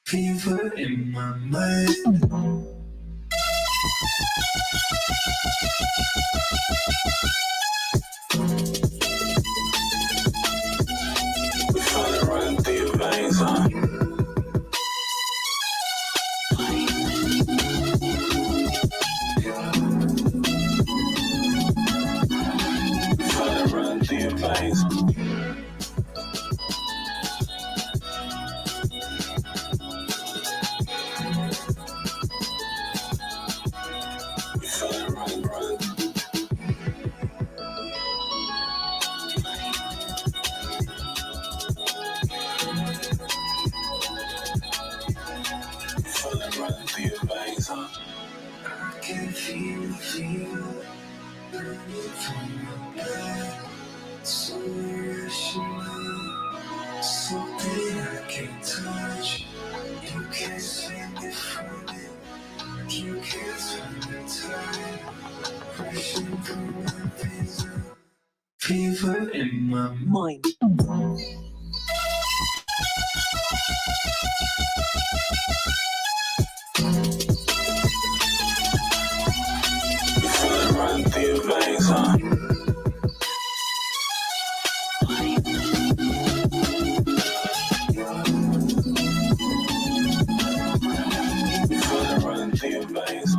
Fever in my mind. We feel it running through your veins, huh? We feel it running through your veins. We feel it running. We feel it running through your veins, huh? I can feel the fever burning from my blood. So irrational, something I can't touch. You can't save me from it. You can't turn the tide. Rushing through my veins, fever in my mind. You feel it running through your veins, huh? You feel it running through your veins.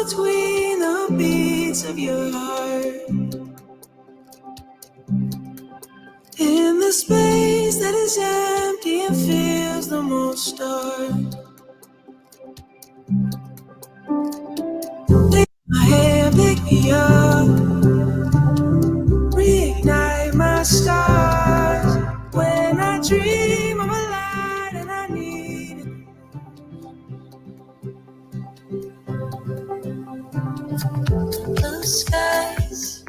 between the beats of your heart. In the space that is empty and feels the most dark. Take my hand, pick me up, reignite my stars. When I dream of a light and I need it. Blue skies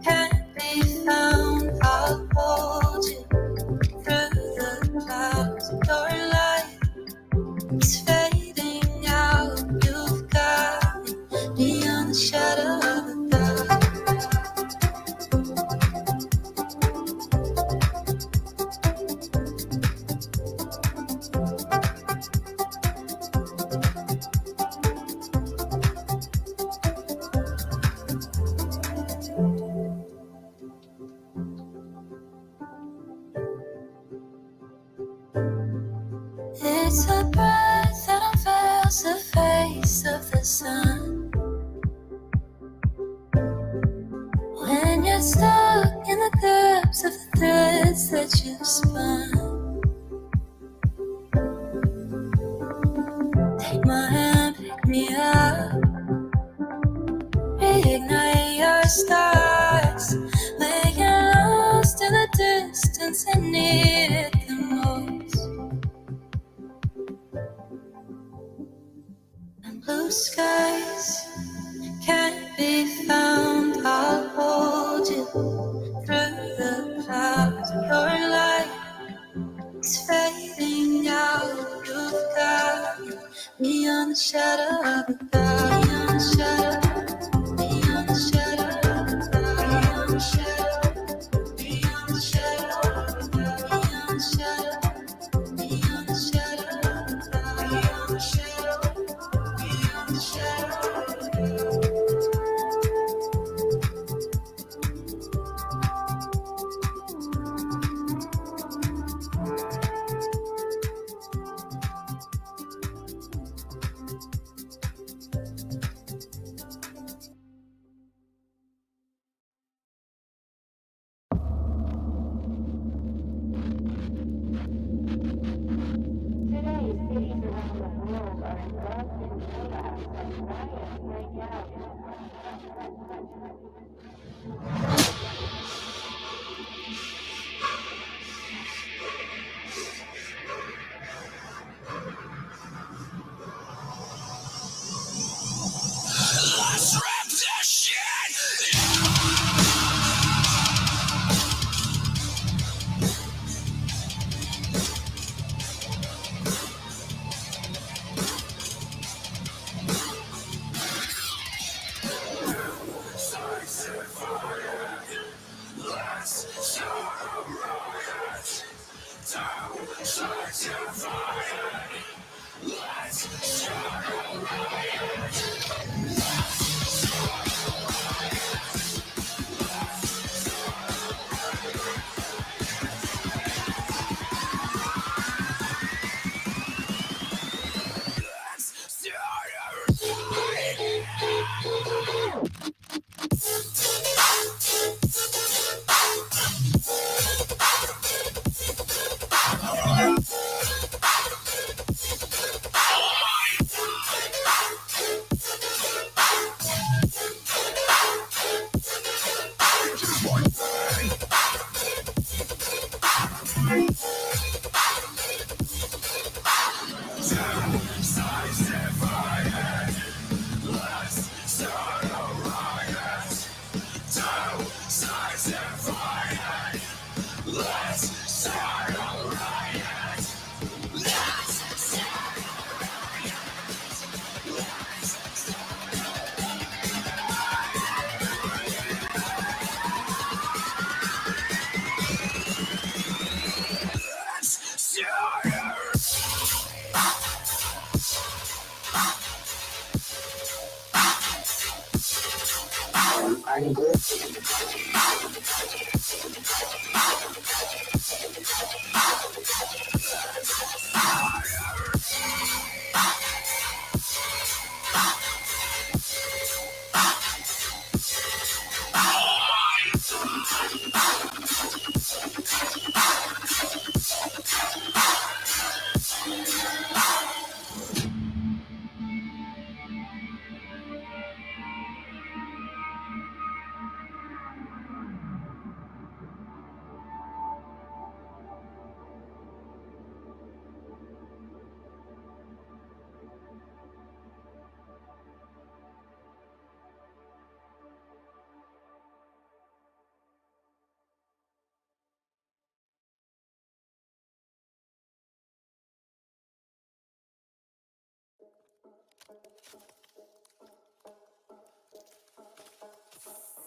can't be found. I'll hold you through the clouds. Your light is fading out. You've got me beyond the shadow of a doubt. It's a breath that unveils the face of the sun. When you're stuck in the depths of the threads that you've spun. Take my hand, pick me up, reignite your stars. When you're lost in the distance and need it the most. And blue skies can't be found. I'll hold you through the clouds. Your light is fading out. You've got me beyond the shadow of a doubt. Beyond the shadow, beyond the shadow of a doubt. Beyond the shadow, beyond the shadow of a doubt. Beyond the shadow, beyond the shadow of a doubt. Beyond the shadow, beyond the shadow of a doubt.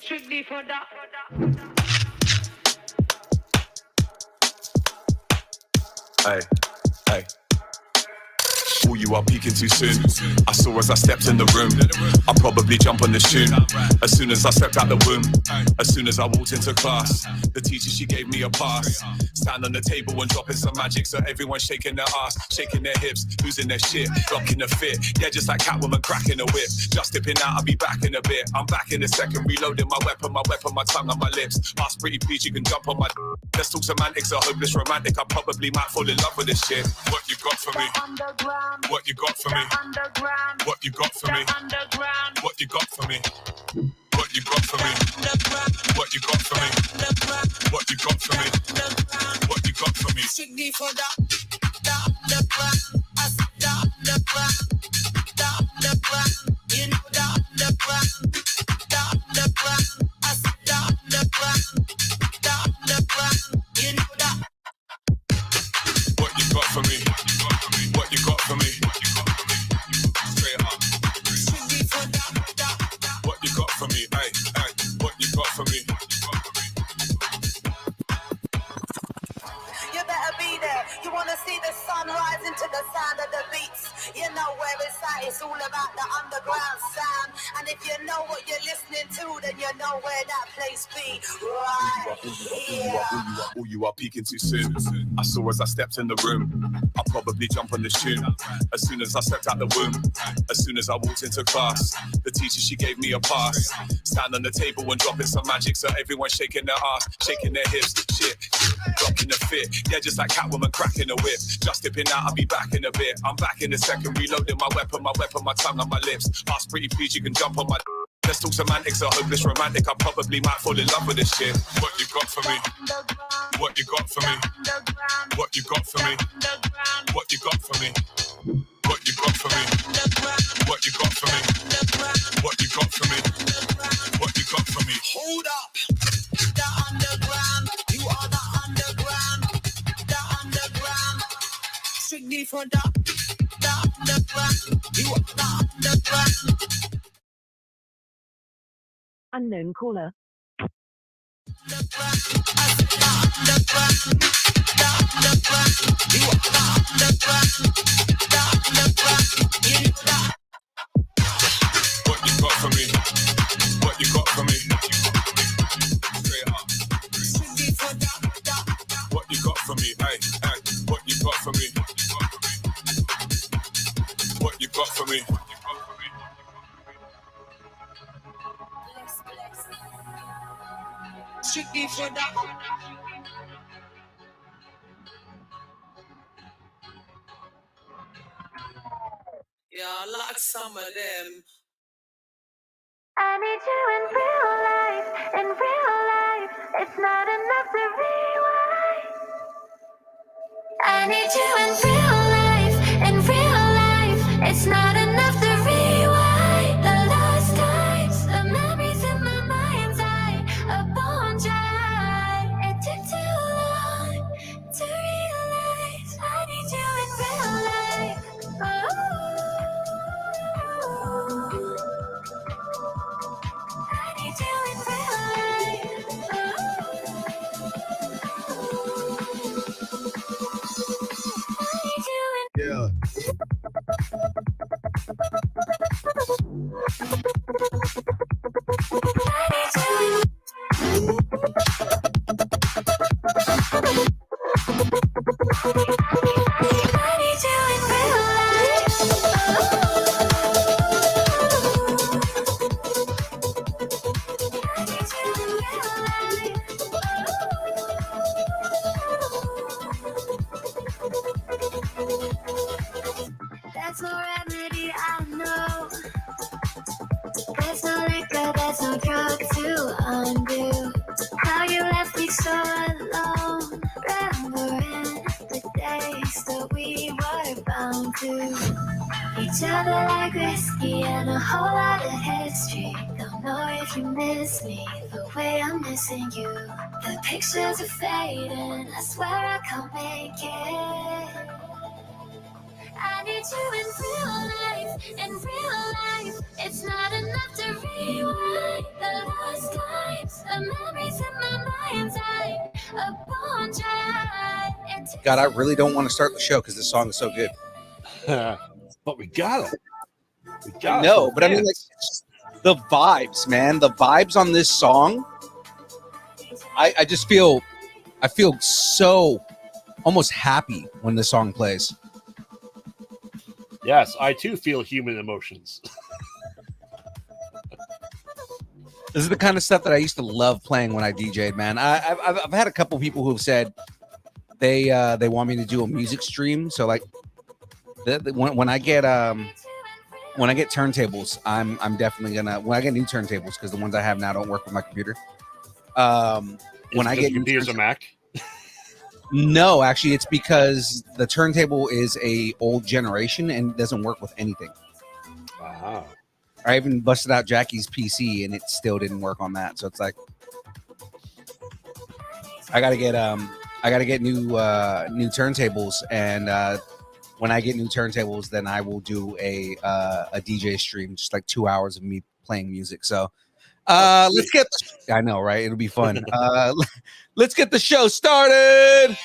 Strictly for that. Hey, hey. Oh, you are peeking too soon. I saw as I stepped in the room. I'll probably jump on this tune. As soon as I stepped out the womb. As soon as I walked into class. The teacher, she gave me a pass. Stand on the table and dropping some magic. So everyone's shaking their ass, shaking their hips, losing their shit, rocking the fit. Yeah, just like Catwoman cracking a whip. Just dipping out, I'll be back in a bit. I'm back in a second, reloading my weapon, my tongue on my lips. Ask pretty please, you can jump on my. Let's talk semantics, a hopeless romantic. I probably might fall in love with this shit. What you got for me? What you got for me? What you got for me? What you got for me? What you got for me? What you got for me? What you got for me? What you got for me? Strictly for the underground. I said the underground. You know the underground. I said the underground. You know that. What you got for me? What you got for me? Straight up. Strictly for that. What you got for me? Ay, ay. What you got for me? You better be there. You wanna see the sun rise into the sound of the beats. You know where it's at. It's all about the underground sound. And if you know what you're listening to, then you know where that place be. Right. Oh, you are peeking too soon. I saw as I stepped in the room. I'll probably jump on this tune. As soon as I stepped out the womb. As soon as I walked into class. The teacher, she gave me a pass. Stand on the table and dropping some magic. So everyone's shaking their ass, shaking their hips. Shit, rocking the fit. Yeah, just like Catwoman cracking a whip. Just dipping out, I'll be back in a bit. I'm back in a second, reloading my weapon, my tongue on my lips. Ask pretty please, you can jump on my. Let's talk semantics, a hopeless romantic. I probably might fall in love with this shit. What you got for me? What you got for me? What you got for me? What you got for me? What you got for me? What you got for me? What you got for me? What you got for me? Hold up! The underground, you are the underground. The underground, strictly for the underground, you are the underground. Unknown caller. What you got for me? What you got for me? Straight up. What you got for me? Ay, ay. What you got for me? What you got for me? Strictly for that. Yeah, I like some of them. I need you in real life, in real life. It's not enough to rewind. I need you in real life, in real life. It's not enough to rewind. The lost times, the memories in my mind's eye, a bone dry. It took too long to realize. I need you in real life. I need you in real life. I need you in. Yeah. no drug to undo how you left me so alone, remembering the days that we were bound to each other like whiskey and a whole lot of history. Don't know if you miss me the way I'm missing you. The pictures are fading, I swear I can't make it. I need you in real life. It's not enough to rewind the lost times, the memories in my mind's eye, a bone dry. God, I really don't want to start the show because this song is so good. But we got it. No, but I mean, like, it's just the vibes, man. The vibes on this song. I just feel, so almost happy when this song plays. Yes, I too feel human emotions. This is the kind of stuff that I used to love playing when I DJ'd, man. I've had a couple people who've said they want me to do a music stream. So like, when I get turntables, I'm definitely gonna, when I get new turntables, because the ones I have now don't work with my computer. When I get computers a Mac. No, actually, it's because the turntable is a old generation and doesn't work with anything. Wow. I even busted out Jackie's PC and it still didn't work on that. So it's like, I gotta get new turntables, and when I get new turntables, then I will do a DJ stream, just like 2 hours of me playing music. So let's get, I know, right? It'll be fun. Let's get the show started.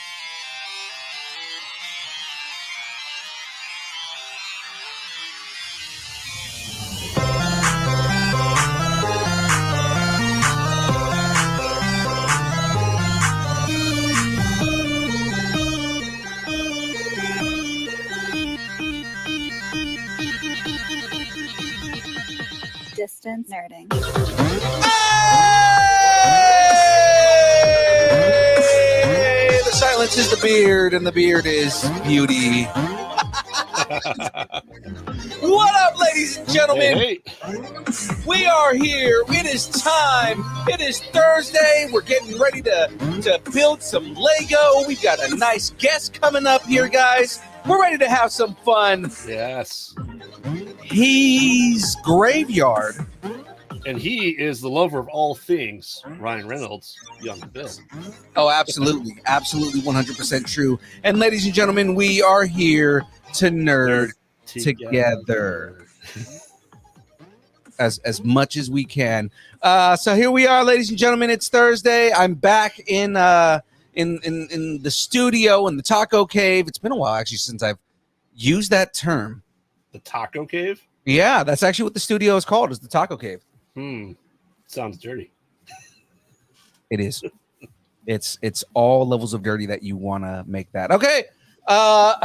Distance nerding. Hey! The silence is the beard, and the beard is beauty. What up, ladies and gentlemen? Hey. We are here. It is time. It is Thursday. We're getting ready to build some Lego. We've got a nice guest coming up here, guys. We're ready to have some fun. Yes. He's Graveyard. And he is the lover of all things, Ryan Reynolds, young Bill. Oh, absolutely. Absolutely 100% true. And ladies and gentlemen, we are here to nerd together. As much as we can. So here we are, ladies and gentlemen. It's Thursday. I'm back in the studio in the Taco Cave. It's been a while actually since I've used that term. The Taco Cave? Yeah, that's actually what the studio is called, is the Taco Cave. Sounds dirty. It is. It's all levels of dirty that you want to make that. Okay. Fuck.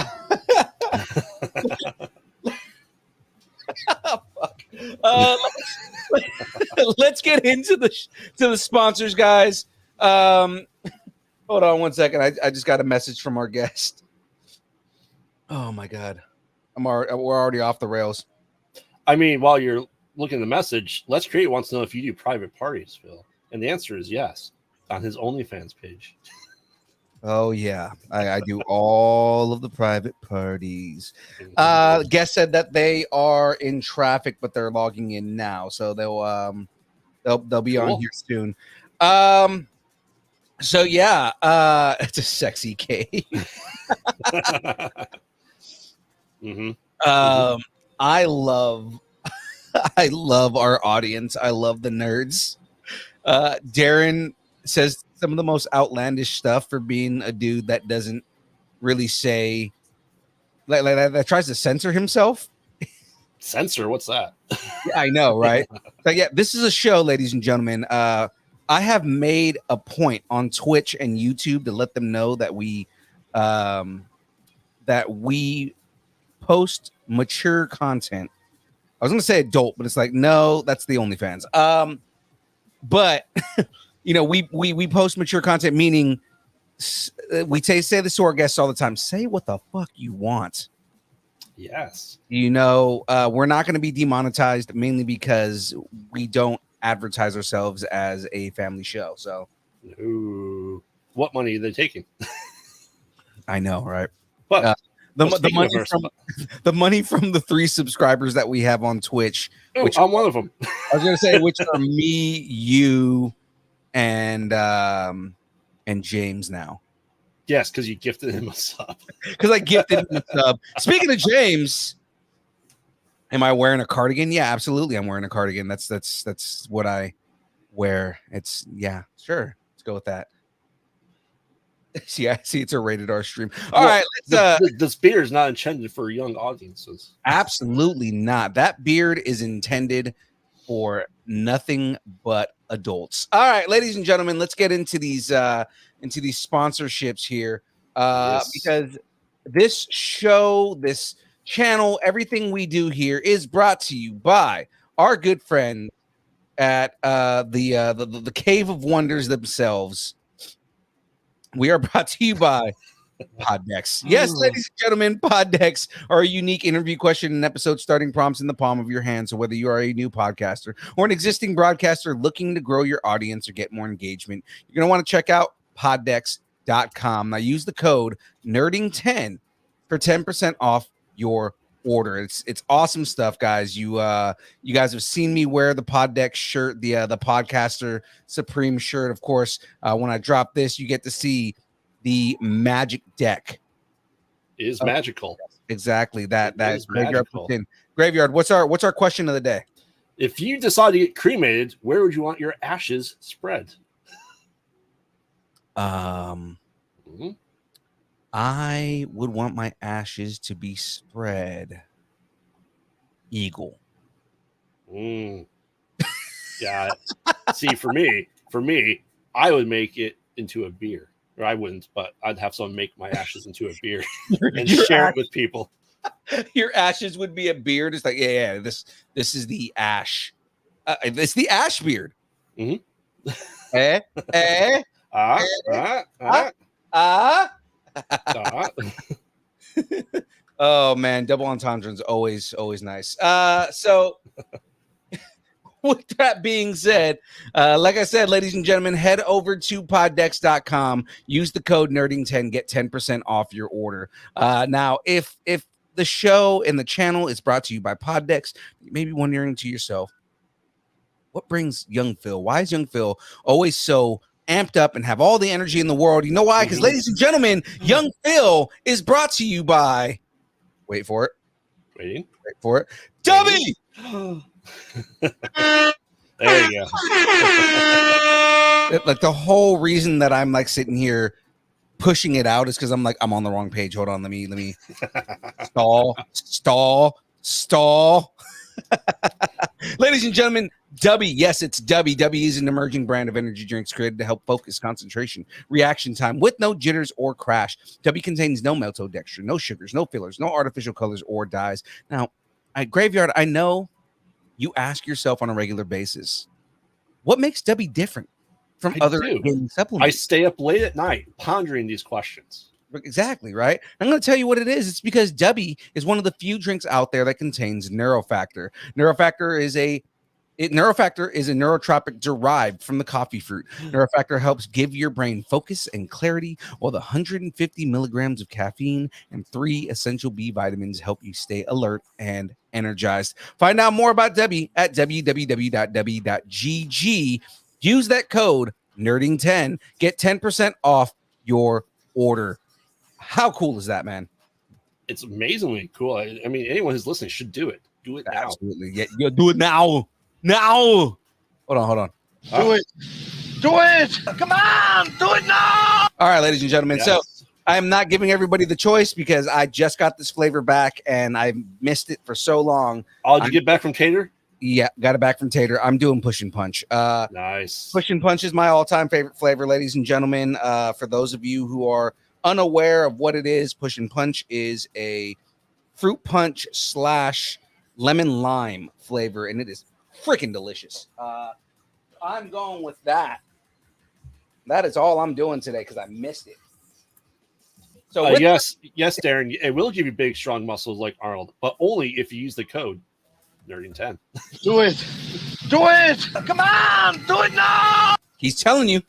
Let's get into the sponsors, guys. Hold on one second. I just got a message from our guest. Oh my god, we're already off the rails. I mean, while you're looking at the message, Let's Create wants to know if you do private parties, Phil. And the answer is yes, on his OnlyFans page. Oh yeah, I do all of the private parties. Guest said that they are in traffic, but they're logging in now, so they'll be on here soon. So yeah, it's a sexy cave. I love our audience. I love the nerds. Darren says some of the most outlandish stuff for being a dude that doesn't really say, like that tries to censor himself. Censor? What's that? Yeah, I know, right? But yeah, this is a show, ladies and gentlemen. I have made a point on Twitch and YouTube to let them know that we post mature content. I was going to say adult, but it's like, no, that's the OnlyFans. But you know, we post mature content, meaning we say this to our guests all the time. Say what the fuck you want. Yes. You know, we're not going to be demonetized mainly because we don't advertise ourselves as a family show. So, Ooh, what money are they taking? I know, right? But The speaking money of from the money from the 3 subscribers that we have on Twitch, which I'm one of them. I was gonna say, which are me, you, and James now. Yes, because you gifted him a sub. Because I gifted him a sub. Speaking of James, am I wearing a cardigan? Yeah, absolutely. I'm wearing a cardigan. That's what I wear. It's sure. Let's go with that. Yeah, see, it's a rated R stream. All right, let's this beer is not intended for young audiences. Absolutely not. That beard is intended for nothing but adults. All right, ladies and gentlemen, let's get into these sponsorships here. Because this show, this channel, everything we do here is brought to you by our good friend at the Cave of Wonders themselves. We are brought to you by Poddex. Yes, ladies and gentlemen, Poddex are a unique interview question and episode starting prompts in the palm of your hand. So whether you are a new podcaster or an existing broadcaster looking to grow your audience or get more engagement, you're going to want to check out poddex.com. Now use the code nerding10 for 10% off your order. It's awesome stuff, guys. You guys have seen me wear the Poddex shirt, the Podcaster Supreme shirt. Of course, when I drop this, you get to see the magic deck. It is magical. Exactly. That is magical. Graveyard. What's our question of the day? If you decide to get cremated, where would you want your ashes spread? I would want my ashes to be spread eagle. Yeah. See, for me, I would make it into a beer. Or I wouldn't, but I'd have someone make my ashes into a beer and share it with people. Your ashes would be a beard. It's like, this is the ash. It's the ash beard. Mm-hmm. Oh man, double entendre is always nice. So with that being said, like I said, ladies and gentlemen, head over to poddex.com, use the code nerding10, get 10% off your order. Now, if the show and the channel is brought to you by Poddex, you may be wondering to yourself, what brings young Phil? Why is young Phil always so amped up and have all the energy in the world? You know why? Because, ladies and gentlemen, young Phil is brought to you by, wait for it. Waiting. Wait for it. Dubby! There you go. Like the whole reason that I'm like sitting here pushing it out is because I'm on the wrong page. Hold on, let me stall. Ladies and gentlemen, Dubby. Yes, it's Dubby. Dubby is an emerging brand of energy drinks created to help focus concentration, reaction time with no jitters or crash. Dubby contains no maltodextrin, no sugars, no fillers, no artificial colors or dyes. Now, at Graveyard, I know you ask yourself on a regular basis, what makes Dubby different from other supplements? I stay up late at night pondering these questions. Exactly, right? I'm going to tell you what it is. It's because Dubby is one of the few drinks out there that contains Neurofactor. Neurofactor is a neurotropic derived from the coffee fruit. Neurofactor helps give your brain focus and clarity, while the 150 milligrams of caffeine and 3 essential B vitamins help you stay alert and energized. Find out more about Dubby at www.dubby.gg. Use that code nerding10. Get 10% off your order. How cool is that, man? It's amazingly cool. I mean, anyone who's listening should do it. Do it now. Absolutely. Yeah, do it now. Now. Hold on. Do it. Come on. Do it now. All right, ladies and gentlemen. Yes. So I'm not giving everybody the choice because I just got this flavor back and I missed it for so long. Oh, did you get back from Tater? Yeah, got it back from Tater. I'm doing Push and Punch. Nice. Push and Punch is my all-time favorite flavor, ladies and gentlemen. For those of you who are unaware of what it is, Push and Punch is a fruit punch / lemon lime flavor, and it is freaking delicious. I'm going with that. That is all I'm doing today because I missed it. So yes, Darren, it will give you big, strong muscles like Arnold, but only if you use the code nerding10. Do it. Do it! Come on! Do it now! He's telling you.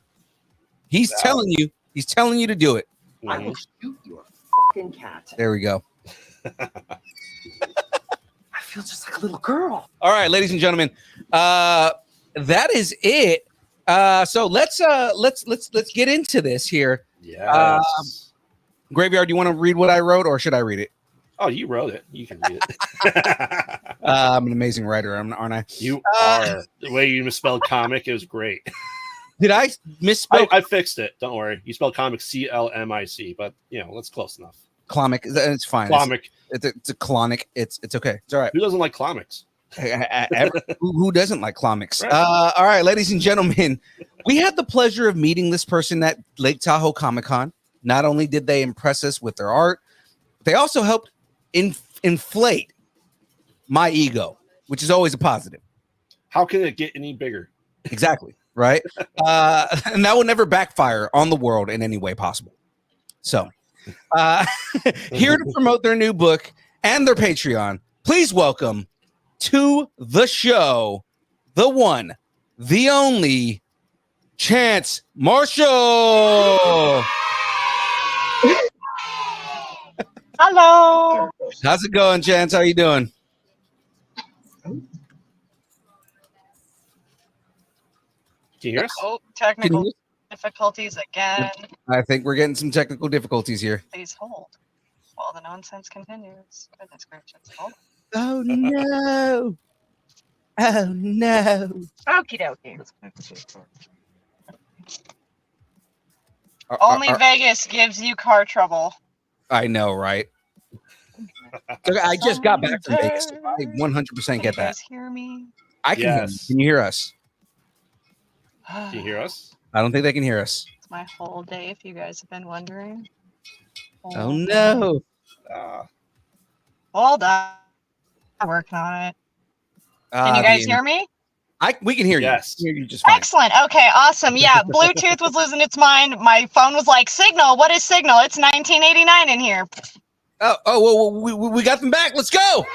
He's telling you. He's telling you to do it. Mhm. I will shoot your fucking cat. There we go. I feel just like a little girl. All right, ladies and gentlemen, that is it. So let's get into this here. Yes. Graveyard, do you want to read what I wrote, or should I read it? Oh, you wrote it. You can read it. I'm an amazing writer, aren't I? You are. The way you misspelled comic, it was great. Did I misspoke? I fixed it. Don't worry. You spelled comic CLMIC, but that's close enough. Clomic, it's fine. Clomic. It's a clonic. It's okay. It's all right. Who doesn't like comics? Who doesn't like comics? Right. All right, ladies and gentlemen, we had the pleasure of meeting this person at Lake Tahoe Comic Con. Not only did they impress us with their art, they also helped inflate my ego, which is always a positive. How can it get any bigger? Exactly. Right. And that will never backfire on the world in any way possible. So here to promote their new book and their Patreon, please welcome to the show, the one, the only, Chanz Marshall. Hello. How's it going, Chanz? How you doing? Can you hear us? Oh, Can technical you- difficulties again. I think we're getting some technical difficulties here. Please hold while the nonsense continues. Goodness gracious. Hold Oh no. Oh no. on. Okie dokie. Only Vegas gives you car trouble. I know, right? I just got back from Vegas. So I 100% Can get you that. guys hear me? I can hear you. Yes. Can you hear us? Can you hear us? I don't think they can hear us. It's my whole day, if you guys have been wondering. Oh no. Hold on. I'm working on it. Can you guys hear me? We can hear you. Yes. We can hear you just fine. Excellent. Okay, awesome. Yeah, Bluetooth was losing its mind. My phone was like, Signal, what is Signal? It's 1989 in here. Well, we got them back. Let's go.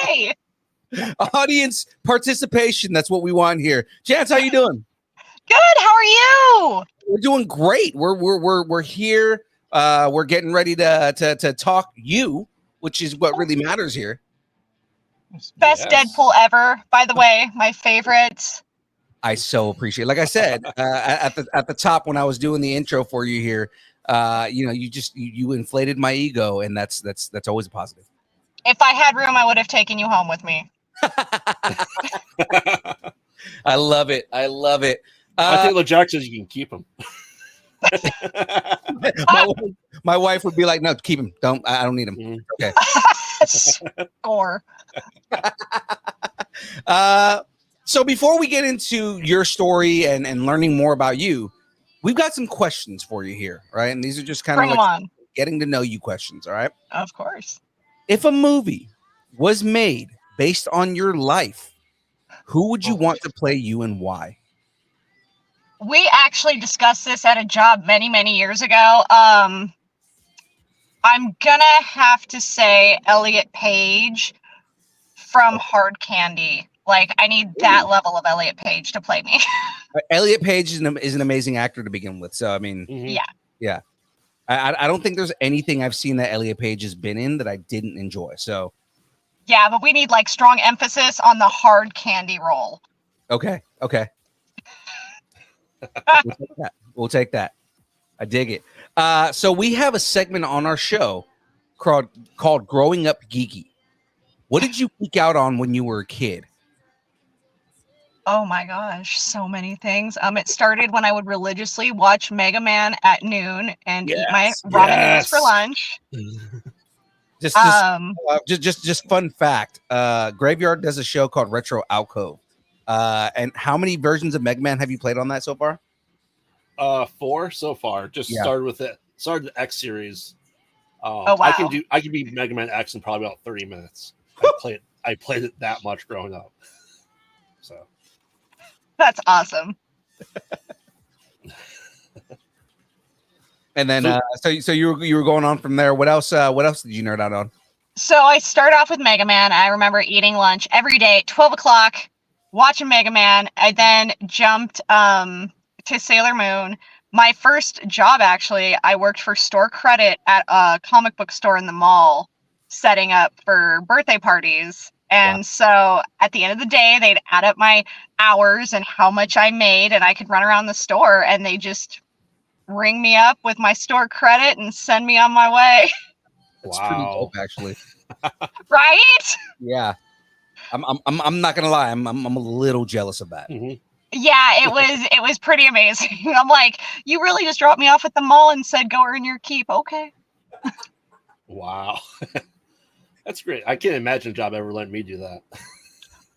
Yay! Audience participation. That's what we want here. Chanz, how you doing? Good. How are you? We're doing great. We're here. We're getting ready to talk you, which is what really matters here. Best Yes. Deadpool ever, by the way. My favorite. I so appreciate it. Like I said at the top when I was doing the intro for you here, you inflated my ego, and that's always a positive. If I had room, I would have taken you home with me. I love it. I love it. I think LeJack says you can keep him. My wife would be like, "No, keep him. I don't need him." Mhm. Okay. Score. So before we get into your story and learning more about you, we've got some questions for you here, right? And these are just kind Bring of them like on. getting to know you questions, all right? Of course. If a movie was made based on your life, who would you want to play you and why? We actually discussed this at a job many, many years ago. I'm gonna have to say Elliot Page from Hard Candy. Like, I need that level of Elliot Page to play me. Elliot Page is an amazing actor to begin with. So I mean, Mhm. Yeah. I don't think there's anything I've seen that Elliot Page has been in that I didn't enjoy. So Yeah, but we need like strong emphasis on the Hard Candy role. okay. We'll take that. I dig it. So we have a segment on our show called Growing Up Geeky. What did you geek out on when you were a kid? Oh my gosh, so many things. It started when I would religiously watch Mega Man at noon and eat my Yes, ramen noodles yes. for lunch. Just fun fact. Graveyard does a show called Retro Alcove. And how many versions of Mega Man have you played on that so far? 4 so far. Just Yeah. started the X series. Oh, wow. I can beat Mega Man X in probably about 30 minutes. I played it that much growing up. So That's awesome. And then so you were going on from there. What else did you nerd out on? So I start off with Mega Man. I remember eating lunch every day at 12 o'clock, watching Mega Man. I then jumped to Sailor Moon. My first job, actually, I worked for store credit at a comic book store in the mall, setting up for birthday parties. And so at the end of the day, they'd add up my hours and how much I made, and I could run around the store, and they just ring me up with my store credit and send me on my way. That's pretty Wow. dope, actually. Right? Yeah. I'm not gonna lie. I'm a little jealous of that. Mhm. Yeah, it was pretty amazing. I'm like, you really just dropped me off at the mall and said go earn your keep. Okay. Wow. That's great. I can't imagine a job ever letting me do that.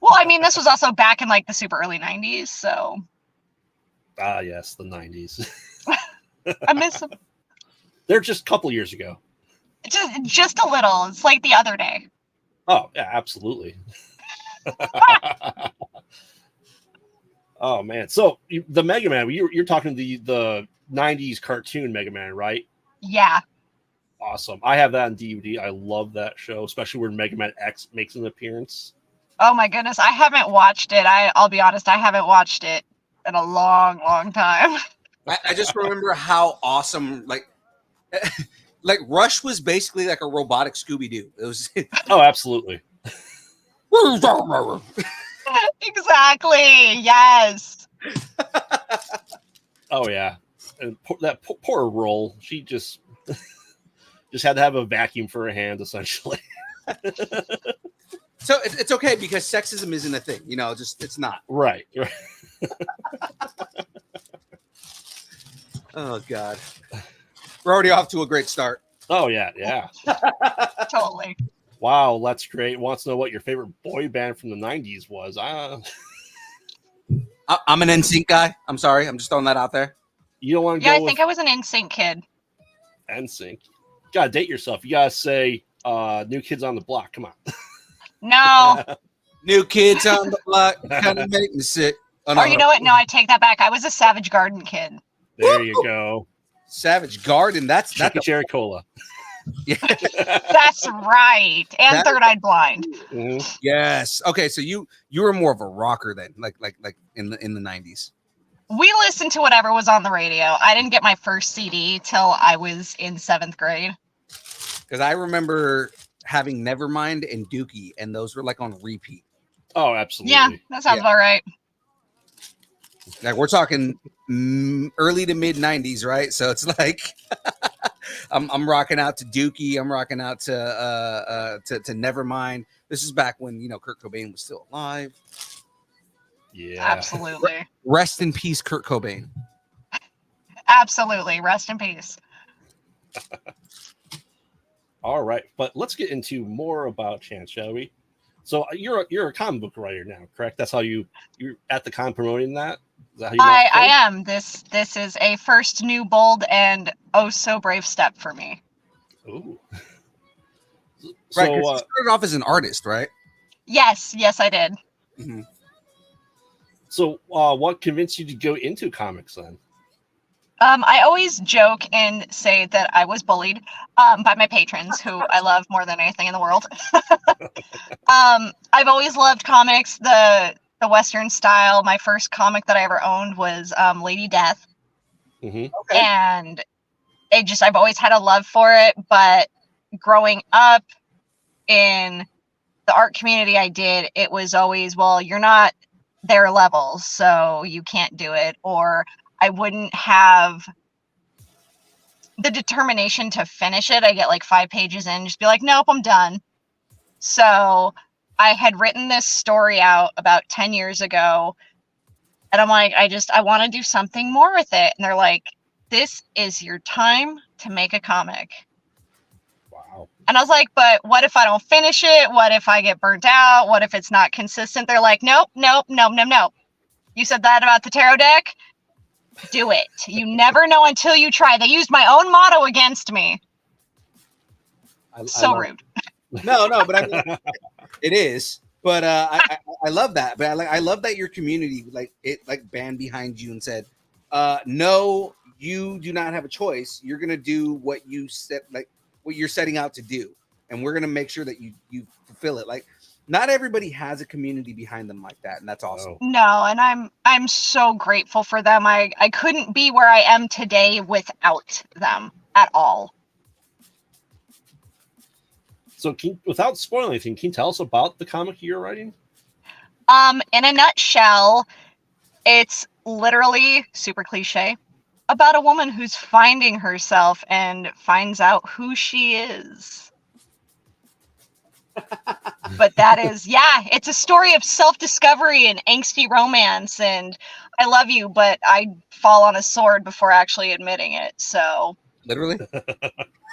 Well, I mean, this was also back in like the super early 90s, so Ah, yes, the 90s. I miss them They're just a couple years ago. just a little. It's like the other day. Oh, yeah, absolutely. Oh, man. So the Mega Man, you're talking the 90s cartoon Mega Man, right? Yeah. Awesome. I have that on DVD. I love that show, especially where Mega Man X makes an appearance. Oh my goodness, I haven't watched it. I'll be honest, I haven't watched it in a long, long time. I just remember how awesome, like Rush was basically like a robotic Scooby Doo. It was. Oh, absolutely. Exactly. Yes. Oh, yeah. And that poor Roll, she just had to have a vacuum for her hand, essentially. So it's okay because sexism isn't a thing, you know. Just it's not. Right. Oh God, we're already off to a great start. Oh, yeah. Totally. Wow, that's great. Wants to know what your favorite boy band from the 90s was. I'm an NSYNC guy. I'm sorry. I'm just throwing that out there. You don't want to Yeah, go I with think I was an NSYNC kid. NSYNC. You gotta date yourself. You gotta say New Kids on the Block. Come on. No. New Kids on the Block kind of make me sick. Oh, no, Or you know what? No, I take that back. I was a Savage Garden kid. There you go. Savage Garden. That's Chicky Cherry Cola. yeah. That's right. And Third Eye Blind. Mhm. Yes. Okay. So you were more of a rocker then, like in the 90s. We listened to whatever was on the radio. I didn't get my first CD till I was in 7th grade. Because I remember having Nevermind and Dookie, and those were like on repeat. Oh, absolutely. Yeah, that sounds about right. Like we're talking early to mid 90s, right? So it's like I'm rocking out to Dookie. I'm rocking out to Nevermind. This is back when Kurt Cobain was still alive. Yeah. Absolutely. Rest in peace, Kurt Cobain. Absolutely. Rest in peace. All right, but let's get into more about Chanz, shall we? So you're a comic book writer now, correct? That's how you're at the con promoting that. Is that how you I am. This is a first new bold and oh so brave step for me. Ooh. Right, 'cause So you started off as an artist, right? Yes, I did. Mm-hmm. So what convinced you to go into comics then? I always joke and say that I was bullied by my patrons, who I love more than anything in the world. I've always loved comics, the Western style. My first comic that I ever owned was Lady Death. Mm-hmm. Okay. And I've always had a love for it. But growing up in the art community I did, it was always, well, you're not their level, so you can't do it. Or I wouldn't have the determination to finish it. I get like 5 pages in, just be like, nope, I'm done. So I had written this story out about 10 years ago, and I'm like, I want to do something more with it. And they're like, this is your time to make a comic. Wow. And I was like, but what if I don't finish it? What if I get burnt out? What if it's not consistent? They're like, nope. You said that about the tarot deck? Do it. You never know until you try. They used my own motto against me. So rude. No, but I mean, it is. But I love that. But I love that your community band behind you and said, no, you do not have a choice. You're gonna do what you set, like what you're setting out to do. and we're gonna make sure that you fulfill it. Like, not everybody has a community behind them like that, and that's awesome. Oh. No, and I'm so grateful for them. I couldn't be where I am today without them at all. So, without spoiling anything, can you tell us about the comic you're writing? In a nutshell, it's literally super cliche about a woman who's finding herself and finds out who she is. But that is, yeah, it's a story of self-discovery and angsty romance, and I love you, but I fall on a sword before actually admitting it. So Literally.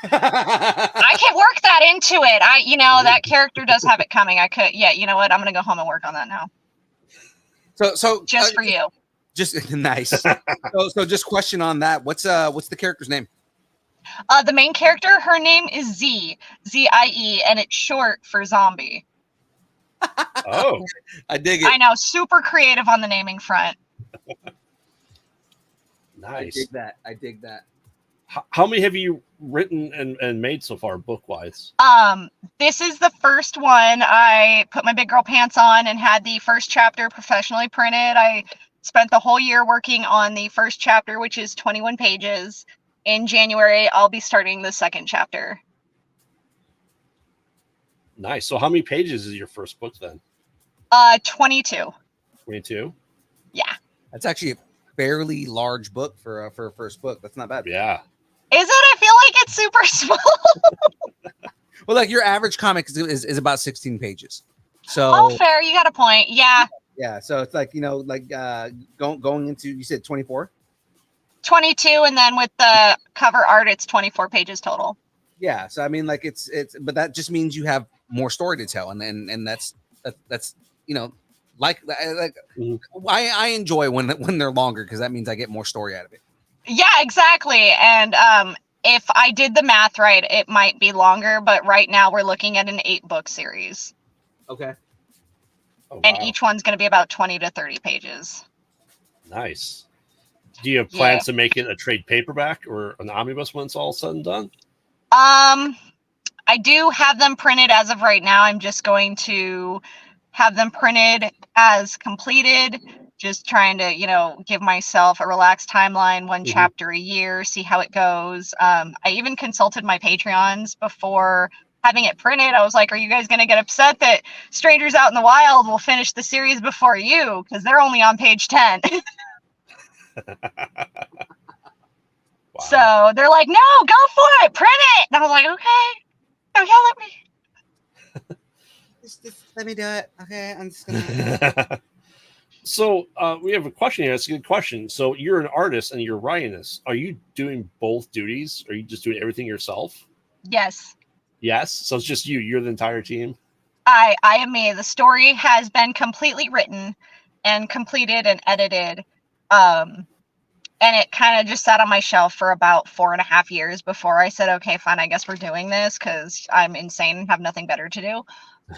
I can work that into it. That character does have it coming. I could, yeah, you know what? I'm gonna go home and work on that now. So Just for you. Just nice. so just question on that. What's the character's name? The main character, her name is Z-I-E, and it's short for zombie. Oh, I dig it. I know, super creative on the naming front. nice. I dig that. How many have you written and made so far, book wise? This is the first one. I put my big girl pants on and had the first chapter professionally printed. I spent the whole year working on the first chapter, which is 21 pages. In January, I'll be starting the second chapter. Nice. So how many pages is your first book then? 22. 22? Yeah. That's actually a fairly large book for a first book. That's not bad. Yeah. Is it? I feel like it's super small. Well, like your average comic is about 16 pages. So Oh, fair. You got a point. Yeah. yeah, so it's like, going into, you said 24? 22, and then with the cover art, it's 24 pages total. Yeah, so I mean, like it's but that just means you have more story to tell, and that's I enjoy when they're longer, because that means I get more story out of it. Yeah, exactly. And if I did the math right, it might be longer, but right now we're looking at an 8-book series. Okay. Oh, And wow. each one's going to be about 20 to 30 pages. Nice. Do you have plans to make it a trade paperback or an omnibus when it's all said and done? I do have them printed as of right now. I'm just going to have them printed as completed. Just trying to, give myself a relaxed timeline, one chapter a year, see how it goes. I even consulted my Patreons before having it printed. I was like, are you guys going to get upset that Strangers Out in the Wild will finish the series before you? Because they're only on page 10. Wow. So they're like, no, go for it, print it. And I was like, okay, don't yell at me. Just let me do it. Okay, I'm just gonna. So we have a question here. It's a good question. So you're an artist and you're writing this. Are you doing both duties? Or are you just doing everything yourself? Yes. Yes. So it's just you. You're the entire team. I am me. The story has been completely written and completed and edited. And it kind of just sat on my shelf for about 4.5 years before I said, okay, fine, I guess we're doing this, because I'm insane and have nothing better to do.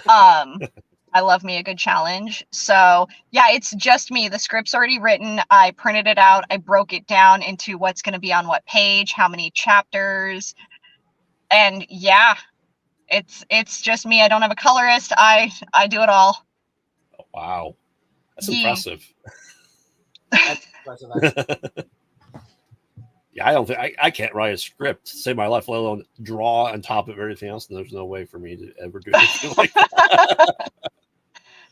I love me a good challenge. So yeah, it's just me. The script's already written. I printed it out. I broke it down into what's going to be on what page, how many chapters. And yeah, it's just me. I don't have a colorist. I do it all. Oh, wow. That's Yeah. impressive. That's impressive. Yeah, I don't think I can't write a script to save my life, let alone draw on top of everything else. And there's no way for me to ever do anything like that.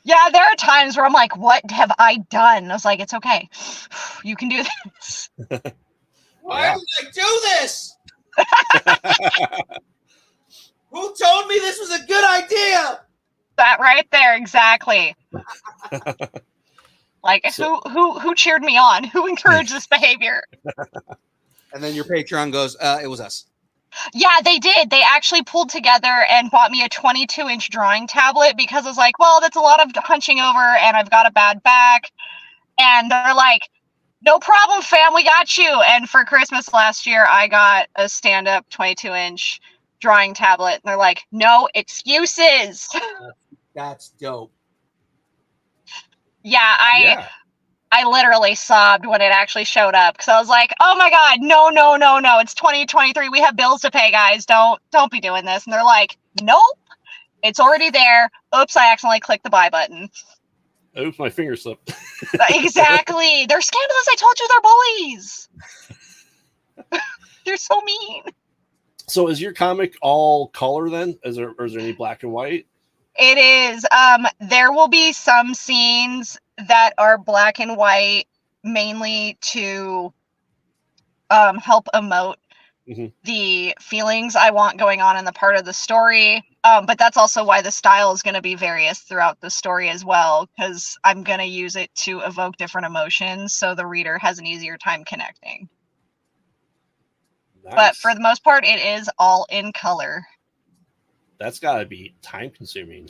Yeah, there are times where I'm like, what have I done? I was like, it's okay. You can do this. Why did I do this? Who told me this was a good idea? That right there, exactly. Like, So- who cheered me on? Who encouraged this behavior? And then your Patreon goes, it was us. Yeah, they did. They actually pulled together and bought me a 22-inch drawing tablet, because I was like, well, that's a lot of hunching over and I've got a bad back. And they're like, no problem, fam, we got you. And for Christmas last year, I got a stand-up 22-inch drawing tablet. And they're like, no excuses. That's dope. Yeah, Yeah. I literally sobbed when it actually showed up, because I was like, oh my God, no, it's 2023. We have bills to pay, guys. Don't be doing this. And they're like, Nope. It's already there. Oops, I accidentally clicked the buy button. Oops, my finger slipped. Exactly. They're scandalous. I told you they're bullies. They're so mean. So is your comic all color then? Or is there any black and white? It is. There will be some scenes that are black and white, mainly to help emote the feelings I want going on in the part of the story. But that's also why the style is going to be various throughout the story as well, because I'm going to use it to evoke different emotions so the reader has an easier time connecting. Nice. But for the most part, it is all in color. That's got to be time consuming.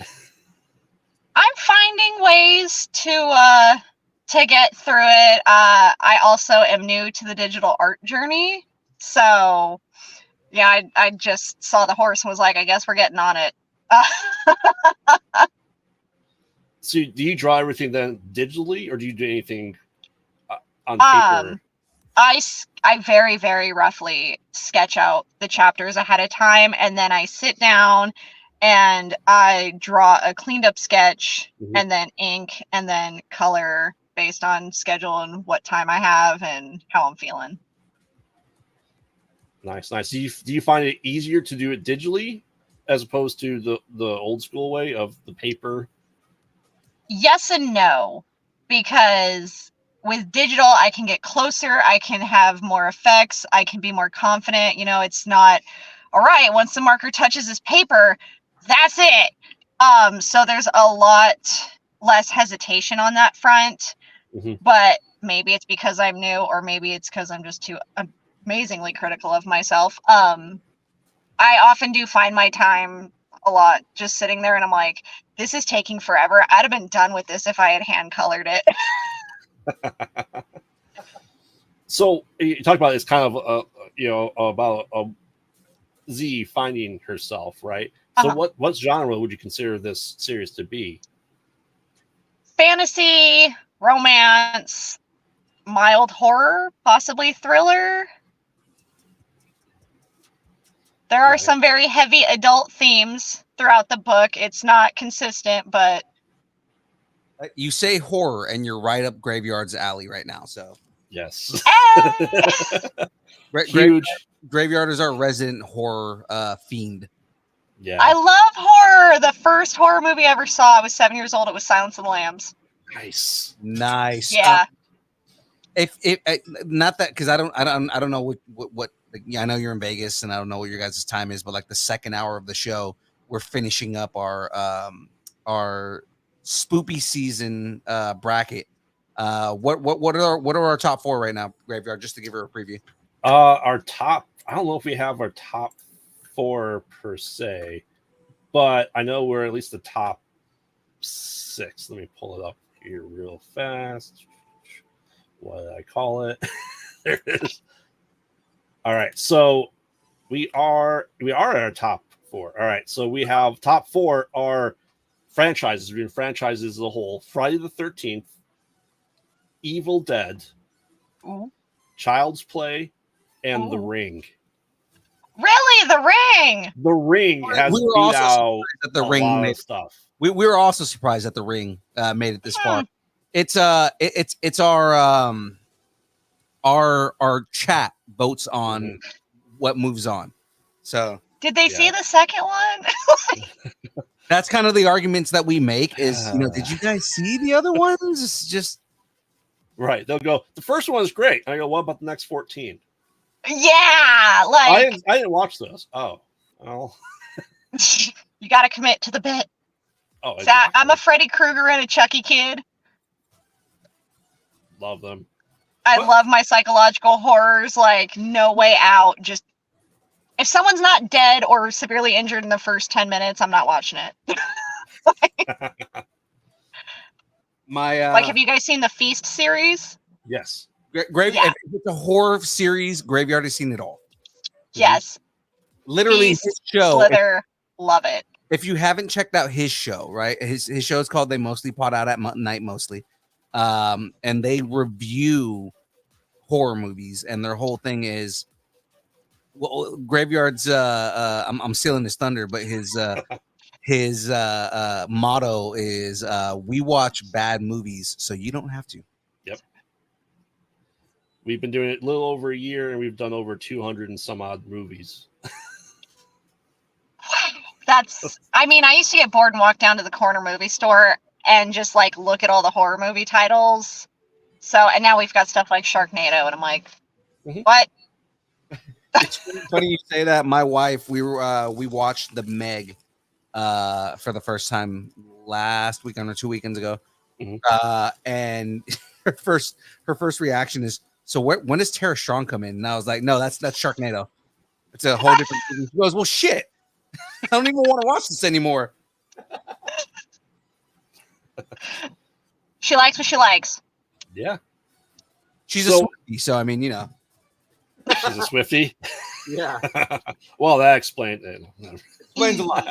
I'm finding ways to get through it. I also am new to the digital art journey, so yeah, I just saw the horse and was like, I guess we're getting on it. So do you draw everything then digitally, or do you do anything on paper? I very, very roughly sketch out the chapters ahead of time, and then I sit down and I draw a cleaned up sketch and then ink and then color based on schedule and what time I have and how I'm feeling. Nice. Do you find it easier to do it digitally as opposed to the old school way of the paper? Yes and no, because with digital, I can get closer, I can have more effects, I can be more confident. You know, it's not, all right, once the marker touches this paper, that's it. So there's a lot less hesitation on that front, but maybe it's because I'm new, or maybe it's because I'm just too amazingly critical of myself. I often do find my time a lot just sitting there and I'm like, this is taking forever. I'd have been done with this if I had hand colored it. So you talk about it's kind of about Z finding herself, right? So what genre would you consider this series to be? Fantasy, romance, mild horror, possibly thriller. There are some very heavy adult themes throughout the book. It's not consistent, but you say horror and you're right up Graveyard's alley right now. So yes. Huge. Graveyard is our resident horror fiend. Yeah. I love horror. The first horror movie I ever saw, I was 7 years old. It was Silence of the Lambs. Nice. Yeah. If not that, because I don't know what I know you're in Vegas and I don't know what your guys' time is, but like the second hour of the show, we're finishing up our spoopy season bracket. What are our top four right now, Graveyard? Just to give her a preview. Our top, I don't know if we have our top four per se, but I know we're at least the top six. Let me pull it up here real fast. What did I call it? There it is. All right, so we are at our top four. All right, so we have top four are franchises. We're in franchises as a whole: Friday the 13th, Evil Dead, Child's Play, and The Ring. Really, The Ring? The Ring has beat out that the a Ring lot made of stuff. We were also surprised that The Ring made it this far. It's our chat votes on what moves on. So did they see the second one? that's kind of the arguments that we make is, did you guys see the other ones? It's just right. They'll go, the first one is great. I go, what about the next 14? Yeah, like I didn't watch those. Oh, well. You got to commit to the bit. Oh, exactly. I'm a Freddy Krueger and a Chucky kid. Love them. I love my psychological horrors. Like No Way Out. Just if someone's not dead or severely injured in the first 10 minutes, I'm not watching it. Have you guys seen the Feast series? Yes. If it's a horror series, Graveyard has seen it all. Yes. Literally Feast, his show. Slither, love it. If you haven't checked out his show, right? His show is called They Mostly Pot Out at Night Mostly. And they review horror movies, and their whole thing is well, Graveyard's I'm stealing his thunder, but his motto is we watch bad movies so you don't have to. Yep. We've been doing it a little over a year, and we've done over 200 and some odd movies. I mean, I used to get bored and walk down to the corner movie store and just like look at all the horror movie titles. So, and now we've got stuff like Sharknado, and I'm like, what? It's funny you say that. My wife, we watched The Meg for the first time last weekend or 2 weekends ago, and her first reaction is, "So when does Tara Strong come in?" And I was like, "No, that's Sharknado. It's a whole different." She goes, "Well, shit, I don't even want to watch this anymore." She likes what she likes. Yeah. She's a Swiftie, so I mean, you know. She's a Swiftie. Yeah. Well, that explains it. Explains a lot.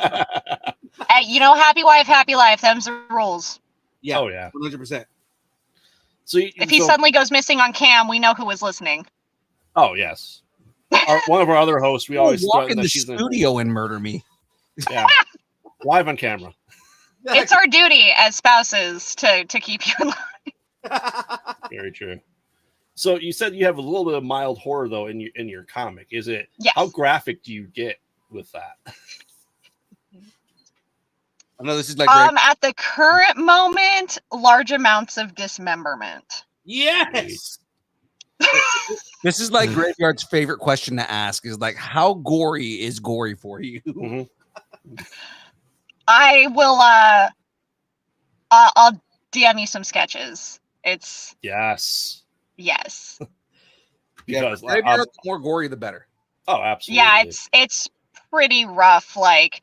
You know, happy wife, happy life. Them's the rules. Yeah. Oh yeah. 100%. So if he suddenly goes missing on cam, we know who was listening. Oh yes. One of our other hosts, we always walk in that the she's studio and murder me. Yeah. Live on camera. It's our duty as spouses to keep you in line. Very true. So you said you have a little bit of mild horror though in your comic. Is it? Yes. How graphic do you get with that? I know this is like at the current moment, large amounts of dismemberment. Yes. This is like Graveyard's favorite question to ask is like, how gory is gory for you? I will I'll DM you some sketches. It's yes. Because the more gory the better. Oh, absolutely. Yeah, it's pretty rough. Like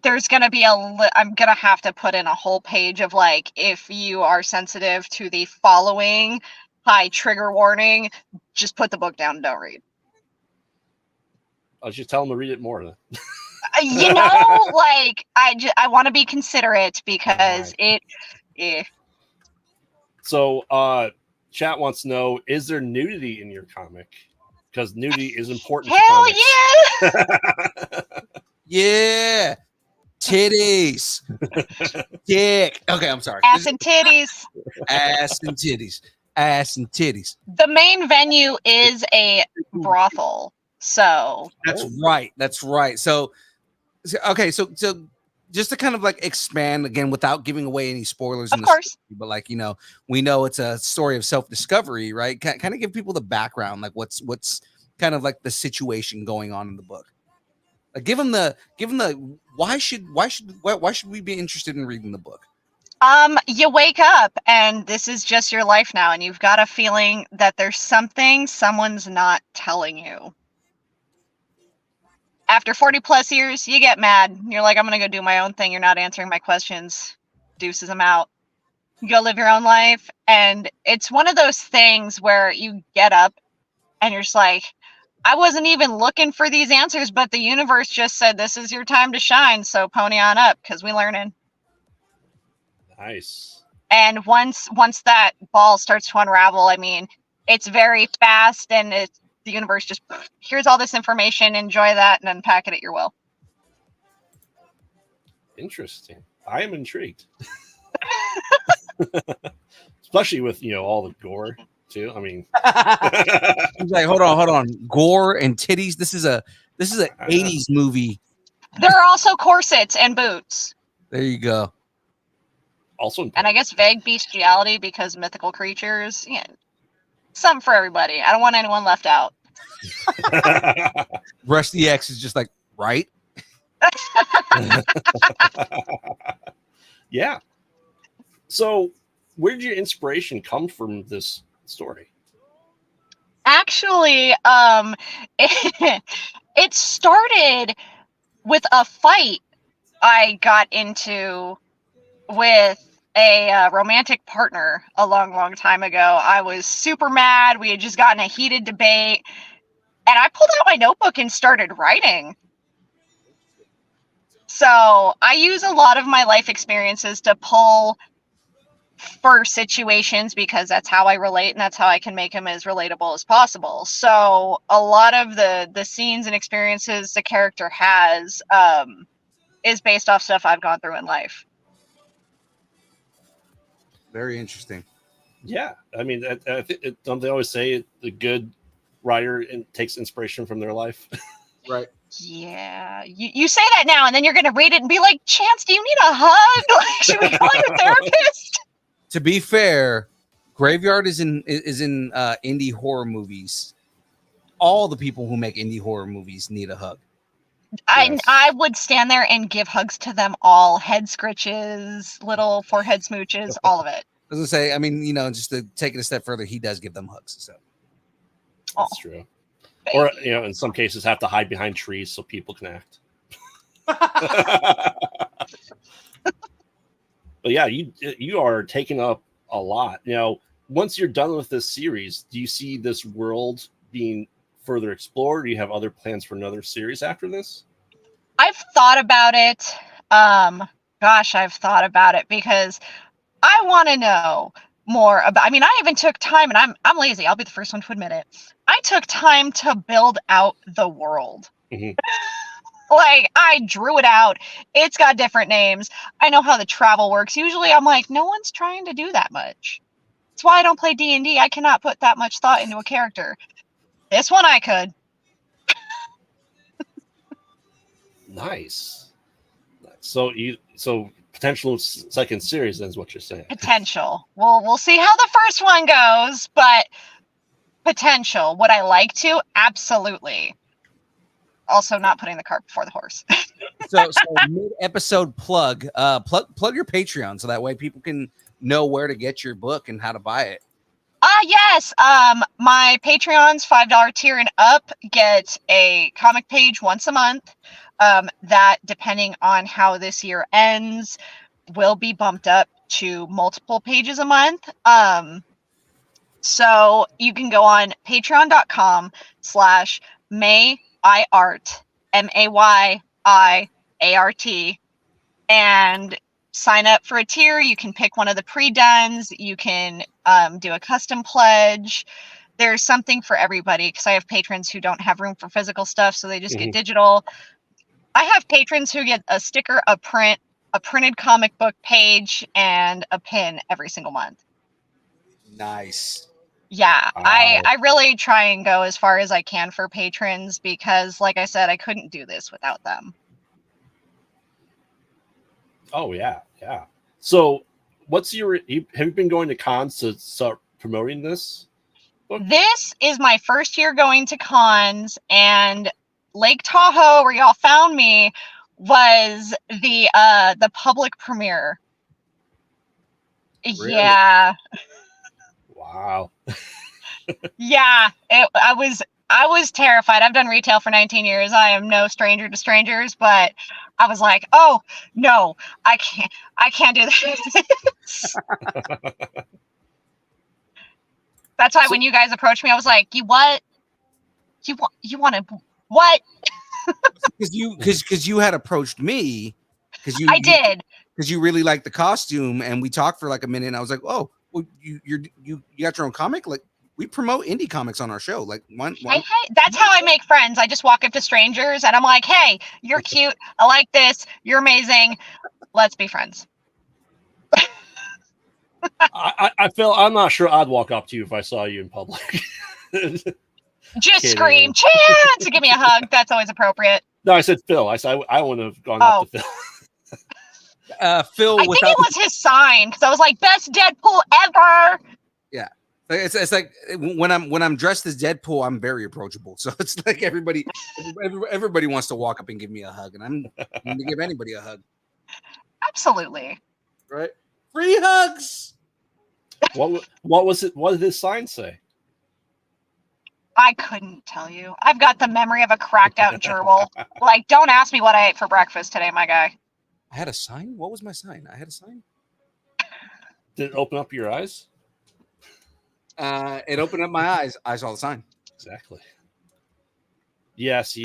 there's gonna be I'm gonna have to put in a whole page of like, if you are sensitive to the following, high trigger warning, just put the book down and don't read. I'll just tell them to read it more then. You know, like I want to be considerate because So chat wants to know, is there nudity in your comic? Because nudity is important. Hell yeah. Yeah. Titties. Dick. Okay, I'm sorry. Ass and titties. Ass and titties. Ass and titties. The main venue is a brothel. So That's right. So okay, so just to kind of like expand again without giving away any spoilers, of course, story, but like, you know, we know it's a story of self-discovery, right? Kind of give people the background, like what's kind of like the situation going on in the book. Like give them the why should we be interested in reading the book? You wake up and this is just your life now, and you've got a feeling that there's something someone's not telling you. After 40 plus years, you get mad. You're like, I'm going to go do my own thing. You're not answering my questions. Deuces, I'm out. You go live your own life. And it's one of those things where you get up and you're just like, I wasn't even looking for these answers, but the universe just said, this is your time to shine. So pony on up because we're learning. Nice. And once that ball starts to unravel, I mean, it's very fast, and the universe just, here's all this information, enjoy that, and unpack it at your will. Interesting. I am intrigued. Especially with, you know, all the gore too. I mean, he's like, hold on. Gore and titties. This is a 80s movie. There are also corsets and boots. There you go. Also, and I guess vague bestiality because mythical creatures. Yeah, something for everybody. I don't want anyone left out. Rusty X is just like, right? Yeah. So, where did your inspiration come from this story? Actually, it started with a fight I got into with a romantic partner a long time ago. I was super mad. We had just gotten a heated debate, and I pulled out my notebook and started writing. So I use a lot of my life experiences to pull for situations because that's how I relate and that's how I can make him as relatable as possible. So a lot of the scenes and experiences the character has is based off stuff I've gone through in life. Very interesting. Yeah, I mean, don't they always say the good writer takes inspiration from their life? Right. Yeah, you say that now, and then you're gonna read it and be like, "Chance, do you need a hug? Like, should we call you a therapist?" To be fair, Graveyard is in indie horror movies. All the people who make indie horror movies need a hug. Yes. I would stand there and give hugs to them all, head scritches, little forehead smooches, all of it. I was gonna say, I mean, just to take it a step further, he does give them hugs. So That's true. Or in some cases, have to hide behind trees so people can act. But yeah, you are taking up a lot. Once you're done with this series, do you see this world being further explored? Do you have other plans for another series after this? I've thought about it. I've thought about it because I want to know more about. I mean, I even took time, and I'm lazy. I'll be the first one to admit it. I took time to build out the world. Mm-hmm. Like, I drew it out. It's got different names. I know how the travel works. Usually I'm like, no one's trying to do that much. That's why I don't play D&D. I cannot put that much thought into a character. This one I could. Nice. So potential second series is what you're saying. Potential. We'll see how the first one goes, but potential. Would I like to? Absolutely. Also, not putting the cart before the horse. so mid-episode plug your Patreon so that way people can know where to get your book and how to buy it. Yes. My Patreon's $5 tier and up gets a comic page once a month. That, depending on how this year ends, will be bumped up to multiple pages a month. So you can go on patreon.com/mayIart, MAYIART, and sign up for a tier. You can pick one of the pre-dones. You can do a custom pledge. There's something for everybody because I have patrons who don't have room for physical stuff, so they just get digital. I have patrons who get a sticker, a printed comic book page, and a pin every single month. Nice. Yeah, wow. I really try and go as far as I can for patrons because, like I said, I couldn't do this without them. Oh, yeah. So have you been going to cons to start promoting this book? This is my first year going to cons, and Lake Tahoe, where y'all found me, was the public premiere. Really? Yeah. Wow. Yeah, I was terrified. I've done retail for 19 years. I am no stranger to strangers, but I was like, oh no, I can't do this. That's why when you guys approached me, I was like, you what? You want to what? Because you had approached me I did. Because you really liked the costume, and we talked for like a minute, and I was like, oh, well, you got your own comic? Like, we promote indie comics on our show. Like, why? Hey, that's how I make friends. I just walk up to strangers and I'm like, hey, you're cute. I like this. You're amazing. Let's be friends. I feel I'm not sure I'd walk up to you if I saw you in public. Just scream, Chance, to give me a hug. That's always appropriate. No, I said Phil. I said I wouldn't have gone up to Phil. Phil, I think it was his sign because I was like, best Deadpool ever. Yeah, it's like when I'm dressed as Deadpool, I'm very approachable. So it's like everybody wants to walk up and give me a hug, and I'm going to give anybody a hug. Absolutely. Right? Free hugs. What was it? What did his sign say? I couldn't tell you. I've got the memory of a cracked out gerbil. Like, don't ask me what I ate for breakfast today, my guy. I had a sign? What was my sign? I had a sign? Did it open up your eyes? It opened up my eyes. I saw the sign. Exactly. Yes.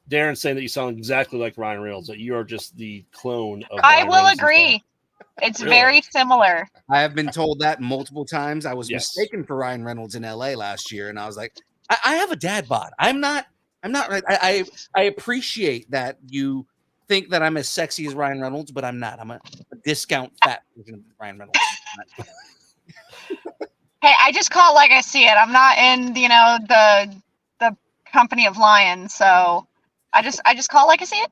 Darren's saying that you sound exactly like Ryan Reynolds, that you are just the clone of I Ryan will Reynolds agree. himself. It's Really? very similar. I have been told that multiple times. I was Yes. mistaken for Ryan Reynolds in LA last year, and I was like, I have a dad bod. I'm not right. I appreciate that you think that I'm as sexy as Ryan Reynolds, but I'm not. I'm a discount fat version of Ryan Reynolds. Hey, I just call it like I see it. I'm not in, the company of lions, so I just call it like I see it.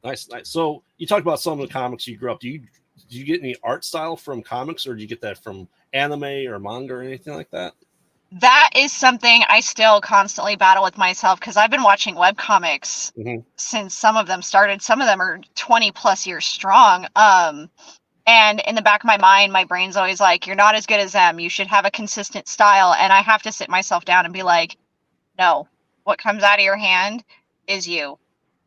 Nice. So you talked about some of the comics you grew up. Do you get any art style from comics, or do you get that from anime or manga or anything like that? That is something I still constantly battle with myself because I've been watching webcomics since some of them started. Some of them are 20 plus years strong. And in the back of my mind, my brain's always like, you're not as good as them. You should have a consistent style. And I have to sit myself down and be like, no, what comes out of your hand is you.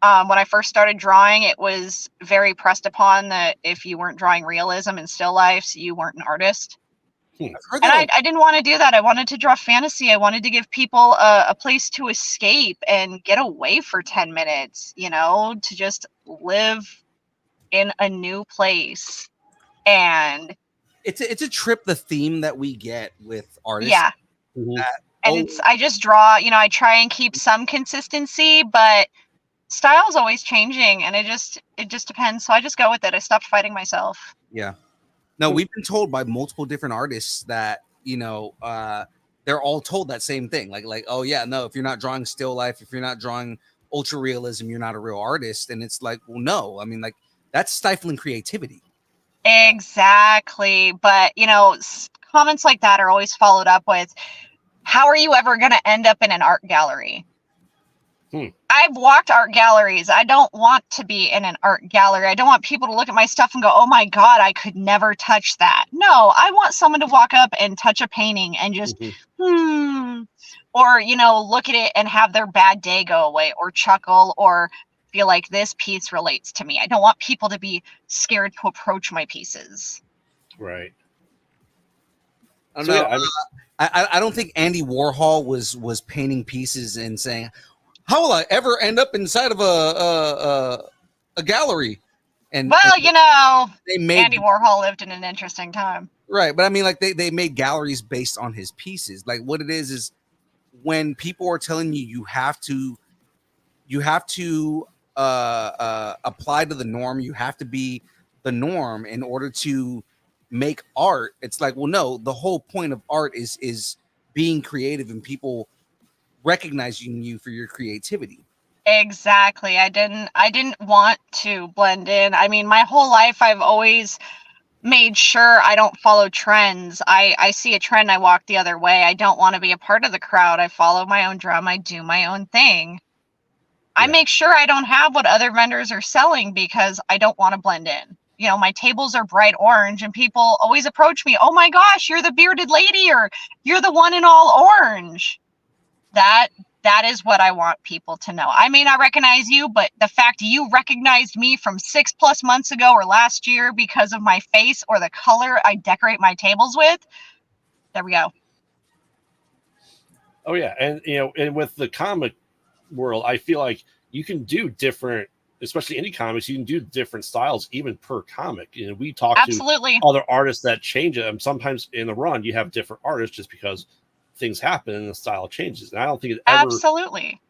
When I first started drawing, it was very pressed upon that if you weren't drawing realism and still lifes, you weren't an artist. And I didn't want to do that. I wanted to draw fantasy. I wanted to give people a place to escape and get away for 10 minutes, to just live in a new place. And it's a trip, the theme that we get with artists. Yeah. And I just draw, I try and keep some consistency, but style's always changing and it just depends. So I just go with it. I stopped fighting myself. Yeah. No, we've been told by multiple different artists that, they're all told that same thing. Like, oh yeah, no, if you're not drawing still life, if you're not drawing ultra realism, you're not a real artist. And it's like, well, no, I mean, like that's stifling creativity. Exactly. But, comments like that are always followed up with, how are you ever going to end up in an art gallery? I've walked art galleries. I don't want to be in an art gallery. I don't want people to look at my stuff and go, oh my God, I could never touch that. No, I want someone to walk up and touch a painting and just, or, look at it and have their bad day go away or chuckle or feel like this piece relates to me. I don't want people to be scared to approach my pieces. Right. I don't know. I don't think Andy Warhol was painting pieces and saying, how will I ever end up inside of a gallery? And they made Andy Warhol lived in an interesting time. Right. But I mean, like they made galleries based on his pieces. Like what it is when people are telling you have to apply to the norm, you have to be the norm in order to make art. It's like, well, no, the whole point of art is being creative and people recognizing you for your creativity. Exactly. I didn't want to blend in. I mean, my whole life I've always made sure I don't follow trends. I see a trend, I walk the other way. I don't want to be a part of the crowd. I follow my own drum. I do my own thing. I make sure I don't have what other vendors are selling because I don't want to blend in. My tables are bright orange and people always approach me. Oh my gosh, you're the bearded lady, or you're the one in all orange. That is what I want people to know. I may not recognize you, but the fact you recognized me from 6+ months ago or last year because of my face or the color I decorate my tables with, there we go. Oh yeah, and and with the comic world, I feel like you can do different, especially indie comics. You can do different styles even per comic. We talk to other artists that change it. And sometimes in the run, you have different artists just because things happen and the style changes. And I don't think it ever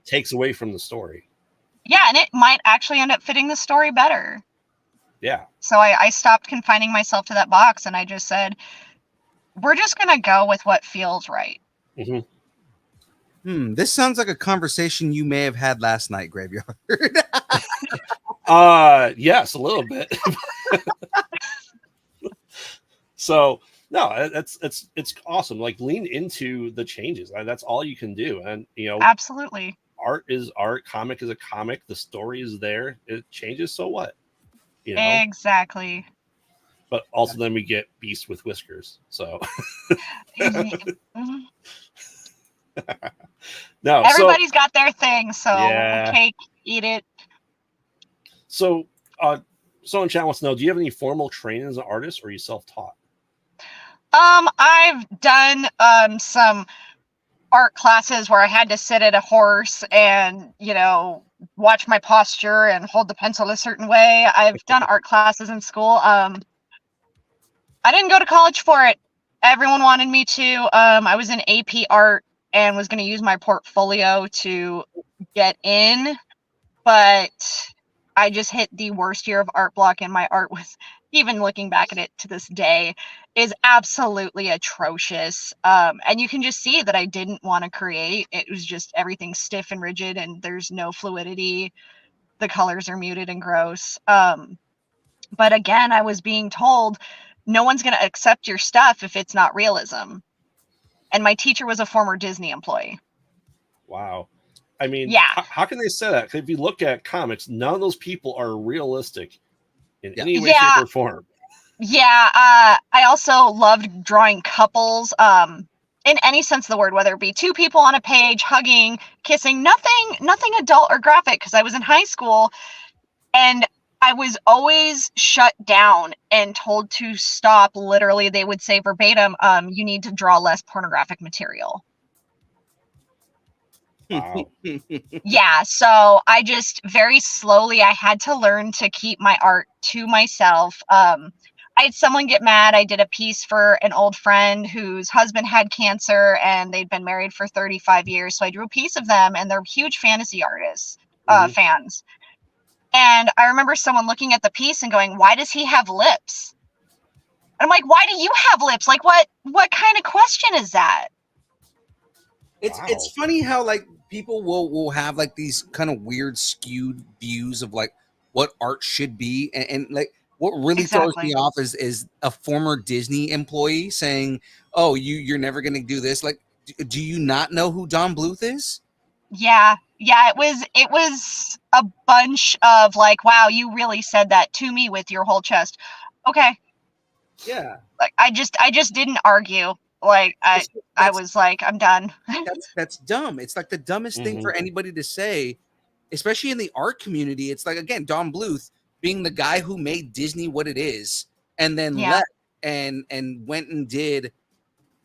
takes away from the story. Yeah, and it might actually end up fitting the story better. Yeah. So I stopped confining myself to that box and I just said, we're just going to go with what feels right. This sounds like a conversation you may have had last night, Graveyard. Yes, a little bit. So no, it's awesome. Like lean into the changes. That's all you can do. And absolutely. Art is art. Comic is a comic. The story is there. It changes. So what? Exactly. But also then we get Beast with whiskers. So no, everybody's got their thing. So cake, eat it. So someone in chat wants to know, do you have any formal training as an artist or are you self-taught? I've done some art classes where I had to sit at a horse and watch my posture and hold the pencil a certain way. I've done art classes in school. I didn't go to college for it. Everyone wanted me to. I was in AP art and was going to use my portfolio to get in, but I just hit the worst year of art block, and my art was, even looking back at it to this day, is absolutely atrocious. And you can just see that I didn't want to create. It was just everything stiff and rigid, and there's no fluidity. The colors are muted and gross. But again, I was being told no one's going to accept your stuff if it's not realism. And my teacher was a former Disney employee. Wow. I mean, Yeah. how can they say that? 'Cause if you look at comics, none of those people are realistic in any way, Yeah. shape, or form. Yeah, I also loved drawing couples, in any sense of the word, whether it be two people on a page, hugging, kissing, nothing adult or graphic, because I was in high school, and I was always shut down and told to stop. Literally, they would say verbatim, you need to draw less pornographic material. Wow. Yeah, so I just very slowly, I had to learn to keep my art to myself. I had someone get mad. I did a piece for an old friend whose husband had cancer and they'd been married for 35 years. So I drew a piece of them, and they're huge fantasy artists, fans. And I remember someone looking at the piece and going, "Why does he have lips?" And I'm like, "Why do you have lips? Like, what kind of question is that?" It's funny how like people will have like these kind of weird skewed views of like what art should be, and like what really throws me off is a former Disney employee saying, "Oh, you're never gonna do this." Like, do you not know who Don Bluth is? Yeah, it was a bunch of like, "Wow, you really said that to me with your whole chest." Okay. Yeah. Like I just didn't argue. Like I was like, I'm done. That's dumb. It's like the dumbest thing for anybody to say, especially in the art community. It's like, again, Don Bluth being the guy who made Disney what it is, and then left and went and did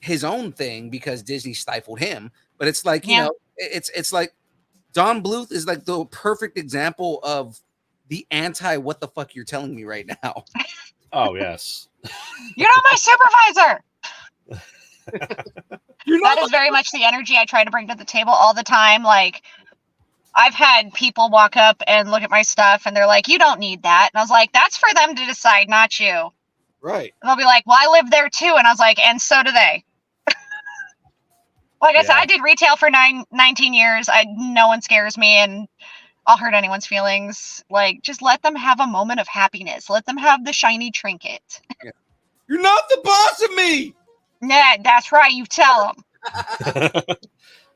his own thing because Disney stifled him. But it's like, you know, it's like Don Bluth is like the perfect example of the anti what the fuck you're telling me right now. Oh yes. You're not my supervisor. That is very much the energy I try to bring to the table all the time. Like, I've had people walk up and look at my stuff and they're like, "You don't need that." And I was like, "That's for them to decide, not you." Right. And they'll be like, "Well, I live there too." And I was like, "And so do they." Like I said, I did retail for 19 years. No one scares me, and I'll hurt anyone's feelings. Like, just let them have a moment of happiness. Let them have the shiny trinket. Yeah. You're not the boss of me. Yeah, that's right. You tell them.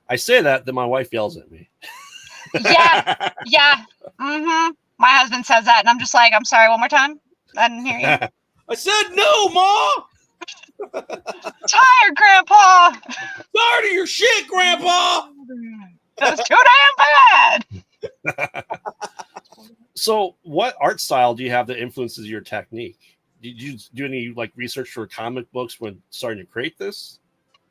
I say that, then my wife yells at me. Yeah. My husband says that, and I'm just like, "I'm sorry, one more time." I didn't hear you. I said no, Ma. Tired, Grandpa. Tired of your shit, Grandpa. That's too damn bad. So, what art style do you have that influences your technique? Did you do any like research for comic books when starting to create this?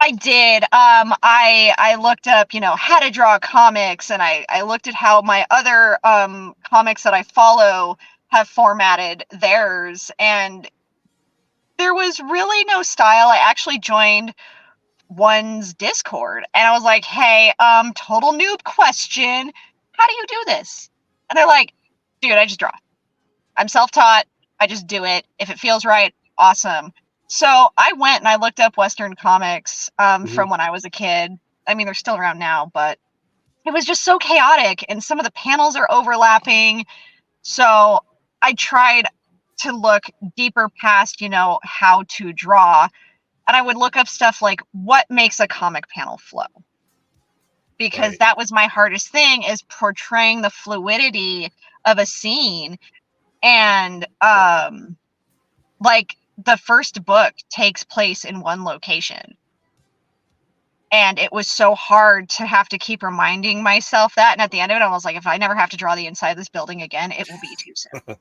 I did. I looked up, how to draw comics, and I looked at how my other comics that I follow have formatted theirs, and there was really no style. I actually joined one's Discord, and I was like, "Hey, total noob question. How do you do this?" And they're like, "Dude, I just draw. I'm self-taught. I just do it. If it feels right, awesome." So I went and I looked up Western comics from when I was a kid. I mean, they're still around now, but it was just so chaotic, and some of the panels are overlapping. So I tried to look deeper past, how to draw. And I would look up stuff like what makes a comic panel flow. Because that was my hardest thing, is portraying the fluidity of a scene. And like the first book takes place in one location. And it was so hard to have to keep reminding myself that. And at the end of it, I was like, if I never have to draw the inside of this building again, it will be too soon.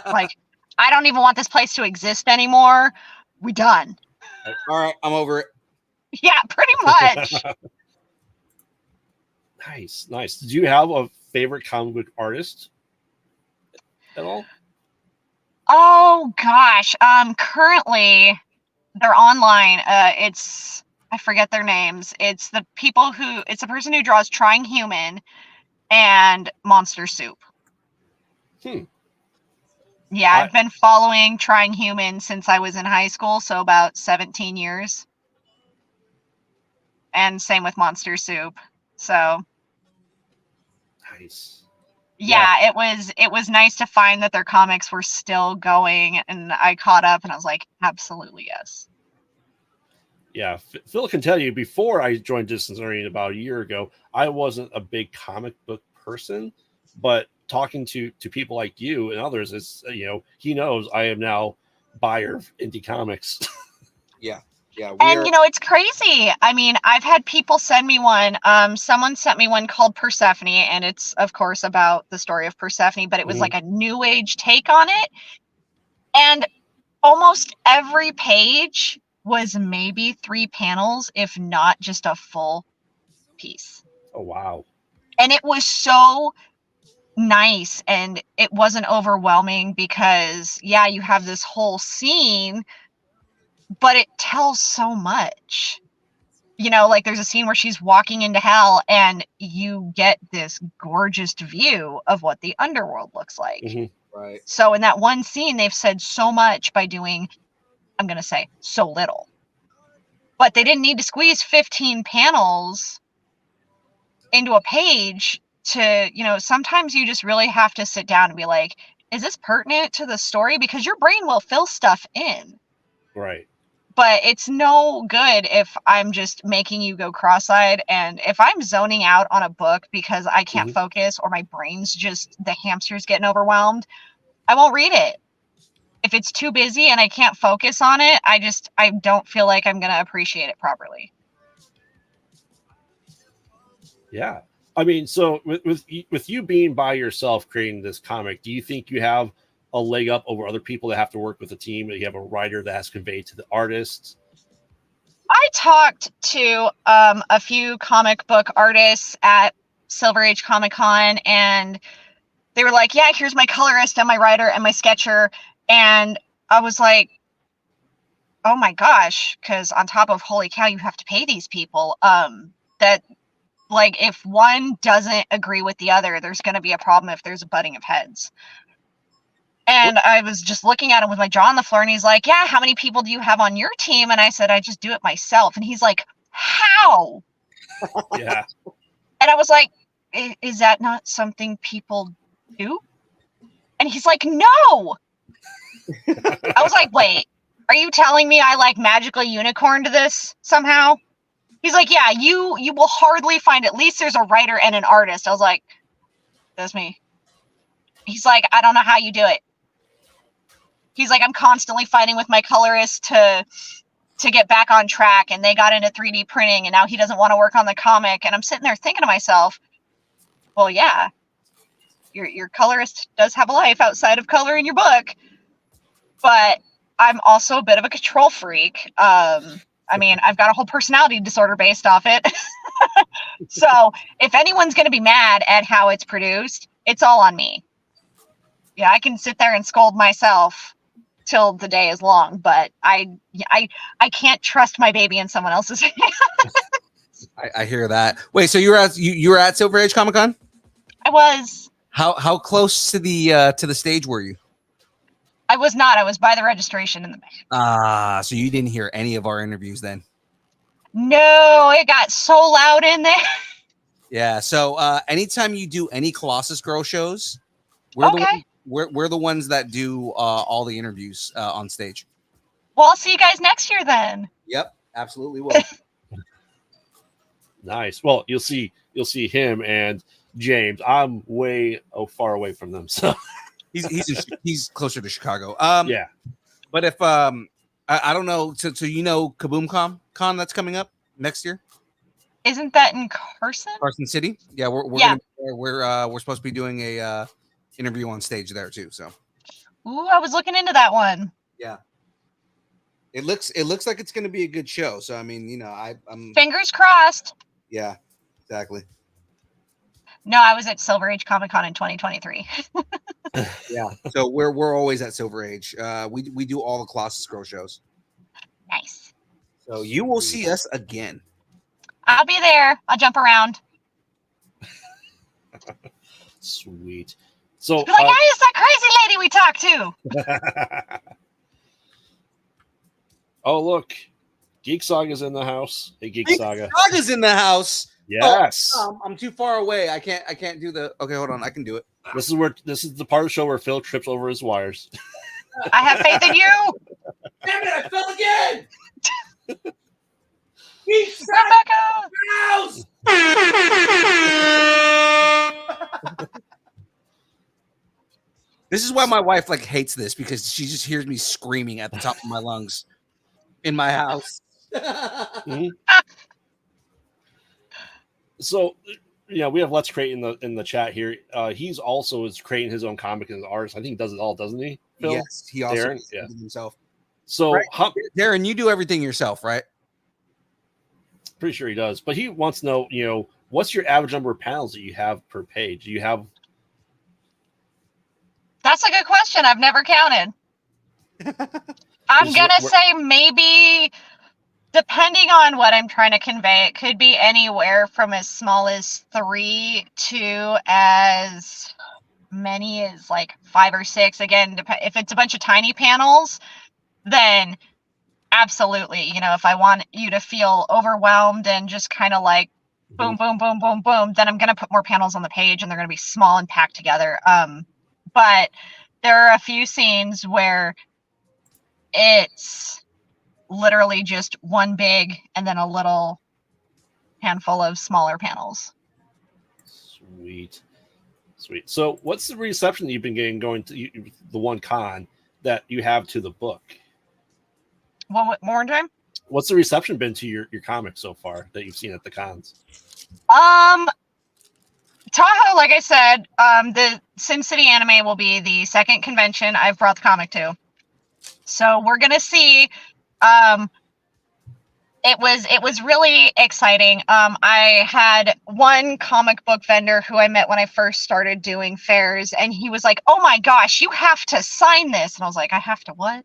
Like, I don't even want this place to exist anymore. We done. All right, I'm over it. Yeah, pretty much. Nice. Do you have a favorite comic book artist at all? Oh gosh. Currently they're online. It's I forget their names. It's the person who draws Trying Human and Monster Soup. Hmm. Yeah, I've been following Trying Human since I was in high school, so about 17 years. And same with Monster Soup. So Nice. yeah, it was nice to find that their comics were still going, and I caught up and I was like, absolutely yes. Yeah, Phil can tell you, before I joined Distance Learning about a year ago, I wasn't a big comic book person, but talking to people like you and others, it's he knows I am now buyer of indie comics. Yeah. And it's crazy. I mean, I've had people send me one. Someone sent me one called Persephone, and it's of course about the story of Persephone, but it was like a new age take on it. And almost every page was maybe 3 panels, if not just a full piece. Oh wow. And it was so nice, and it wasn't overwhelming because yeah, you have this whole scene, but it tells so much. Like there's a scene where she's walking into hell and you get this gorgeous view of what the underworld looks like. Right. So in that one scene, they've said so much by doing, I'm going to say, so little. But they didn't need to squeeze 15 panels into a page to, sometimes you just really have to sit down and be like, is this pertinent to the story? Because your brain will fill stuff in. Right. But it's no good if I'm just making you go cross-eyed, and if I'm zoning out on a book because I can't focus or my brain's just, the hamster's getting overwhelmed, I won't read it. If it's too busy and I can't focus on it, I don't feel like I'm going to appreciate it properly. Yeah. I mean, so with you being by yourself creating this comic, do you think you have a leg up over other people that have to work with a team, that you have a writer that has to convey to the artists? I talked to a few comic book artists at Silver Age Comic Con, and they were like, yeah, here's my colorist and my writer and my sketcher. And I was like, oh my gosh, because on top of holy cow, you have to pay these people. That, like, if one doesn't agree with the other, there's going to be a problem if there's a butting of heads. And I was just looking at him with my jaw on the floor, and he's like, yeah, how many people do you have on your team? And I said, I just do it myself. And he's like, how? Yeah. And I was like, is that not something people do? And he's like, no. I was like, wait, are you telling me I like magically unicorned this somehow? He's like, yeah, you will hardly find, at least there's a writer and an artist. I was like, that's me. He's like, I don't know how you do it. He's like, I'm constantly fighting with my colorist to get back on track, and they got into 3D printing, and now he doesn't want to work on the comic. And I'm sitting there thinking to myself, well, yeah, your colorist does have a life outside of coloring your book, but I'm also a bit of a control freak. I mean, I've got a whole personality disorder based off it. So if anyone's going to be mad at how it's produced, it's all on me. Yeah, I can sit there and scold myself till the day is long, but I can't trust my baby in someone else's hands. I hear that. Wait, so you were at Silver Age Comic Con? I was. How close to the stage were you? I was not. I was by the registration in the back. So you didn't hear any of our interviews then? No, it got so loud in there. Yeah. So anytime you do any Colossus Girl shows, we're the ones that do all the interviews on stage. Well, I'll see you guys next year then. Yep, absolutely will. Nice. Well, you'll see him and James. I'm way far away from them, so he's closer to Chicago. Yeah. But if I don't know, so Kaboom Con that's coming up next year. Isn't that in Carson? Carson City. Yeah, we're supposed to be doing a interview on stage there too. So. Ooh, I was looking into that one. Yeah. It looks like it's going to be a good show. So I mean, I'm fingers crossed. Yeah, exactly. No, I was at Silver Age Comic Con in 2023. Yeah. So we're always at Silver Age. We do all the Colossus Scroll shows. Nice. So you will see us again. I'll be there. I'll jump around. Sweet. So, Be like, hey, it's that crazy lady we talked to. oh look, Geek Saga's in the house. Hey, Geek Saga. Saga's in the house. Yes. Oh, I'm too far away. I can't do the. Okay, hold on. I can do it. This is the part of the show where Phil trips over his wires. I have faith in you. Damn it! I fell again. Rebecca. House. This is why my wife like hates this, because she just hears me screaming at the top of my lungs in my house. Mhm. So, yeah, we have Let's Create in the chat here. He's also is creating his own comic and artist. I think he does it all, doesn't he? Phil? Yes, he also Darren? does Yeah. it himself. So, Right. Darren, you do everything yourself, right? pretty sure he does. But he wants to know, what's your average number of panels that you have per page? Do you have? That's a good question. I've never counted. I'm going to say maybe, depending on what I'm trying to convey, it could be anywhere from as small as 3 to as many as like 5 or 6. Again, if it's a bunch of tiny panels, then absolutely. If I want you to feel overwhelmed and just kind of like boom, boom, boom, boom, boom, then I'm going to put more panels on the page and they're going to be small and packed together. But there are a few scenes where it's literally just one big and then a little handful of smaller panels. Sweet. So, what's the reception that you've been getting going to the one con that you have to the book? One more time? What's the reception been to your comic so far that you've seen at the cons? Tahoe, like I said, the Sin City Anime will be the second convention I've brought the comic to. So we're gonna see. It was really exciting. I had one comic book vendor who I met when I first started doing fairs, and he was like, "Oh my gosh, you have to sign this!" And I was like, "I have to what?"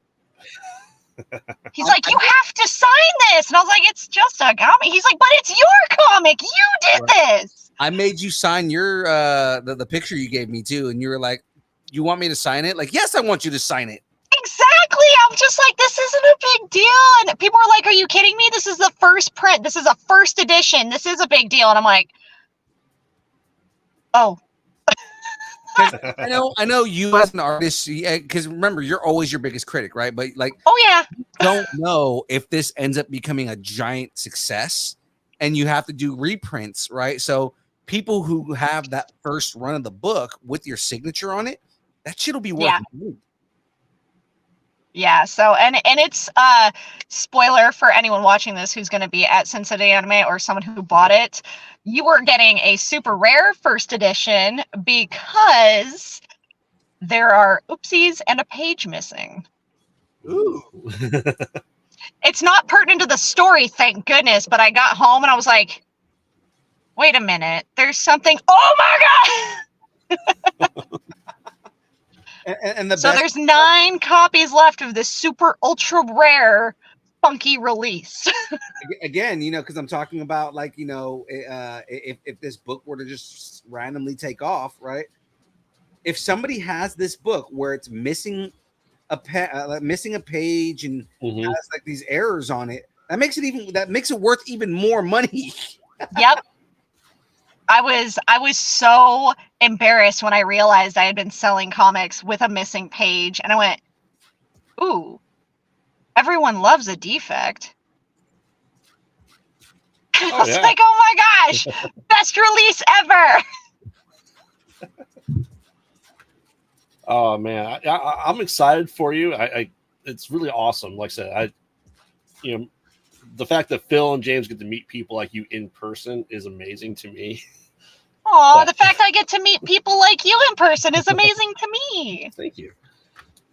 He's like, "You have to sign this," and I was like, "It's just a comic." He's like, "But it's your comic. You did this." I made you sign your the picture you gave me too, and you were like, "You want me to sign it?" Like, yes, I want you to sign it. Exactly. I'm just like, this isn't a big deal. And people are like, "Are you kidding me? This is the first print. This is a first edition. This is a big deal." And I'm like, oh. I know you as an artist, because remember, you're always your biggest critic, right? But like, Oh yeah. don't know if this ends up becoming a giant success, and you have to do reprints, right? So people who have that first run of the book with your signature on it, that shit'll be worth money. Yeah, so and it's spoiler for anyone watching this who's going to be at Sin City Anime or someone who bought it. You are getting a super rare first edition because there are oopsies and a page missing. Ooh. It's not pertinent to the story, thank goodness, but I got home and I was like, wait a minute, there's something. Oh my god! And the So best, there's 9 copies left of this super ultra rare funky release. again, because I'm talking about like, if this book were to just randomly take off, right? If somebody has this book where it's missing a page and has like these errors on it, that makes it worth even more money. Yep. I was so embarrassed when I realized I had been selling comics with a missing page, and I went, ooh, everyone loves a defect. I was like, oh my gosh, best release ever. Oh man, I'm excited for you. It's really awesome. Like I said, the fact that Phil and James get to meet people like you in person is amazing to me. Aw, the fact I get to meet people like you in person is amazing to me. Thank you.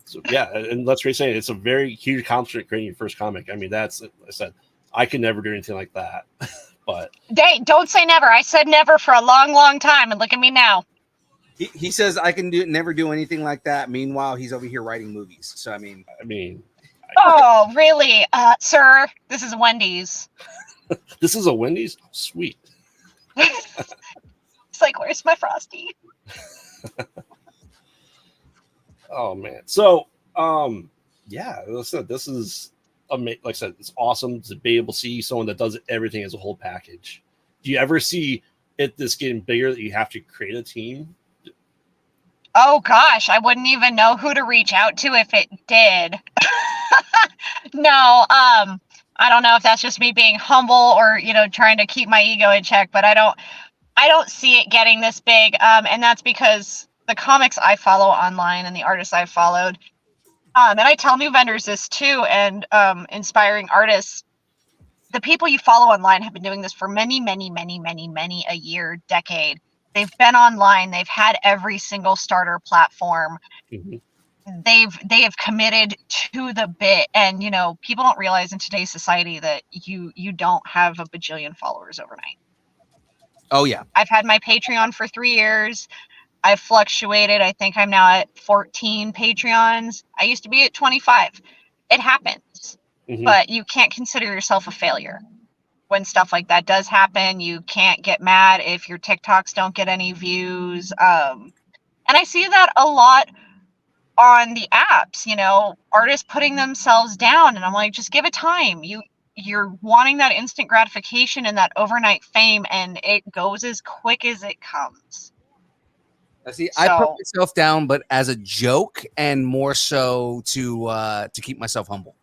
So yeah, and let's face it, it's a very huge accomplishment creating your first comic. I mean, that's, like I said, I could never do anything like that. But Don't say never. I said never for a long, long time, and look at me now. He says I can never do anything like that. Meanwhile, he's over here writing movies. So I mean, Oh, really, sir? This is Wendy's. this is a Wendy's. Sweet. It's like, where's my Frosty? Oh man. So yeah, listen, this is like I said, it's awesome to be able to see someone that does everything as a whole package. Do you ever see this getting bigger that you have to create a team? Oh gosh, I wouldn't even know who to reach out to if it did. No, I don't know if that's just me being humble or, trying to keep my ego in check, but I don't see it getting this big. And that's because the comics I follow online and the artists I've followed, and I tell new vendors this too, and inspiring artists, the people you follow online have been doing this for many, many, many, many, many a year, decade. They've been online. They've had every single starter platform. Mm-hmm. They have committed to the bit, and people don't realize in today's society that you don't have a bajillion followers overnight. oh yeah, I've had my Patreon for 3 years. I've fluctuated. I think I'm now at 14 Patreons. I used to be at 25. It happens, but you can't consider yourself a failure. When stuff like that does happen, you can't get mad if your TikToks don't get any views. And I see that a lot on the apps, artists putting themselves down, and I'm like, just give it time. You're wanting that instant gratification and that overnight fame, and it goes as quick as it comes. see, I put myself down, but as a joke, and more so to keep myself humble.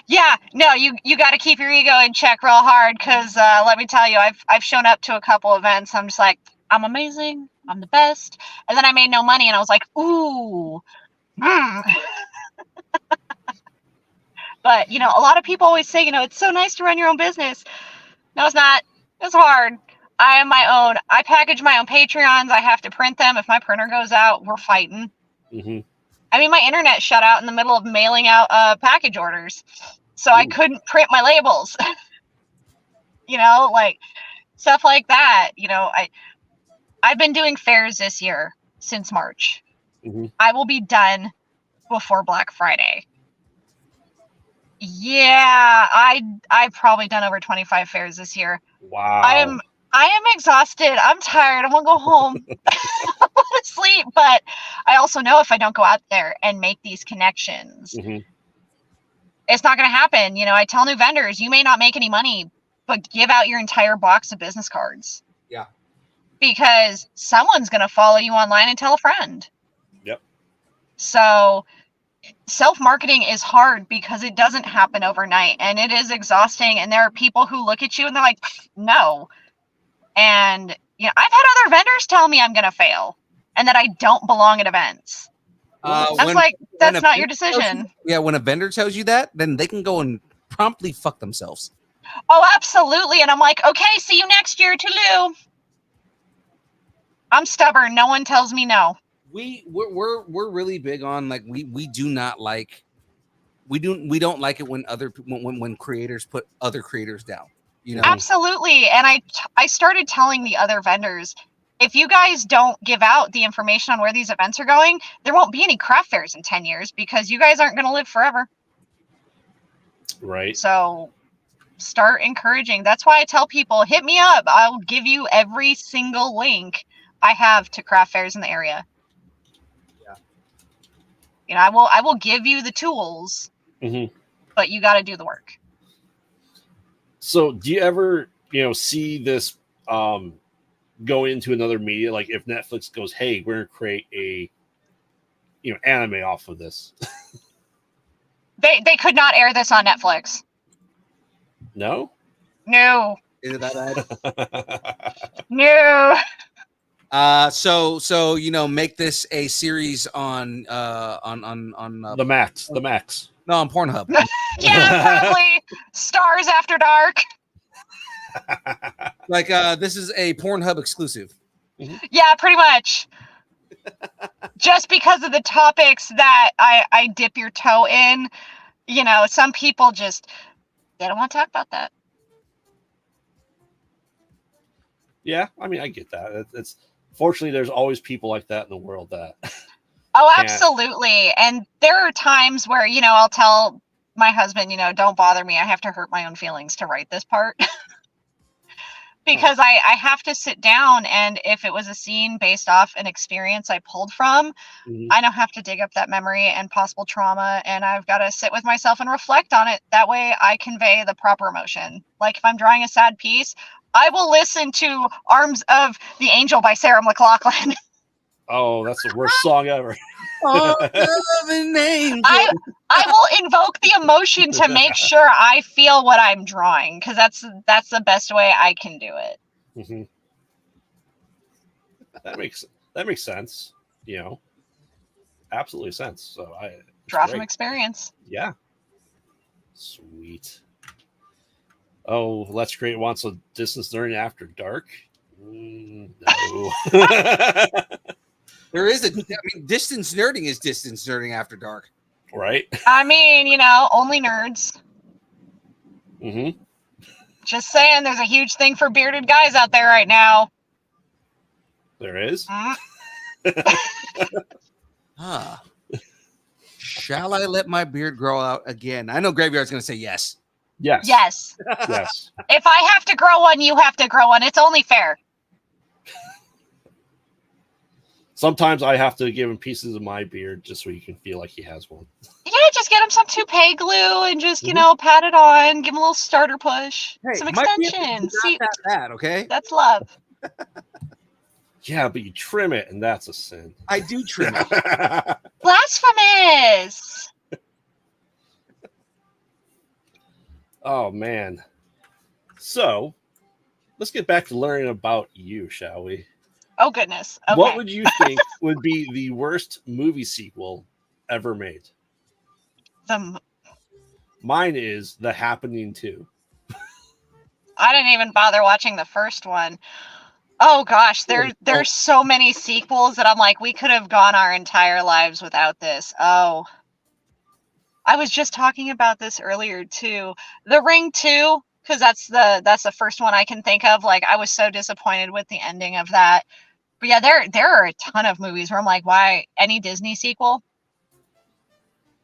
Yeah, no, you got to keep your ego in check real hard, because let me tell you, I've shown up to a couple events. I'm just like, I'm amazing, I'm the best, and then I made no money, and I was like, ooh. But a lot of people always say, it's so nice to run your own business. No, it's not. It's hard. I am my own. I package my own Patreons. I have to print them. If my printer goes out, we're fighting. Mm-hmm. I mean, my internet shut out in the middle of mailing out package orders, so I couldn't print my labels. Like stuff like that. I've been doing fairs this year since March. Mm-hmm. I will be done before Black Friday. Yeah, I've probably done over 25 fairs this year. Wow. I am exhausted. I'm tired. I want to go home. I want to sleep. But I also know if I don't go out there and make these connections, it's not going to happen. I tell new vendors, you may not make any money, but give out your entire box of business cards. Yeah. Because someone's going to follow you online and tell a friend. Yep. So self-marketing is hard because it doesn't happen overnight, and it is exhausting, and there are people who look at you and they're like, no. And I've had other vendors tell me I'm gonna fail and that I don't belong at events. That's not your decision. When a vendor tells you that, then they can go and promptly fuck themselves. Oh, absolutely. And I'm like, okay, see you next year, Toulouse. I'm stubborn. No one tells me no. We're really big on, like, we do not like, we don't like it when when creators put other creators down. Absolutely. And I started telling the other vendors, if you guys don't give out the information on where these events are going, there won't be any craft fairs in 10 years because you guys aren't going to live forever. Right. So start encouraging. That's why I tell people, hit me up. I'll give you every single link I have to craft fairs in the area. I will give you the tools, but you got to do the work. So do you ever, see this go into another media? Like if Netflix goes, hey, we're going to create a, anime off of this. They could not air this on Netflix. No? Is it that bad? No. So make this a series on the Max. No, on Pornhub. Yeah, probably Stars After Dark. Like this is a Pornhub exclusive. Yeah, pretty much. Just because of the topics that I dip your toe in, some people they don't want to talk about that. Yeah, I mean, I get that. It's fortunately there's always people like that in the world that Oh, can't. absolutely. And there are times where, I'll tell my husband, don't bother me. I have to hurt my own feelings to write this part. Because I have to sit down, and if it was a scene based off an experience I pulled from, Mhm. I now have to dig up that memory and possible trauma, and I've got to sit with myself and reflect on it. That way I convey the proper emotion. Like if I'm drawing a sad piece, I will listen to Arms of the Angel by Sarah McLachlan. Oh, that's the worst song ever. Oh, an angel. I will invoke the emotion to make sure I feel what I'm drawing, because that's the best way I can do it. Mhm. That makes sense. Absolutely sense. So Draw from experience. Yeah. Sweet. Oh, Let's Create wants a distance learning after dark. No. There is distance nerding is distance nerding after dark. Right? I mean, only nerds. Mm-hmm. Just saying, there's a huge thing for bearded guys out there right now. There is. Huh. Shall I let my beard grow out again? I know Graveyard's going to say yes. Yes. Yes. Yes. If I have to grow one, you have to grow one. It's only fair. Sometimes I have to give him pieces of my beard just so he can feel like he has one. Yeah, just get him some toupee glue and just, pat it on, give him a little starter push, Hey, some my beard is extensions. not See, that bad, okay? that's love. Yeah, but you trim it, and that's a sin. I do trim it. Blasphemous. Oh, man. So, let's get back to learning about you, shall we? Oh, goodness. Okay. What would you think would be the worst movie sequel ever made? Mine is The Happening 2. I didn't even bother watching the first one. Oh gosh, there's so many sequels that I'm like, we could have gone our entire lives without this. Oh, I was just talking about this earlier too. The Ring 2, because that's the first one I can think of. Like, I was so disappointed with the ending of that. But yeah, there are a ton of movies where I'm like, why any Disney sequel?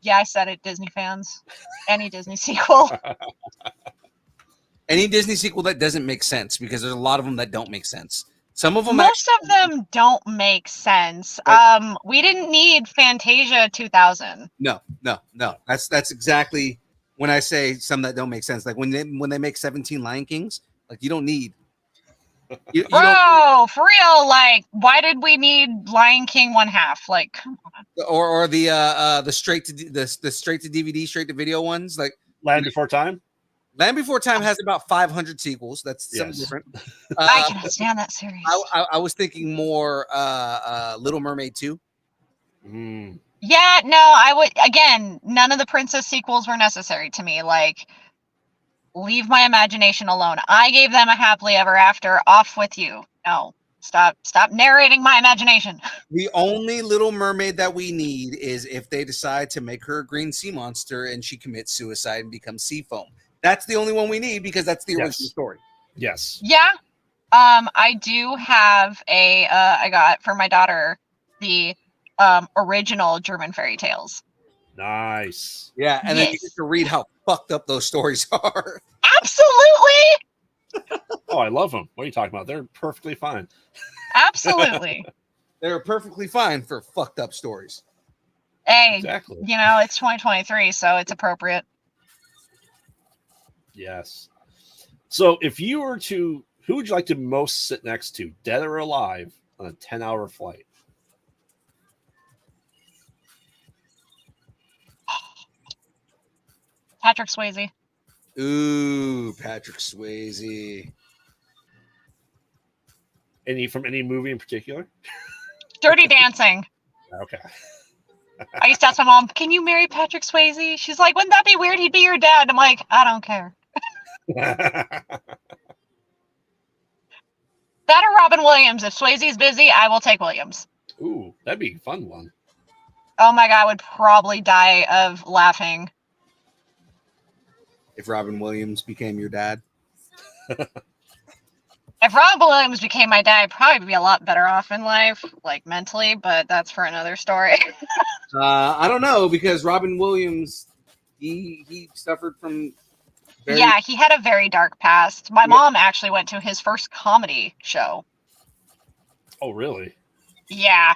Yeah, I said it, Disney fans. Any Disney sequel. Any Disney sequel that doesn't make sense, because there's a lot of them that don't make sense. Some of them Most of them don't make sense. We didn't need Fantasia 2000. No. That's exactly when I say some that don't make sense. Like when they make 17 Lion Kings, like you don't need. You Bro, for real, like, why did we need Lion King 1/2? Like, come on. Or the straight to DVD, straight to video ones, like Land Before Time. Land Before Time has about 500 sequels. That's something different. I cannot stand that series. I was thinking more Little Mermaid 2. Yeah, no, I would, again, none of the princess sequels were necessary to me. Like, leave my imagination alone. I gave them a happily ever after. Off with you. No, stop narrating my imagination. The only Little Mermaid that we need is if they decide to make her a green sea monster and she commits suicide and becomes sea foam. That's the only one we need, because that's the original story. Yes. Yeah. I do have I got for my daughter the original German fairy tales. Nice. Yeah, and then you get to read how fucked up those stories are. Absolutely. Oh, I love them. What are you talking about? They're perfectly fine. Absolutely. They're perfectly fine for fucked up stories. Hey, Exactly. It's 2023, so it's appropriate. Yes. So if you were to, who would you like to most sit next to, dead or alive, on a 10-hour flight? Patrick Swayze. Ooh, Patrick Swayze. From any movie in particular? Dirty Dancing. Okay. I used to ask my mom, can you marry Patrick Swayze? She's like, wouldn't that be weird? He'd be your dad. I'm like, I don't care. That or Robin Williams. If Swayze's busy, I will take Williams. Ooh, that'd be a fun one. Oh my God, I would probably die of laughing. If Robin Williams became your dad. If If Robin Williams became my dad, I'd probably be a lot better off in life, like mentally, but that's for another story. I don't know, because Robin Williams, he suffered from Yeah, he had a very dark past. My mom actually went to his first comedy show. Oh, really? Yeah.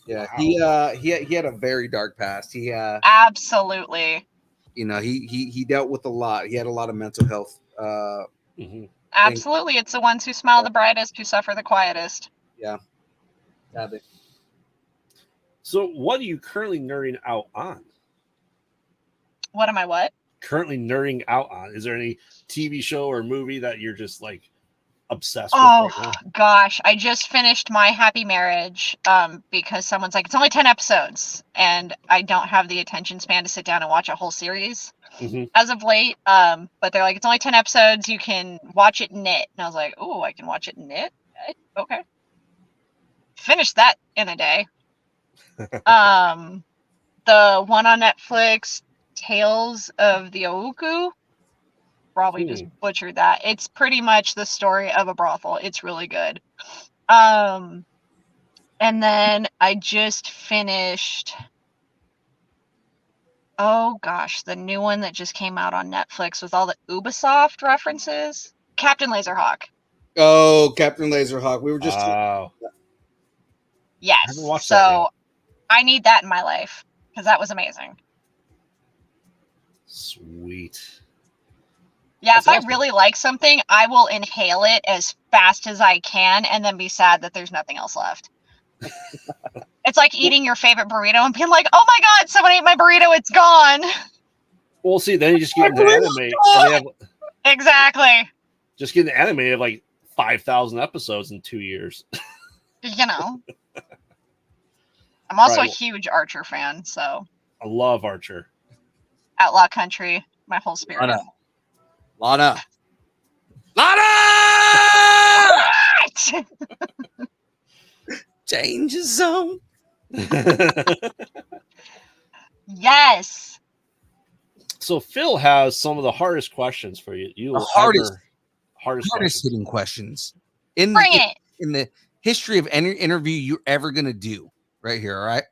Yeah, Wow. he had a very dark past. Absolutely. He dealt with a lot. He had a lot of mental health. Hmm. Absolutely. It's the ones who smile the brightest who suffer the quietest. Yeah. Sadly. So, what are you currently nerding out on? What am I what? Currently nerding out on? Is there any TV show or movie that you're just like obsessed Oh with right now? gosh, I just finished My Happy Marriage because someone's like, it's only 10 episodes, and I don't have the attention span to sit down and watch a whole series Mm-hmm. as of late. But they're like, it's only 10 episodes, you can watch it knit. And I was like, oh, I can watch it knit? Okay. Finished that in a day. The one on Netflix, Tales of the Ouku, probably just butchered that. It's pretty much the story of a brothel. It's really good. And then I just finished, oh gosh, the new one that just came out on Netflix with all the Ubisoft references. Captain Laserhawk. Oh, Captain Laserhawk. We were just Wow. Yes. haven't watched that So I need that in my life because that was amazing. Sweet. Yeah, That's if awesome. I really like something, I will inhale it as fast as I can and then be sad that there's nothing else left. It's like eating your favorite burrito and being like, oh my god, someone ate my burrito, it's gone. Well, see, then you just get into anime, and they have Exactly. just get into anime. They have like 5,000 episodes in 2 years. You know. I'm also Right. a huge Archer fan, so I love Archer. Outlaw Country, my whole spirit. Lana. What? Danger zone. Yes. So Phil has some of the hardest questions for you. The hardest questions. hitting questions in Bring it. in the history of any interview you're ever gonna do. Right here, all right?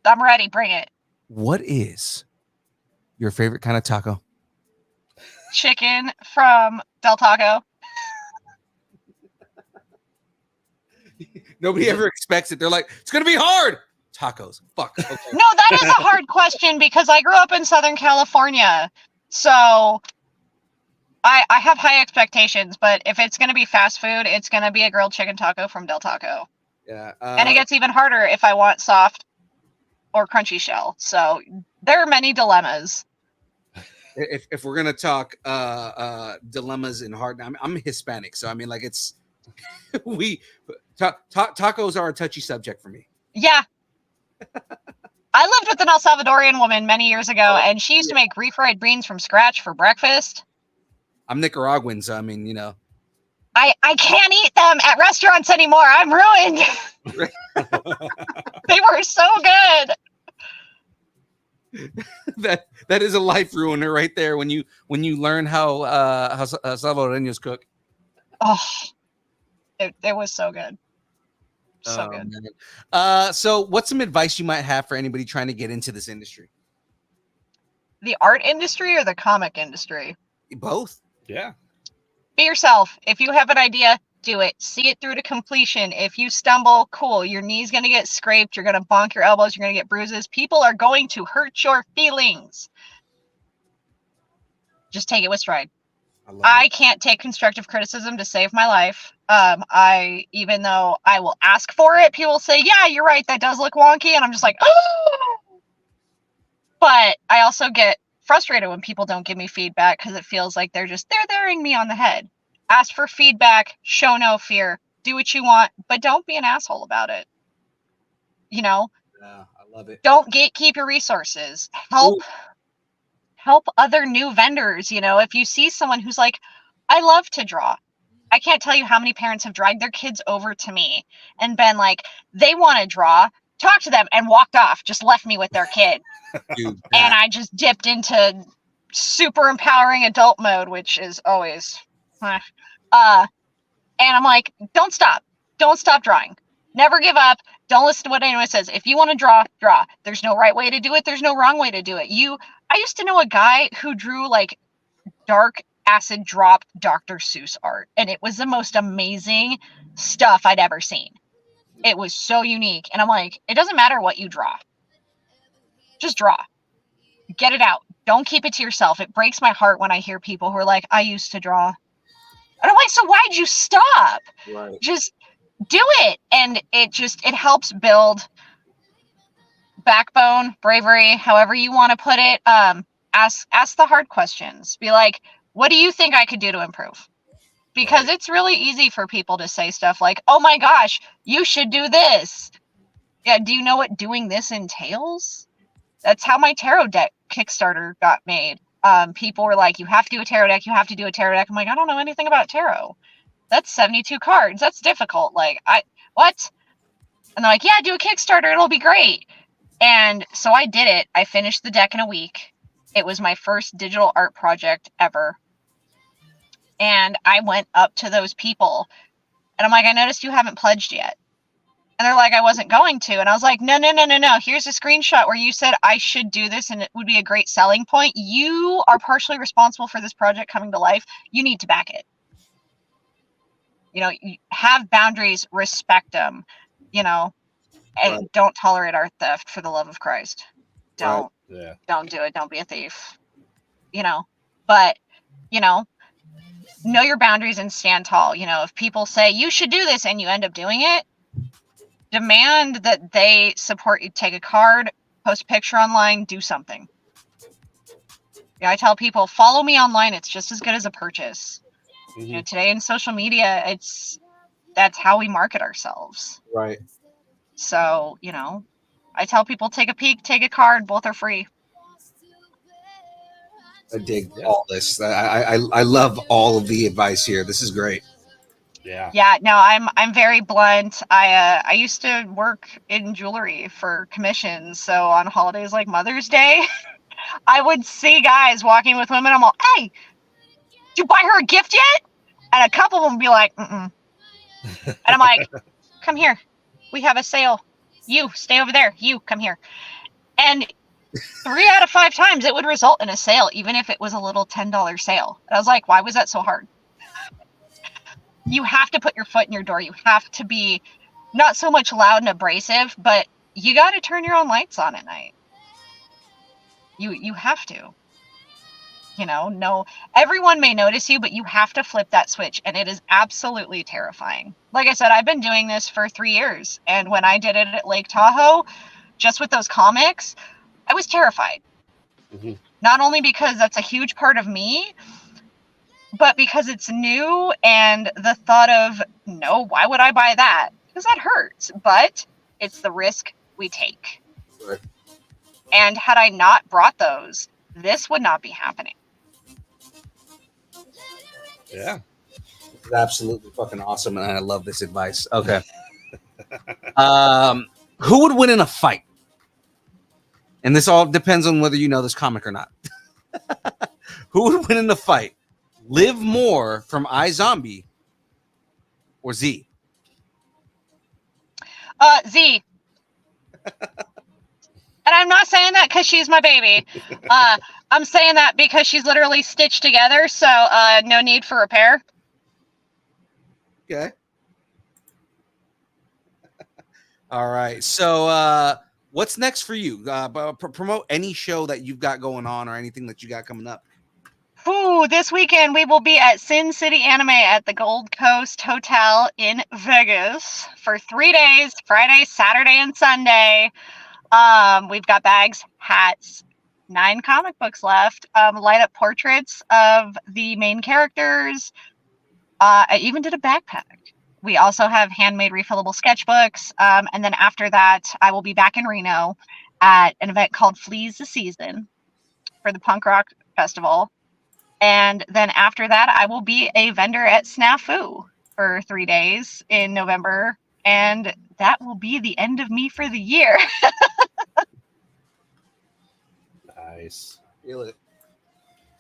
I'm ready. Bring it. What is your favorite kind of taco? Chicken from Del Taco. Nobody ever expects it. They're like, it's gonna be hard. Tacos. Fuck. Okay. No, that is a hard question because I grew up in Southern California. So I have high expectations, but if it's going to be fast food, it's going to be a grilled chicken taco from Del Taco. Yeah. And it gets even harder if I want soft or crunchy shell. So there are many dilemmas. If we're gonna talk dilemmas and hard, I'm Hispanic, so I mean, like, it's tacos are a touchy subject for me. Yeah. I lived with an El Salvadorian woman many years ago, and she used to make refried beans from scratch for breakfast. I'm Nicaraguan, so I mean, you know. I can't eat them at restaurants anymore. I'm ruined. They were so good. That is a life ruiner right there when you learn how Salvadoreños cook. Oh, it was so good. So good. Man. So what's some advice you might have for anybody trying to get into this industry? The art industry or the comic industry? Both. Yeah. Be yourself. If you have an idea, do it. See it through to completion. If you stumble, cool. Your knee's going to get scraped. You're going to bonk your elbows. You're going to get bruises. People are going to hurt your feelings. Just take it with stride. I can't take constructive criticism to save my life. Even though I will ask for it, people say, yeah, you're right, that does look wonky. And I'm just like, oh! But I also get frustrated when people don't give me feedback because it feels like they're throwing me on the head. Ask for feedback, show no fear, do what you want, but don't be an asshole about it. You know? Yeah, I love it. Don't gatekeep your resources. Help other new vendors. You know, if you see someone who's like, I love to draw. I can't tell you how many parents have dragged their kids over to me and been like, they want to draw, talk to them, and walked off, just left me with their kid. Dude, And I just dipped into super empowering adult mode, which is always, And I'm like, don't stop drawing, never give up, don't listen to what anyone says. If you want to draw, there's no right way to do it, there's no wrong way to do it. I used to know a guy who drew like dark acid drop Dr. Seuss art, and it was the most amazing stuff I'd ever seen. It was so unique, and I'm like, it doesn't matter what you draw, just draw, get it out, don't keep it to yourself. It breaks my heart when I hear people who are like, I used to draw, and I'm like, so why'd you stop? Right. Just do it. And it helps build backbone, bravery, however you want to put it. Ask the hard questions. Be like, what do you think I could do to improve? Because it's really easy for people to say stuff like, oh my gosh, you should do this. Yeah, do you know what doing this entails? That's how my tarot deck Kickstarter got made. People were like, you have to do a tarot deck, you have to do a tarot deck. I'm like, I don't know anything about tarot. That's 72 cards. That's difficult. Like, what? And they're like, yeah, do a Kickstarter, it'll be great. And so I did it. I finished the deck in a week. It was my first digital art project ever. And I went up to those people and I'm like, I noticed you haven't pledged yet. And they're like, I wasn't going to. And I was like, no. Here's a screenshot where you said I should do this and it would be a great selling point. You are partially responsible for this project coming to life. You need to back it. You know, you have boundaries, respect them, you know, and don't tolerate art theft, for the love of Christ. Don't do it. Don't be a thief, you know, but, you know your boundaries and stand tall. You know, if people say you should do this and you end up doing it, demand that they support you. Take a card, post a picture online, do something. Yeah, I tell people, follow me online. It's just as good as a purchase. Mm-hmm. You know, today in social media, that's how we market ourselves. Right. So, you know, I tell people, take a peek, take a card, both are free. I dig all this. I love all of the advice here. This is great. Yeah. Yeah. No, I'm very blunt. I used to work in jewelry for commissions. So on holidays like Mother's Day, I would see guys walking with women. I'm all, hey, did you buy her a gift yet? And a couple of them would be like, mm-mm. And I'm like, come here. We have a sale. You stay over there. You come here. And 3 out of 5 times it would result in a sale, even if it was a little $10 sale. And I was like, why was that so hard? You have to put your foot in your door. You have to be not so much loud and abrasive, but you got to turn your own lights on at night. You have to. You know, no, everyone may notice you, but you have to flip that switch. And it is absolutely terrifying. Like I said, I've been doing this for 3 years. And when I did it at Lake Tahoe, just with those comics, I was terrified. Mm-hmm. Not only because that's a huge part of me, but because it's new and the thought of, no, why would I buy that? Because that hurts, but it's the risk we take. Right. And had I not brought those, this would not be happening. Yeah. It's absolutely fucking awesome, and I love this advice. Okay. Who would win in a fight? And this all depends on whether you know this comic or not. Who would win in a fight? Liv Moore from iZombie or Z? Z. And I'm not saying that because she's my baby. I'm saying that because she's literally stitched together, so no need for repair. Okay. All right. So what's next for you? Promote any show that you've got going on or anything that you got coming up. Ooh, this weekend we will be at Sin City Anime at the Gold Coast Hotel in Vegas for 3 days, Friday, Saturday, and Sunday. We've got bags, hats, 9 comic books left, light up portraits of the main characters. I even did a backpack. We also have handmade refillable sketchbooks. And then after that, I will be back in Reno at an event called Fleas the Season for the punk rock festival. And then after that, I will be a vendor at Snafu for 3 days in November. And that will be the end of me for the year. Nice. Feel it.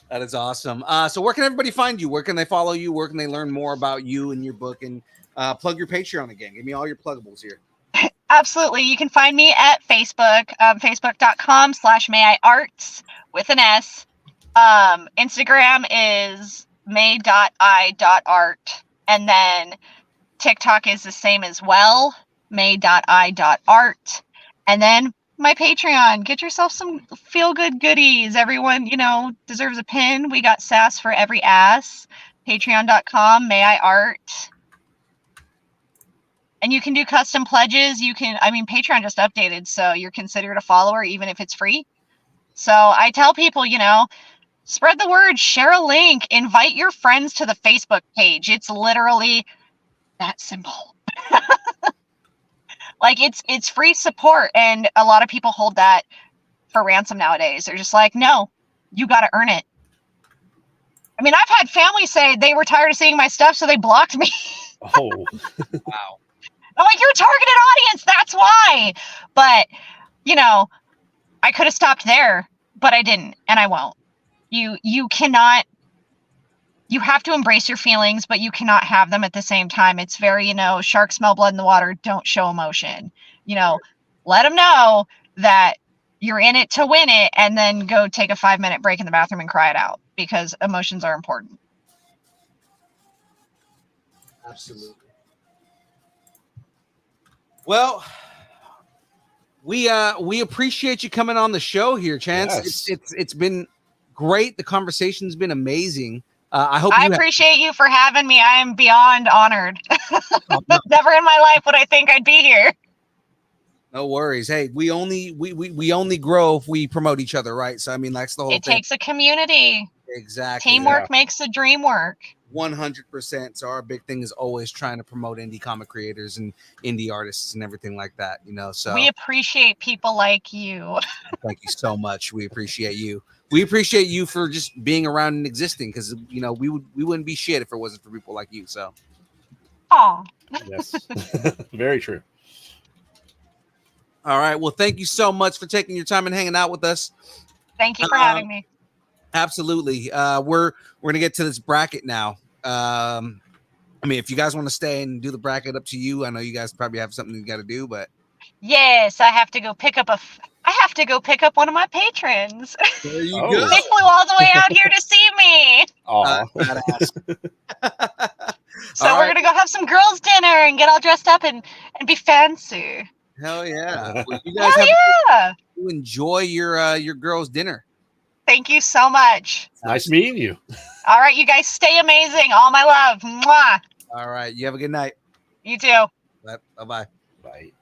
That is awesome. So where can everybody find you? Where can they follow you? Where can they learn more about you and your book? And plug your Patreon again. Give me all your pluggables here. Absolutely. You can find me at Facebook, facebook.com/mayIarts with an S. Instagram is may.i.art. And then TikTok is the same as well, may.i.art. And then my Patreon. Get yourself some feel-good goodies. Everyone, deserves a pin. We got sass for every ass. Patreon.com, mayIart. And you can do custom pledges. Patreon just updated, so you're considered a follower even if it's free. So I tell people, spread the word, share a link, invite your friends to the Facebook page. It's literally that simple. Like it's free support, and a lot of people hold that for ransom nowadays. They're just like, no, you got to earn it. I mean, I've had family say they were tired of seeing my stuff, so they blocked me. Oh, Wow. I'm like, you're a targeted audience. That's why. But, I could have stopped there, but I didn't, and I won't. You cannot, you have to embrace your feelings, but you cannot have them at the same time. It's very, sharks smell blood in the water. Don't show emotion. Let them know that you're in it to win it, and then go take a 5-minute break in the bathroom and cry it out, because emotions are important. Absolutely. Well, we appreciate you coming on the show here, Chanz. Yes. It's been great. The conversation's been amazing. I hope I appreciate you for having me. I am beyond honored. Never in my life would I think I'd be here. No worries. Hey, we only grow if we promote each other, right? So I mean, that's the whole It thing. takes a community. Exactly. Teamwork makes the dream work. 100%. So our big thing is always trying to promote indie comic creators and indie artists and everything like that, So We appreciate people like you. thank you so much. We appreciate you. We appreciate you for just being around and existing, because we wouldn't be shit if it wasn't for people like you. So Aw. yes. Very true. all right. Well, thank you so much for taking your time and hanging out with us. Thank you for having me. Absolutely. We're gonna get to this bracket now. If you guys want to stay and do the bracket, up to you. I know you guys probably have something you got to do, but Yes, I have to go pick up one of my patrons. there you Oh. go. They flew all the way out here to see me. Aw. So All we're right. gonna go have some girls' dinner and get all dressed up and be fancy. Hell yeah! Well, you guys Hell yeah! you enjoy your girls' dinner. Thank you so much. Nice meeting you. All right, you guys stay amazing. All my love. Mwah. All right, you have a good night. You too. Bye bye. Bye.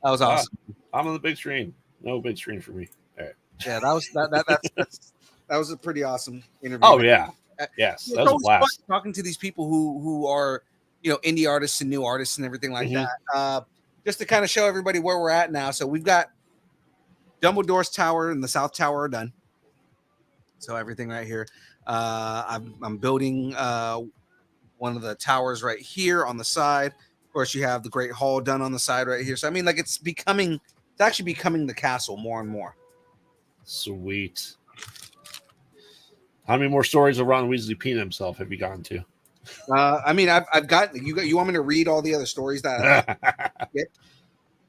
That was awesome. I'm on the big screen. No big screen for me. All right. Yeah, that was a pretty awesome interview. Oh yeah. Yes, It's that was a always fun blast. talking to these people who are indie artists and new artists and everything like Mhm. that. Just to kind of show everybody where we're at now. So we've got Dumbledore's Tower and the South Tower are done. So everything right here. I'm building one of the towers right here on the side. Of course, you have the Great Hall done on the side right here. So I mean, like it's actually becoming the castle more and more. Sweet. How many more stories of Ron Weasley peeing himself have you gotten to? I've got you want me to read all the other stories that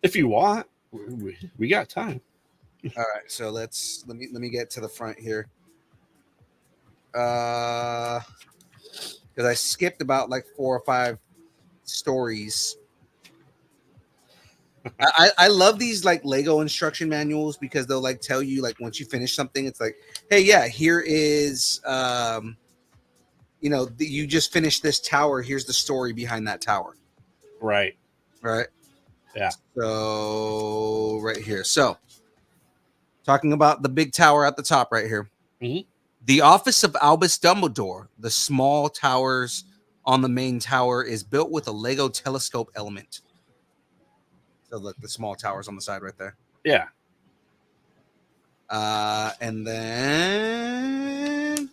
If you want, we got time. all right, so let me get to the front here. Because I skipped about like 4 or 5 stories. I love these like Lego instruction manuals, because they'll like tell you like once you finish something, it's like, hey, yeah, here is you just finished this tower. Here's the story behind that tower. Right. Right. Yeah. So right here. So talking about the big tower at the top right here. Mhm. The office of Albus Dumbledore, the small towers on the main tower, is built with a Lego telescope element. So look, the small towers on the side right there. Yeah. And then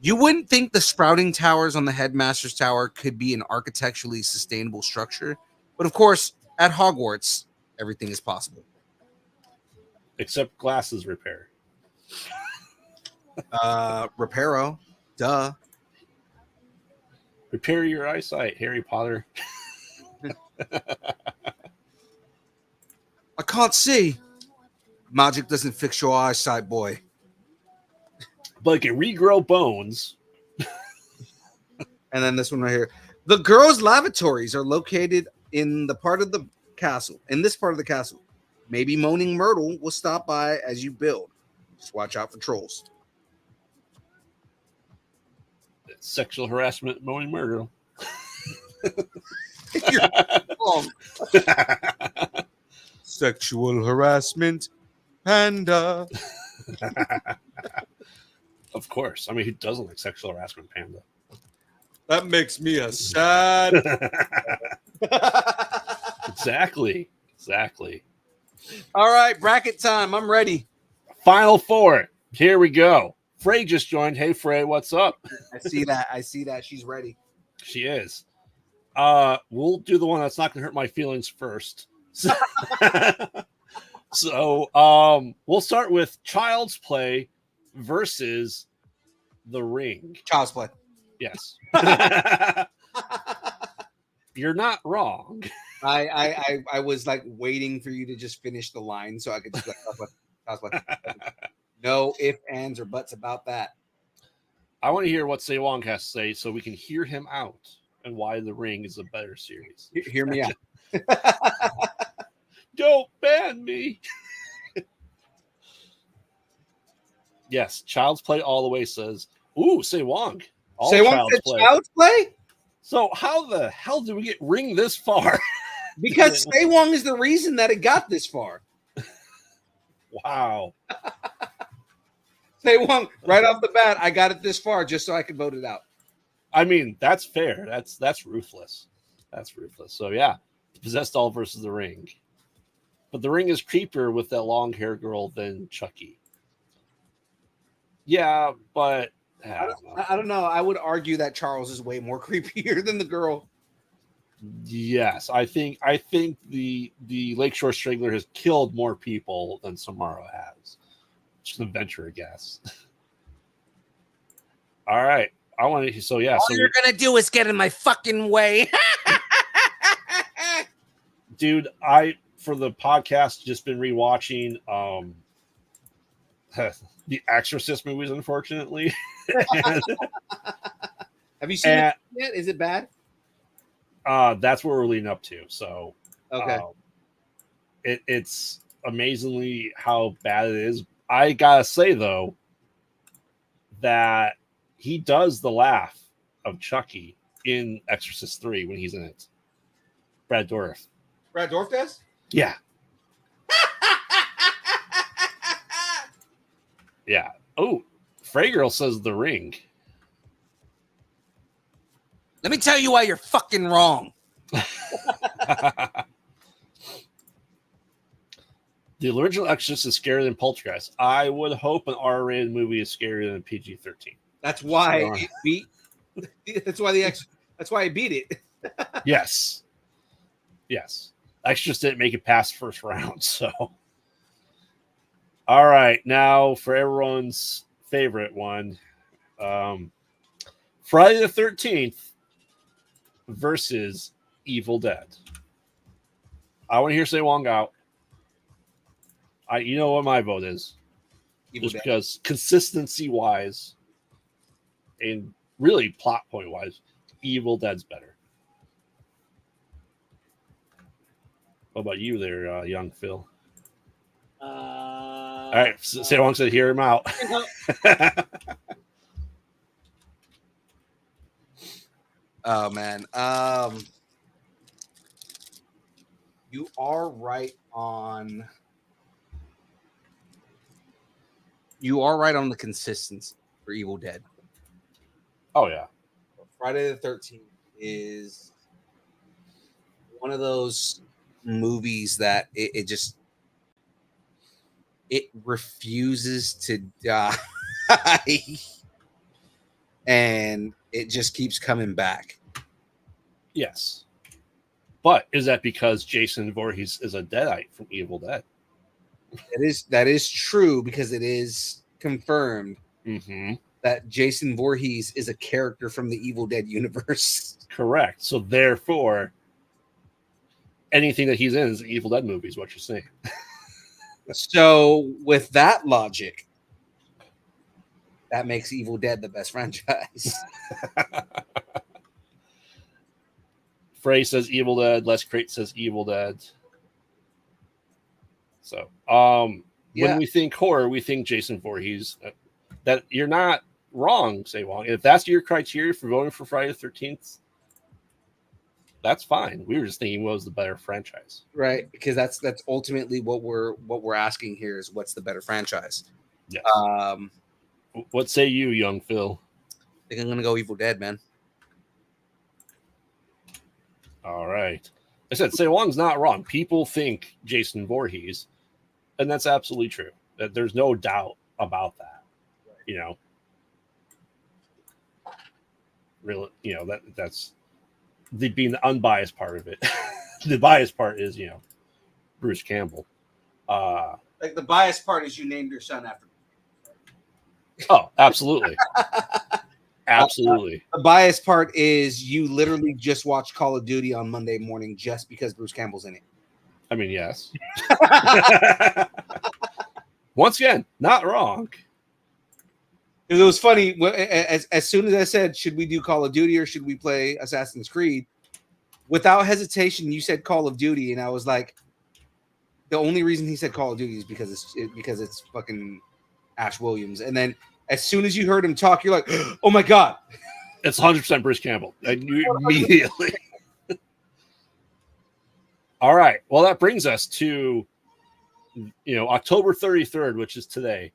you wouldn't think the sprouting towers on the headmaster's tower could be an architecturally sustainable structure, but of course, at Hogwarts, everything is possible. Except glasses repair. Reparo. Duh. Repair your eyesight, Harry Potter. I can't see. Magic doesn't fix your eyesight, boy. But it can regrow bones. And then this one right here. The girls' lavatories are located in the part of the castle. In this part of the castle. Maybe Moaning Myrtle will stop by as you build. Just watch out for trolls. Sexual harassment, Moaning Myrtle. You're wrong. Sexual harassment, panda. Of course. I mean, who doesn't like sexual harassment, Panda? That makes me a sad. Exactly. All right, bracket time. I'm ready. Final four. Here we go. Frey just joined. Hey, Frey, what's up? I see that. She's ready. She is. We'll do the one that's not going to hurt my feelings first. So, we'll start with Child's Play versus The Ring. Child's Play. Yes. You're not wrong. I was like waiting for you to just finish the line so I could just like Child's Play. No ifs, ands, or buts about that. I want to hear what Se Wong has to say so we can hear him out and why The Ring is a better series. Hear me out. Don't ban me. Yes, Child's Play all the way says, ooh, Se Wong. All Say one Child's said Play. Child's Play? So how the hell did we get Ring this far? Because Say Wong is the reason that it got this far. Wow. Say Wong, right off the bat, I got it this far just so I could vote it out. I mean, that's fair. That's ruthless. That's ruthless. So yeah, Possessed Doll versus The Ring. But The Ring is creepier with that long hair girl than Chucky. Yeah, but I don't know. I would argue that Charles is way more creepier than the girl. yes, I think the Lakeshore Strangler has killed more people than Samara has. Just an venture a guess. All right. I want to. So yeah. All so you're gonna do is get in my fucking way. dude, I for the podcast just been rewatching the Exorcist movies, unfortunately. Have you seen it yet? Is it bad? That's what we're leading up to. So Okay. It's amazingly how bad it is. I gotta say though that he does the laugh of Chucky in Exorcist 3 when he's in it. Brad Dourif. Brad Dourif does? Yeah. Yeah. Oh, Frey Girl says The Ring. Let me tell you why you're fucking wrong. The original Exorcist is scarier than Poltergeist. I would hope an R-rated movie is scarier than PG-13. That's why it beat. That's why that's why I beat it. Yes. Exorcist didn't make it past first round, so. All right, now for everyone's favorite one, Friday the 13th versus Evil Dead. I want to hear Say Wong out. You know what my vote is. Evil Just Dead. because consistency wise and really plot point wise, Evil Dead's better. What about you there, young Phil? All right, Say Wong said hear him out. Oh man. You are right on. You are right on the consistency for Evil Dead. Oh yeah. Friday the 13th is one of those movies that it just it refuses to die. And it just keeps coming back. Yes. But is that because Jason Voorhees is a Deadite from Evil Dead? That is true because it is confirmed Mm-hmm. that Jason Voorhees is a character from the Evil Dead universe. Correct. So therefore, anything that he's in is an Evil Dead movie, is what you're saying. So with that logic, that makes Evil Dead the best franchise. Frey says Evil Dead. Les Crate says Evil Dead. So, Yeah. when we think horror, we think Jason Voorhees. That you're not wrong, Say Wong. If that's your criteria for voting for Friday the 13th, that's fine. We were just thinking what was the better franchise. Right, because that's ultimately what we're asking here is what's the better franchise. Yes. I What say you, young Phil? think I'm gonna go Evil Dead, man. All right. I said Say Wong's not wrong. People think Jason Voorhees, and that's absolutely true. That there's no doubt about that. You know, really, you know that's the being the unbiased part of it. The biased part is, Bruce Campbell. Like the biased part is you named your son after. Oh, absolutely. Absolutely. The biased part is you literally just watched Call of Duty on Monday morning just because Bruce Campbell's in it. I mean, yes. Once again, not wrong. It was funny as soon as I said, should we do Call of Duty or should we play Assassin's Creed? Without hesitation, you said Call of Duty, and I was like, the only reason he said Call of Duty is because it's fucking Ash Williams. And then as soon as you heard him talk, you're like, oh my god, it's 100% Bruce Campbell. I knew immediately. All right. Well, that brings us to October 33rd, which is today.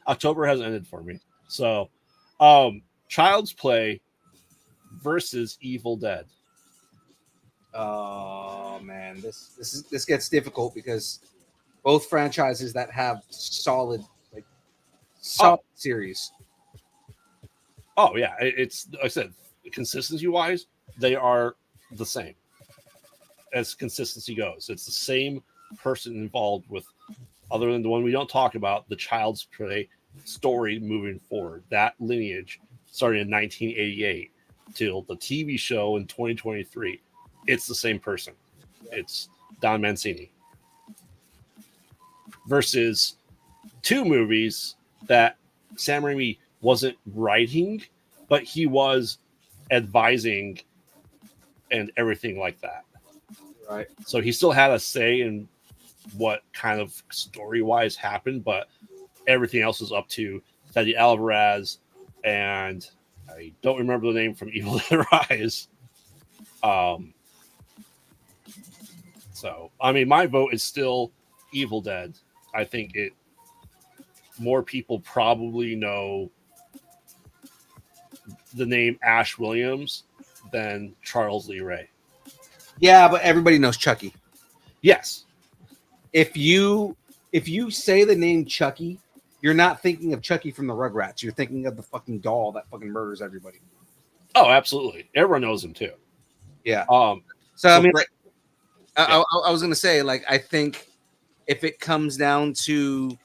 October has ended for me. So, Child's Play versus Evil Dead. Oh man, this gets difficult because both franchises that have solid series. Oh yeah, it's like I said, consistency wise, they are the same as consistency goes. It's the same person involved with, other than the one we don't talk about, the Child's Play story moving forward. That lineage started in 1988 till the TV show in 2023. It's the same person. It's Don Mancini. Versus two movies that Sam Raimi wasn't writing, but he was advising and everything like that. Right. So he still had a say in what kind of story-wise happened, but everything else is up to Fede Alvarez, and I don't remember the name from Evil Dead Rise. So, I mean, my vote is still Evil Dead. I think more people probably know the name Ash Williams than Charles Lee Ray. Yeah, but everybody knows Chucky. Yes. If you say the name Chucky, you're not thinking of Chucky from the Rugrats. You're thinking of the fucking doll that fucking murders everybody. Oh, absolutely. Everyone knows him too. Yeah. So I mean, I was gonna say, like, I think if it comes down to,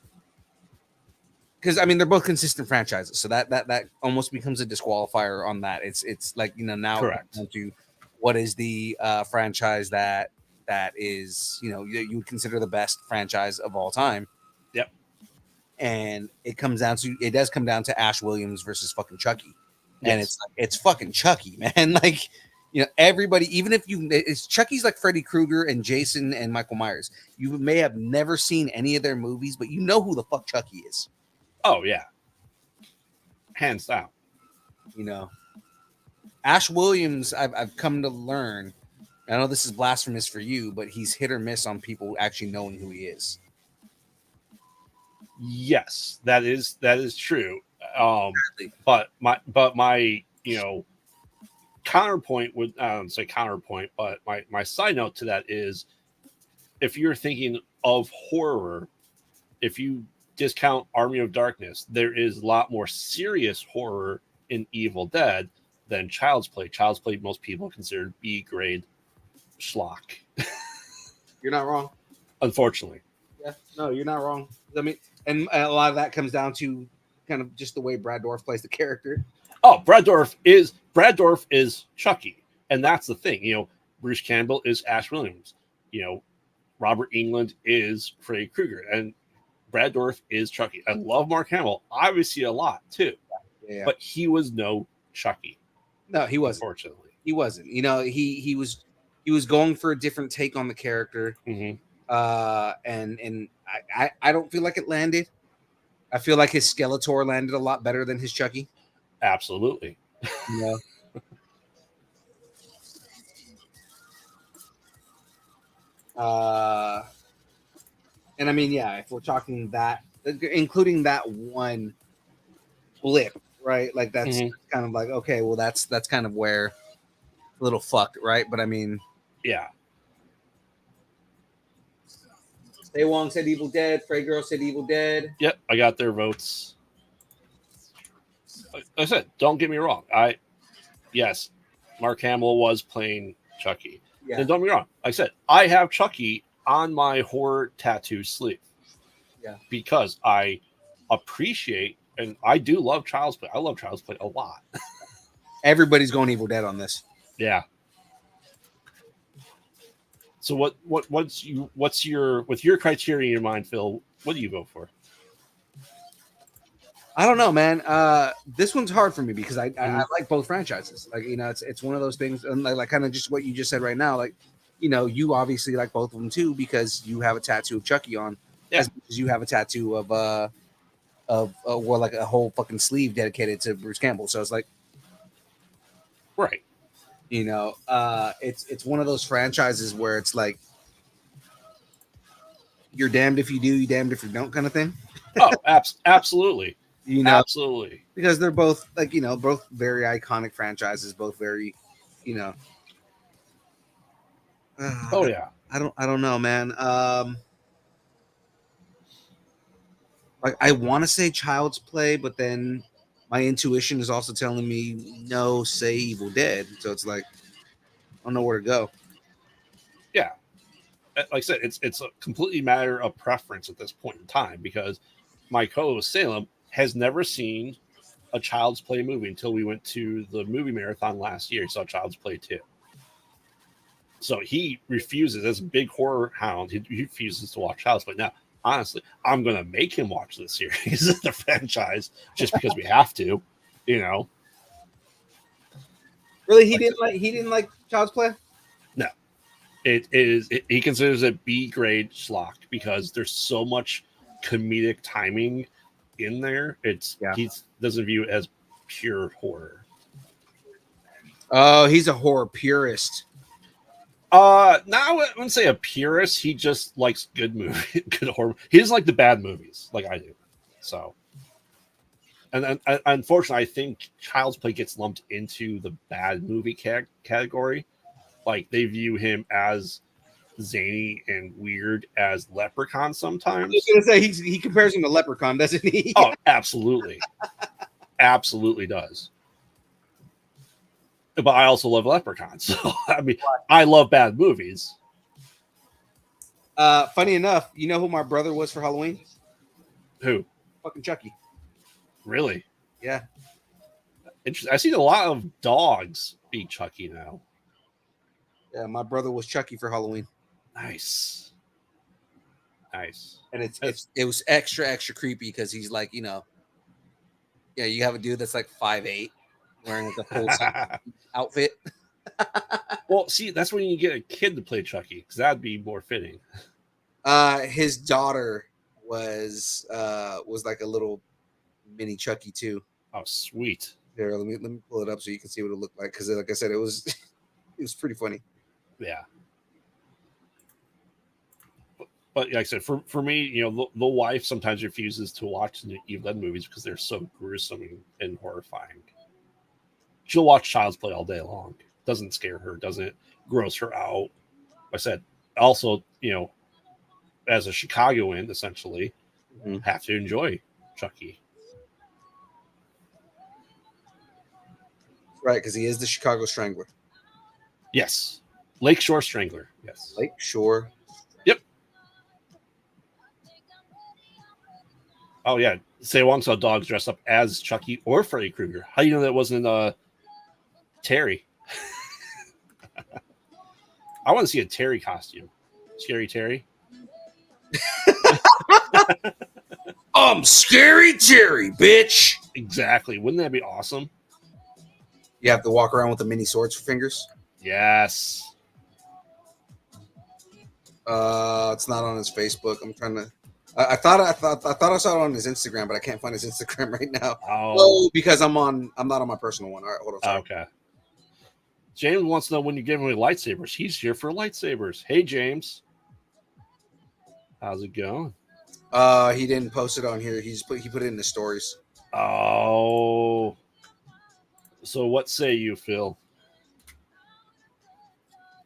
because I mean they're both consistent franchises, so that almost becomes a disqualifier on that. It's like, now correct. To what is the franchise that is, you would consider the best franchise of all time. Yep. And it does come down to Ash Williams versus fucking Chucky. Yes. And it's fucking Chucky, man. Like, everybody, even if it's Chucky's like Freddy Krueger and Jason and Michael Myers. You may have never seen any of their movies, but you know who the fuck Chucky is. Oh yeah. Hands down. Ash Williams, I've come to learn, I know this is blasphemous for you, but he's hit or miss on people actually knowing who he is. Yes, that is true. But my counterpoint would, I don't say counterpoint, but my side note to that is, if you're thinking of horror, if you discount Army of Darkness, there is a lot more serious horror in Evil Dead than Child's Play. Child's Play, most people consider B grade schlock. You're not wrong. Unfortunately. Yeah, no, you're not wrong. I mean, and a lot of that comes down to kind of just the way Brad Dourif plays the character. Oh, Brad Dourif is Chucky, and that's the thing. Bruce Campbell is Ash Williams. Robert Englund is Freddy Krueger, and Brad Dourif is Chucky. I love Mark Hamill, obviously a lot too, Yeah. but he was no Chucky. No, he wasn't. Unfortunately, He wasn't. He was going for a different take on the character. Mm-hmm. And I don't feel like it landed. I feel like his Skeletor landed a lot better than his Chucky. Absolutely. You know? And I mean, yeah, if we're talking that, including that one blip, right? Like that's kind of like, okay, well, that's kind of where a little fucked, right? But I mean, yeah. Stay Wong said Evil Dead. Frey Girl said Evil Dead. Yep, I got their votes. Like I said, don't get me wrong. Yes, Mark Hamill was playing Chucky. Yeah. And don't get me wrong. Like I said, I have Chucky on my horror tattoo sleeve. Yeah. Because I appreciate and I do love Child's Play. I love Child's Play a lot. Everybody's going Evil Dead on this. Yeah. So what's your with your criteria in your mind, Phil? What do you vote for? I don't know, man. This one's hard for me because I like both franchises. Like, it's one of those things, and like kind of just what you just said right now. Like, you obviously like both of them too because you have a tattoo of Chucky on, as much as you have a tattoo of like a whole fucking sleeve dedicated to Bruce Campbell. So it's like, right. It's one of those franchises where it's like you're damned if you do, you damned if you don't kind of thing. Oh, absolutely. Absolutely. Because they're both like, both very iconic franchises, both very, oh yeah. I don't know, man. Like I want to say Child's Play, but then my intuition is also telling me no, say Evil Dead. So it's like I don't know where to go. Yeah. Like I said, it's a completely matter of preference at this point in time because my co-host Salem has never seen a Child's Play movie until we went to the movie marathon last year. He saw Child's Play 2. So he refuses, as a big horror hound, he refuses to watch Child's Play. Now, honestly, I'm going to make him watch the series, the franchise, just because we have to, Really, he didn't like Child's Play? No. He considers it B grade schlock because there's so much comedic timing in there. He doesn't view it as pure horror. Oh, he's a horror purist. Now I wouldn't say a purist. He just likes good movie, good horror. He doesn't like the bad movies like I do. So, and unfortunately, I think Child's Play gets lumped into the bad movie category. Like they view him as zany and weird as Leprechaun sometimes. I was gonna say he compares him to Leprechaun, doesn't he? Oh, absolutely, absolutely does. But I also love Leprechaun, so I mean, I love bad movies. Funny enough, you know who my brother was for Halloween? Who? Fucking Chucky. Really? Yeah. Interesting. I see a lot of dogs be Chucky now. Yeah, my brother was Chucky for Halloween. Nice. And it was extra creepy because he's like, you have a dude that's like 5'8", wearing like a full outfit. Well, see, that's when you get a kid to play Chucky because that'd be more fitting. His daughter was like a little mini Chucky too. Oh, sweet. Here, let me pull it up so you can see what it looked like because, like I said, it was pretty funny. Yeah. But like I said, for me, the wife sometimes refuses to watch the Evil Dead movies because they're so gruesome and horrifying. She'll watch Child's Play all day long. Doesn't scare her, doesn't gross her out. Like I said, also, as a Chicagoan, essentially, have to enjoy Chucky. Right, because he is the Chicago Strangler. Yes. Lakeshore Strangler. Yes. Lakeshore. Yep. Oh, yeah. Say once saw dogs dressed up as Chucky or Freddy Krueger. How do you know that wasn't Terry? I want to see a Terry costume. Scary Terry. I'm Scary Terry, bitch. Exactly. Wouldn't that be awesome? You have to walk around with the mini swords for fingers. Yes. It's not on his Facebook. I'm trying to. I thought I saw it on his Instagram, but I can't find his Instagram right now. Oh, because I'm not on my personal one. All right, hold on. Sorry. okay. James wants to know when you're giving away lightsabers. He's here for lightsabers. Hey, James. How's it going? He didn't post it on here. He put it in the stories. Oh. So what say you, Phil?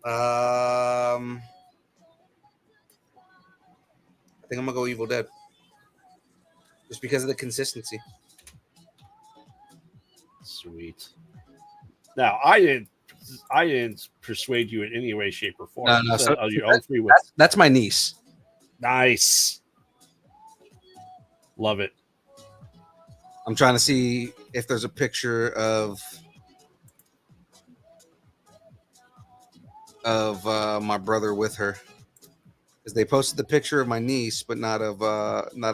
I think I'm gonna go Evil Dead, just because of the consistency. Sweet. Now I didn't persuade you in any way, shape, or form. No. So, your own free will. That's my niece. Nice. Love it. I'm trying to see if there's a picture of my brother with her, because they posted the picture of my niece, but not of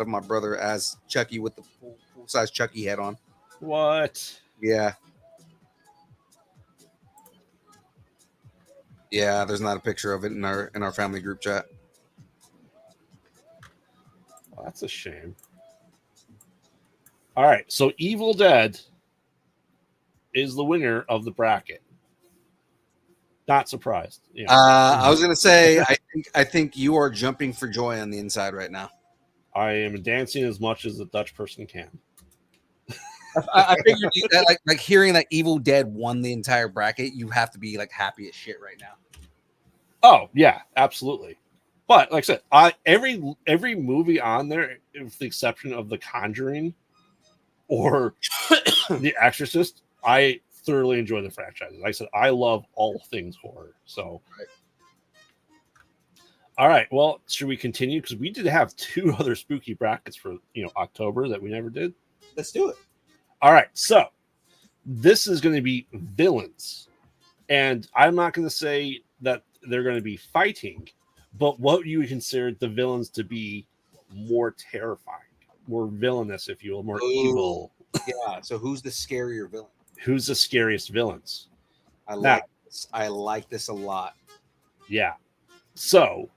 my brother as Chucky with the full size Chucky head on. What? Yeah. Yeah, there's not a picture of it in our family group chat. Well, that's a shame. All right, so Evil Dead is the winner of the bracket. Not surprised. Yeah. I was gonna say, I think you are jumping for joy on the inside right now. I am dancing as much as a Dutch person can. I figured that, like hearing that Evil Dead won the entire bracket, you have to be like happy as shit right now. Oh yeah, absolutely. But like I said, every movie on there, with the exception of The Conjuring or The Exorcist, I thoroughly enjoy the franchise. Like I said, I love all things horror. So, right. All right. Well, should we continue? Because we did have 2 other spooky brackets for October that we never did. Let's do it. All right. So this is going to be villains, and I'm not going to say that they're going to be fighting, but what you would consider the villains to be more terrifying, more villainous, if you will, more evil. Yeah. So who's the scarier villain? Who's the scariest villains? I like this a lot. Yeah. So,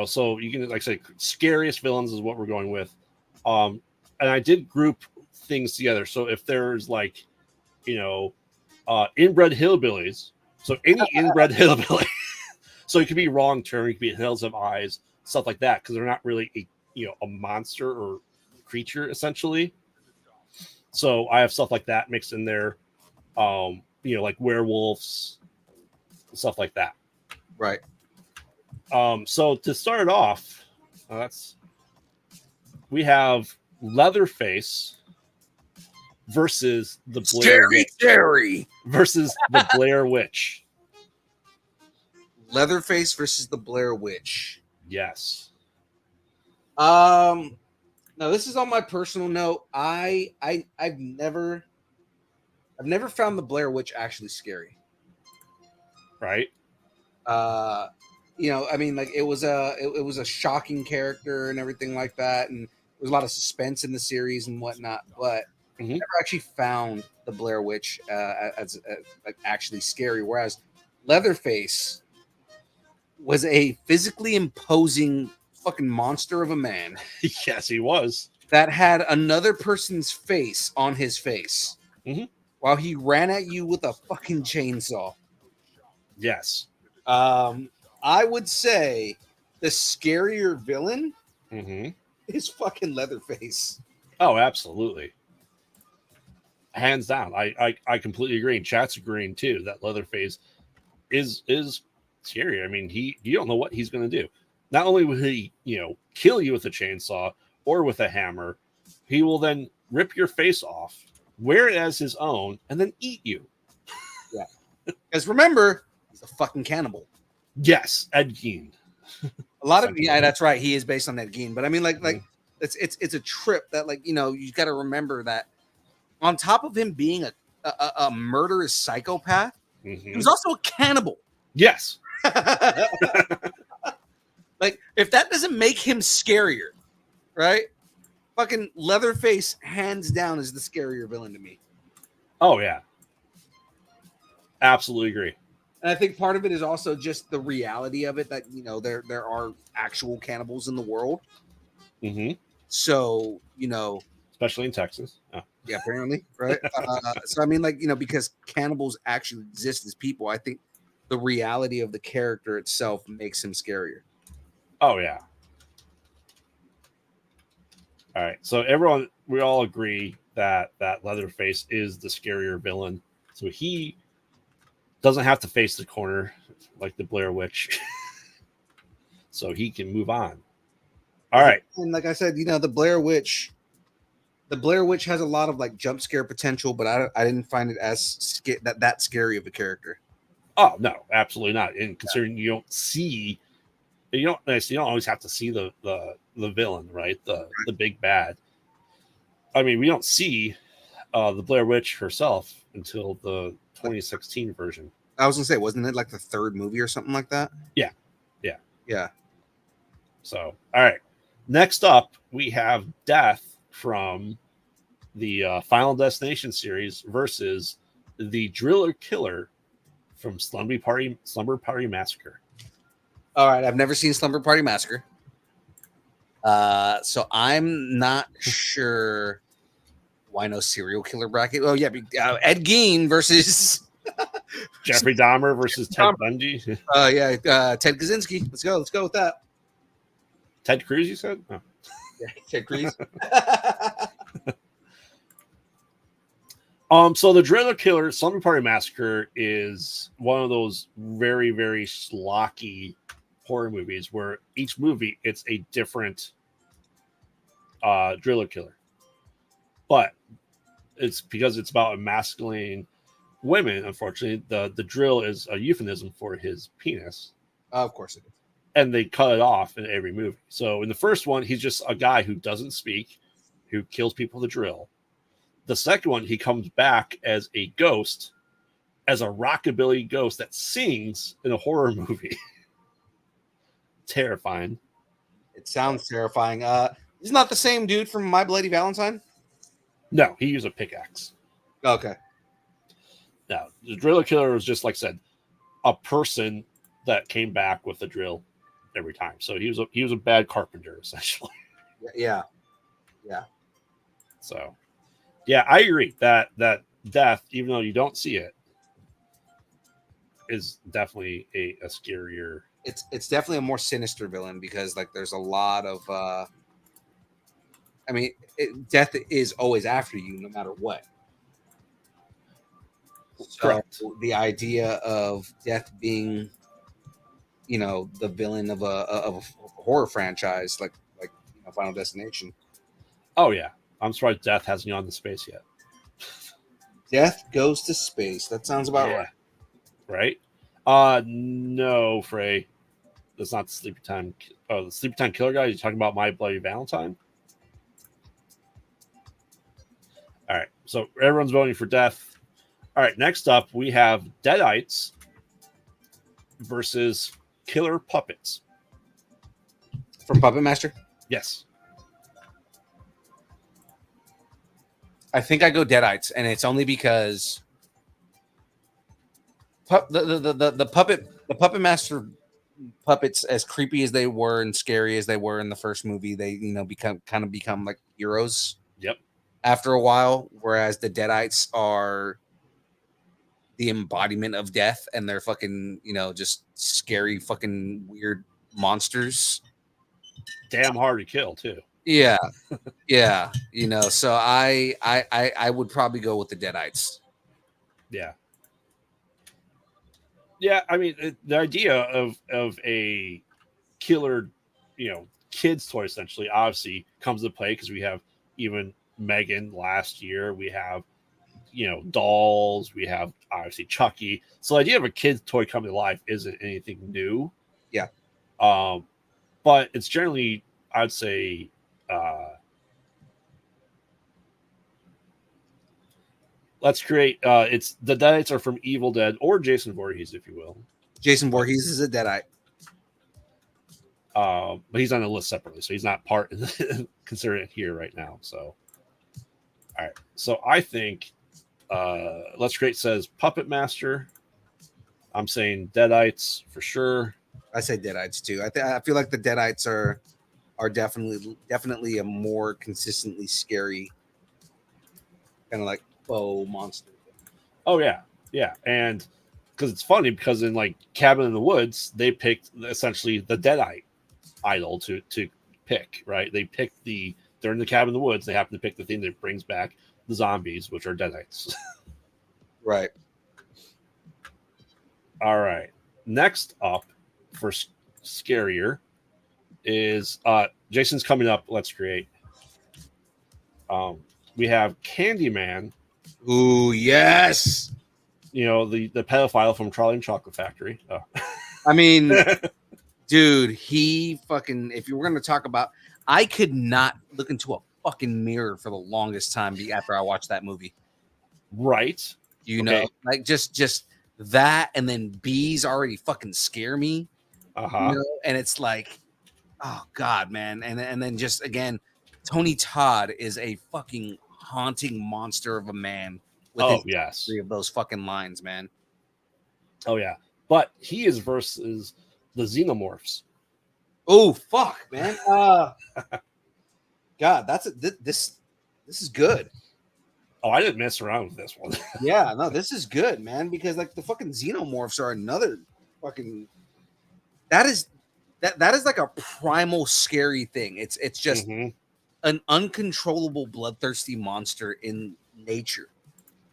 so you can say scariest villains is what we're going with. And I did group things together. So if there's inbred hillbillies, so any inbred hillbilly, so it could be Wrong Turn, it could be Hills of Eyes, stuff like that, because they're not really a monster or creature essentially. So I have stuff like that mixed in there, like werewolves, stuff like that. Right. So to start off, we have Leatherface versus the Blair Witch. Terry Versus the Blair Witch. Leatherface versus the Blair Witch. Yes. Now this is on my personal note. I've never found the Blair Witch actually scary. Right. I mean, like it was a shocking character and everything like that, and there was a lot of suspense in the series and whatnot. But I never actually found the Blair Witch as like actually scary. Whereas Leatherface was a physically imposing fucking monster of a man. Yes, he was. That had another person's face on his face while he ran at you with a fucking chainsaw. Yes. I would say the scarier villain is fucking Leatherface. Oh, absolutely. Hands down. I completely agree. And chat's agreeing too that Leatherface is scary. I mean, you don't know what he's going to do. Not only will he, kill you with a chainsaw or with a hammer, he will then rip your face off, wear it as his own, and then eat you. Yeah. Because remember, he's a fucking cannibal. Yes, Ed Gein. A lot of that's right. He is based on Ed Gein. But I mean, like it's a trip that, like, you got to remember that on top of him being a murderous psychopath, he was also a cannibal. Yes. Like, if that doesn't make him scarier, right? Fucking Leatherface, hands down, is the scarier villain to me. Oh yeah. Absolutely agree. And I think part of it is also just the reality of it that there are actual cannibals in the world. Mm-hmm. So especially in Texas. Oh. Yeah, apparently, right? So I mean, like, because cannibals actually exist as people, I think the reality of the character itself makes him scarier. Oh yeah. All right. So we all agree that Leatherface is the scarier villain. So he doesn't have to face the corner like the Blair Witch. So he can move on. All right. And like I said, the Blair Witch has a lot of like jump scare potential, but I didn't find it as that scary of a character. Oh no, absolutely not. And considering you don't always have to see the villain, right? The big bad. I mean, we don't see the Blair Witch herself until the 2016 version. I was gonna say, wasn't it like the third movie or something like that? Yeah. So, all right. Next up, we have Death from the Final Destination series versus the Driller Killer from Slumber Party Massacre. All right, I've never seen Slumber Party Massacre, so I'm not sure why no serial killer bracket. Oh yeah, Ed Gein versus Jeffrey Dahmer versus Ted Bundy. Ted Kaczynski. Let's go with that. Ted Cruz, you said? Oh. Yeah, Ted Cruz. So the Driller Killer, Slumber Party Massacre is one of those very, very schlocky horror movies where each movie it's a different Driller Killer. But it's because it's about emasculating women, unfortunately, the drill is a euphemism for his penis. Of course it is. And they cut it off in every movie. So in the first one, he's just a guy who doesn't speak, who kills people with a drill. The second one, he comes back as a ghost, as a rockabilly ghost that sings in a horror movie. Terrifying. It sounds terrifying. He's not the same dude from My Bloody Valentine? No, he used a pickaxe. Okay. No, the Driller Killer was just, like I said, a person that came back with a drill every time. So he was a bad carpenter, essentially. Yeah. So, yeah, I agree that Death, even though you don't see it, is definitely a scarier. It's definitely a more sinister villain because like there's a lot of death is always after you no matter what. Correct. So the idea of death being, the villain of a horror franchise like Final Destination. Oh yeah, I'm surprised Death hasn't gone to space yet. Death goes to space. That sounds about right. Right? No, Frey. That's not the Sleepy Time. Oh, the Sleepy Time Killer guy. You're talking about My Bloody Valentine? All right. So everyone's voting for Death. All right. Next up, we have Deadites versus Killer Puppets. From Puppet Master? Yes. I think I go Deadites, and it's only because the Puppet Master puppets, as creepy as they were and scary as they were in the first movie, they become like heroes. Yep. After a while, whereas the Deadites are the embodiment of death, and they're fucking just scary fucking weird monsters. Damn hard to kill too. Yeah. So I would probably go with the Deadites. Yeah. Yeah, I mean, the idea of a killer, kids toy essentially, obviously comes into play because we have even Megan last year. We have, dolls. We have obviously Chucky. So the idea of a kid's toy coming to life isn't anything new. Yeah. But it's generally, I'd say, Let's create. It's the Deadites are from Evil Dead or Jason Voorhees, if you will. Jason Voorhees is a Deadite. But he's on the list separately, so he's not part considered it here right now. So, all right. So I think Let's Create says Puppet Master. I'm saying Deadites for sure. I say Deadites too. I feel like the Deadites are definitely a more consistently scary kind of like foe monster. Oh yeah, yeah, and because it's funny because in like Cabin in the Woods, they picked essentially the Deadite idol to pick. Right? They picked they're in the cabin in the woods. They happen to pick the thing that brings back the zombies, which are Deadites. Right. All right. Next up for scarier is Jason's coming up. Let's create. We have Candyman. Ooh, yes. You know, the pedophile from Charlie and Chocolate Factory. Oh. I mean, dude, he fucking. If you were going to talk about, I could not look into a fucking mirror for the longest time after I watched that movie. Right. You know, like just that, and then bees already fucking scare me. Uh-huh. You know? And it's like, oh god, man, and then just again, Tony Todd is a fucking haunting monster of a man. With yes, 3 of those fucking lines, man. Oh yeah, but he is versus the Xenomorphs. Oh fuck, man. God, this is good. Oh, I didn't mess around with this one. Yeah, no, this is good, man, because like the fucking Xenomorphs are another fucking that is like a primal scary thing. It's just an uncontrollable bloodthirsty monster in nature.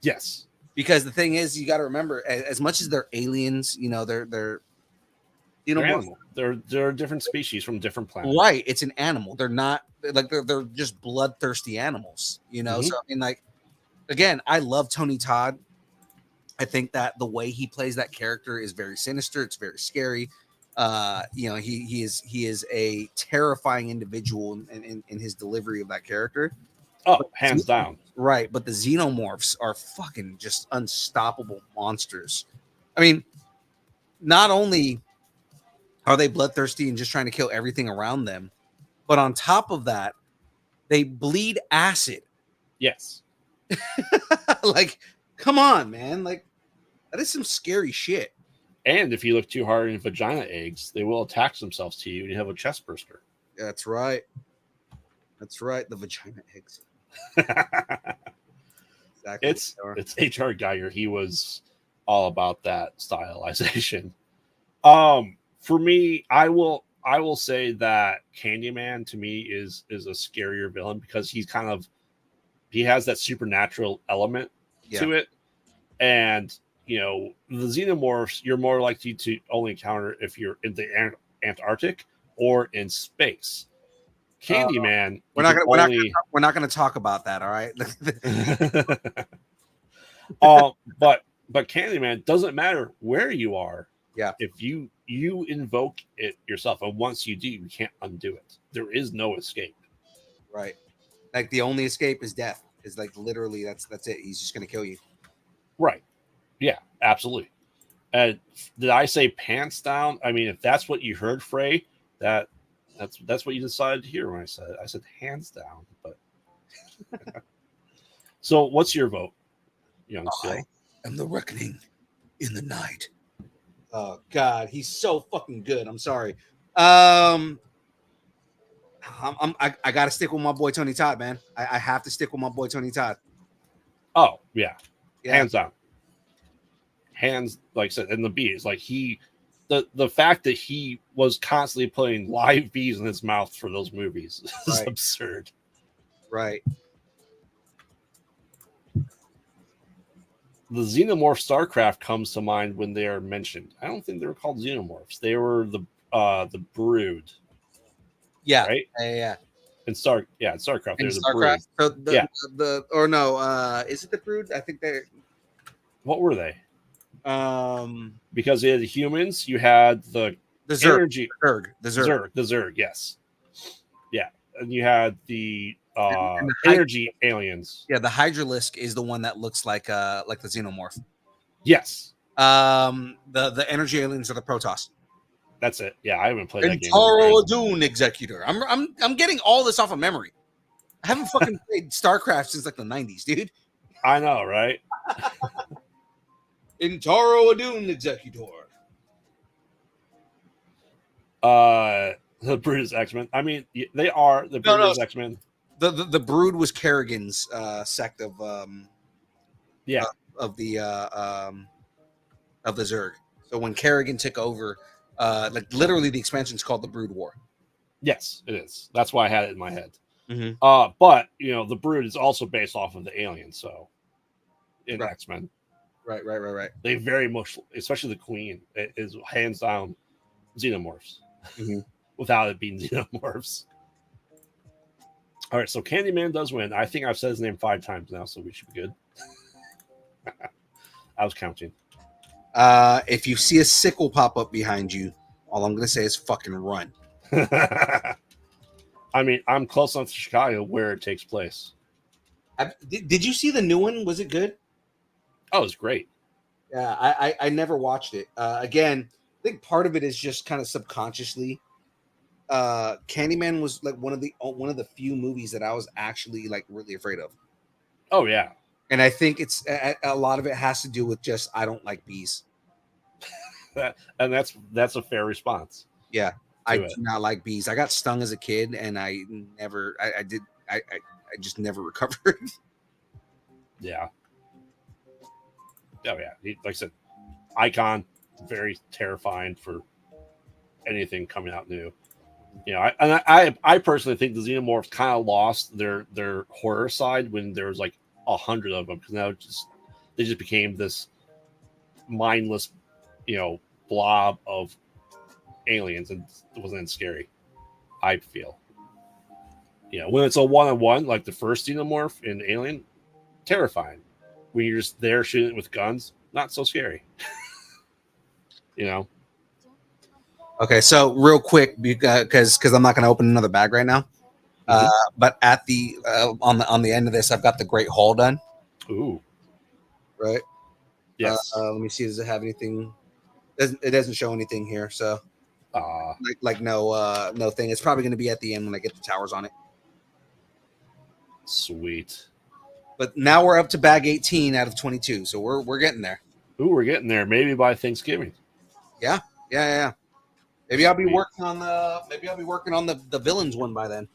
Yes. Because the thing is, you got to remember, as much as they're aliens, you know, they're you know, animal. They're a different species from different planets. Right. It's an animal. They're not like they're just bloodthirsty animals, you know. So I mean, like, again, I love Tony Todd. I think that the way he plays that character is very sinister. It's very scary. You know, he is a terrifying individual in his delivery of that character. Oh, hands down. Right, but the Xenomorphs are fucking just unstoppable monsters. I mean, not only are they bloodthirsty and just trying to kill everything around them, but on top of that, they bleed acid. Yes. Like, come on, man. Like, that is some scary shit. And if you look too hard in vagina eggs, they will attach themselves to you and you have a chest burster. That's right. That's right. The vagina eggs. Exactly. It's H.R. Geiger. He was all about that stylization. For me, I will say that Candyman to me is a scarier villain because he has that supernatural element to it. And you know, the Xenomorphs, you're more likely to only encounter if you're in the Antarctic or in space. Candyman, we're not gonna talk about that, all right? But Candyman doesn't matter where you are. Yeah. If you invoke it yourself, and once you do, you can't undo it. There is no escape. Right. Like the only escape is death. Is like literally that's it. He's just gonna kill you. Right. Yeah, absolutely. And did I say pants down? I mean, if that's what you heard, Frey, that's what you decided to hear when I said it. I said hands down. But so, what's your vote, young Phil? I am the reckoning in the night. Oh God, he's so fucking good. I'm sorry. I got to stick with my boy Tony Todd, man. I have to stick with my boy Tony Todd. Oh yeah. Hands down. Hands, like I said, and the bees, like the fact that he was constantly putting live bees in his mouth for those movies is absurd. Right. The Xenomorph StarCraft comes to mind when they are mentioned. I don't think they were called Xenomorphs. They were the Brood. Yeah. Right. Yeah. And StarCraft. They're the StarCraft. Brood. So is it the Brood? I think they're. What were they? Because you had the humans, you had the Zerg. energy. The Zerg. The Zerg, yes. Yeah. and you had the And the energy aliens. Yeah, the Hydralisk is the one that looks like the xenomorph. Yes, The energy aliens are the Protoss. that's it. Yeah, I haven't played that And game. Taro Adun Executor. I'm getting all this off of memory. I haven't fucking played StarCraft since like the 90s, dude. I know, right? Intaro Adun Executor. The Brood X-Men. I mean, they are the Brood X-Men. The Brood was Kerrigan's sect of Yeah. Of the Zerg. So when Kerrigan took over, like literally the expansion is called the Brood War. Yes, it is. That's why I had it in my head. Mm-hmm. But you know, the Brood is also based off of the aliens, so in Right. X-Men. Right. They very much, especially the Queen, is hands down xenomorphs. Mm-hmm. Without it being xenomorphs. All right, so Candyman does win. I think I've said his name 5 times now, so we should be good. I was counting. If you see a sickle pop up behind you, all I'm gonna say is fucking run. I mean, I'm close enough to Chicago where it takes place. Did you see the new one? Was it good? Oh, it's great. Yeah, I never watched it. Again, I think part of it is just kind of subconsciously. Candyman was like one of the few movies that I was actually like really afraid of. Oh yeah, and I think it's a lot of it has to do with just I don't like bees. And that's a fair response. Yeah, I do not like bees. I got stung as a kid, and I just never recovered. Yeah. Oh yeah, like I said, icon, very terrifying for anything coming out new. You know, I personally think the xenomorphs kind of lost their horror side when there was like 100 of them, because now they just became this mindless, you know, blob of aliens, and it wasn't scary. I feel, you know, when it's a one-on-one like the first xenomorph in Alien, terrifying. When you're just there shooting with guns, not so scary. You know. Okay, so real quick, because I'm not going to open another bag right now. But at the on the end of this, I've got the Great Hall done. Ooh. Right. Yes. Let me see. Does it have anything? It doesn't show anything here. So, like no thing. It's probably going to be at the end when I get the towers on it. Sweet. But now we're up to bag 18 out of 22, so we're getting there. Ooh, we're getting there. Maybe by Thanksgiving. Yeah. Maybe I'll be working on the villains one by then.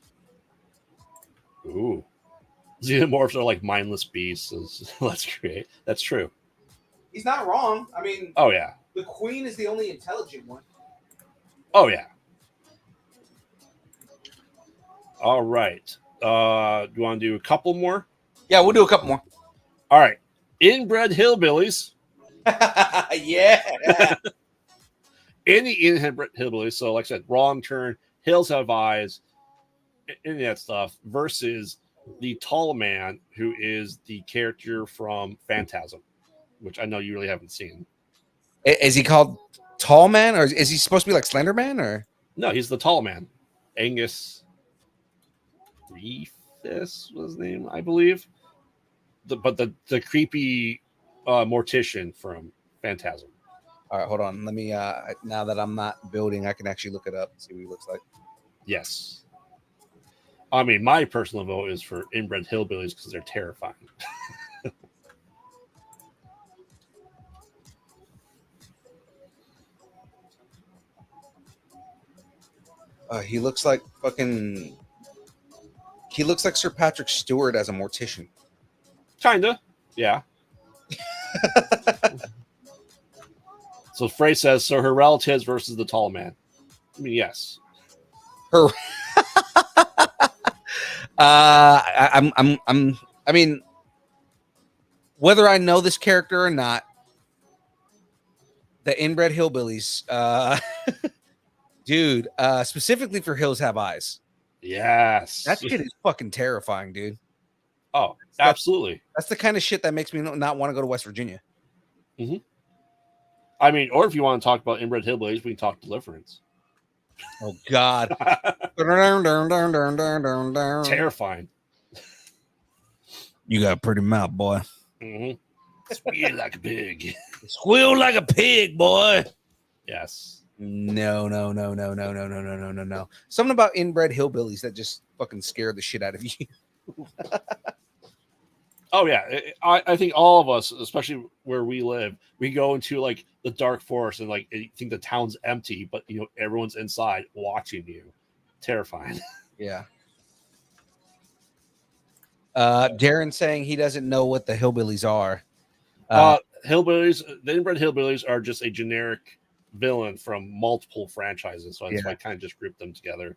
Ooh. Xenomorphs are like mindless beasts. That's true. He's not wrong. I mean, oh yeah, the Queen is the only intelligent one. Oh yeah. All right. Do you want to do a couple more? Yeah, we'll do a couple more. All right. Inbred hillbillies. Yeah. Any inbred hillbillies. So, like I said, wrong turn, hills have eyes, any of that stuff, versus the tall man, who is the character from Phantasm, which I know you really haven't seen. Is he called Tall Man, or is he supposed to be like Slender Man, or? No, he's the tall man. Angus Reefus was his name, I believe. But the creepy mortician from Phantasm. All right, hold on. Let me now that I'm not building, I can actually look it up and see what he looks like. Yes. I mean, my personal vote is for inbred hillbillies because they're terrifying. He looks like fucking. He looks like Sir Patrick Stewart as a mortician. Kinda, yeah. So Frey says, so her relatives versus the tall man. I mean, yes. Her. I mean, whether I know this character or not, the inbred hillbillies, dude, specifically for Hills Have Eyes. Yes. That shit is fucking terrifying, dude. Oh, absolutely. That's the kind of shit that makes me not want to go to West Virginia. Mm-hmm. I mean, or if you want to talk about inbred hillbillies, we can talk Deliverance. Oh God. Terrifying. You got a pretty mouth, boy. Mm-hmm. Squeal like a pig. Squeal like a pig, boy. Yes. No. Something about inbred hillbillies that just fucking scare the shit out of you. Oh yeah, I think all of us, especially where we live, we go into like the dark forest and like you think the town's empty, but you know everyone's inside watching you. Terrifying. Yeah. Darren saying he doesn't know what the hillbillies are. Hillbillies, the inbred hillbillies are just a generic villain from multiple franchises, so that's why I kind of just grouped them together.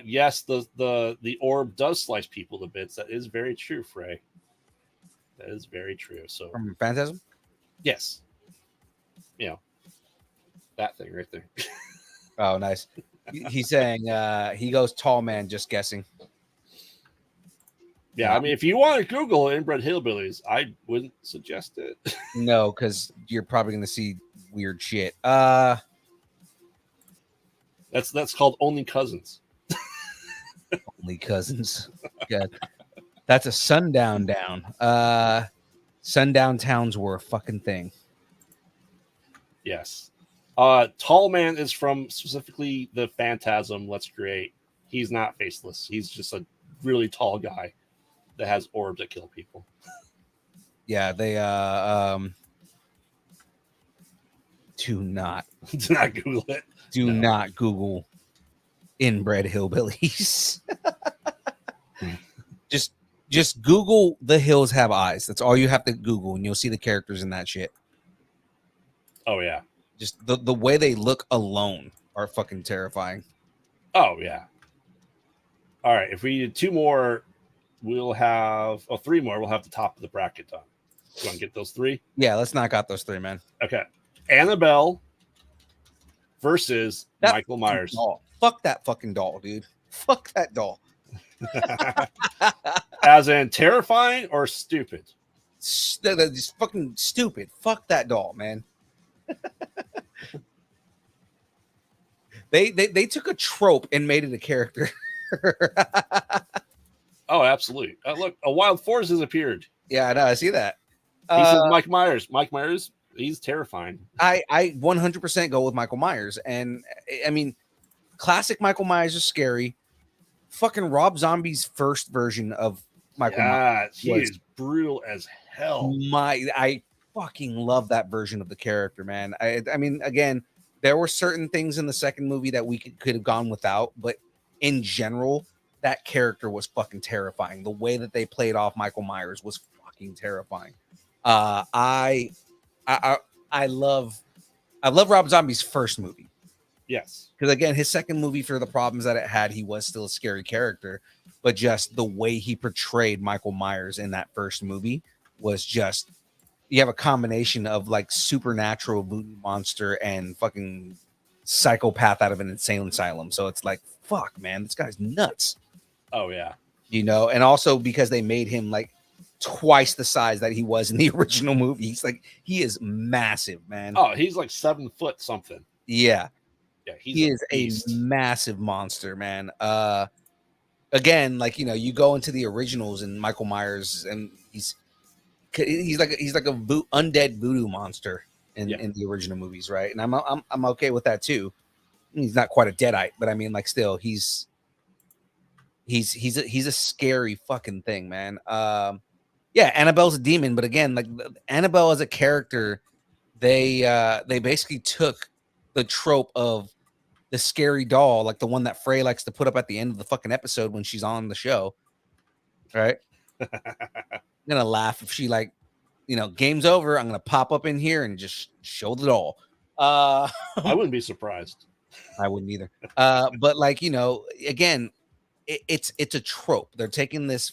Yes, the orb does slice people to bits. That is very true, Frey. That is very true. So From Phantasm? yes, you know that thing right there. Oh, nice. He's saying he goes tall man, just guessing. Yeah, I mean, if you want to Google inbred hillbillies, I wouldn't suggest it. No, because you're probably gonna see weird shit. That's called Only Cousins. Only cousins. God. That's a sundown down. Sundown towns were a fucking thing. Yes. Tall man is from specifically the Phantasm Let's Create. He's not faceless. He's just a really tall guy that has orbs that kill people. Yeah, they do not Do not Google it. do No. not Google inbred hillbillies. just Google the hills have eyes. That's all you have to Google, and you'll see the characters in that shit. Oh yeah. Just the way they look alone are fucking terrifying. Oh yeah. All right. If we did two more, we'll have three more. We'll have the top of the bracket done. You want to get those three? Yeah, let's knock out those three, man. Okay. Annabelle versus That Michael Myers. Doll. Fuck that fucking doll, dude. Fuck that doll. As in terrifying or stupid? That's fucking stupid. Fuck that doll, man. They took a trope and made it a character. Oh, absolutely. Look, a wild force has appeared. Yeah, I know. I see that. He says Mike Myers. Mike Myers, he's terrifying. I 100% go with Michael Myers, and I mean, classic Michael Myers is scary. Fucking Rob Zombie's first version of Michael Myers. He is brutal as hell. I fucking love that version of the character, man. I mean, again, there were certain things in the second movie that we could have gone without, but in general, that character was fucking terrifying. The way that they played off Michael Myers was fucking terrifying. I love Rob Zombie's first movie. Yes. Because again, his second movie, for the problems that it had, he was still a scary character, but just the way he portrayed Michael Myers in that first movie was just, you have a combination of like supernatural voodoo monster and fucking psychopath out of an insane asylum. So it's like, fuck, man, this guy's nuts. Oh yeah. You know, and also because they made him like twice the size that he was in the original movie. He is massive, man. Oh, he's like 7 foot something. Yeah. Yeah, He is a massive monster, man. Again, like, you know, you go into the originals and Michael Myers, and he's like a undead voodoo monster in the original movies, right? And I'm okay with that too. He's not quite a deadite, but I mean, like, still, he's a scary fucking thing, man. Yeah, Annabelle's a demon, but again, like Annabelle as a character, they basically took the trope of the scary doll, like the one that Frey likes to put up at the end of the fucking episode when she's on the show, right? I'm gonna laugh if she, like, you know, game's over, I'm gonna pop up in here and just show the doll. I wouldn't be surprised. I wouldn't either. But like, you know, again, it's a trope. They're taking this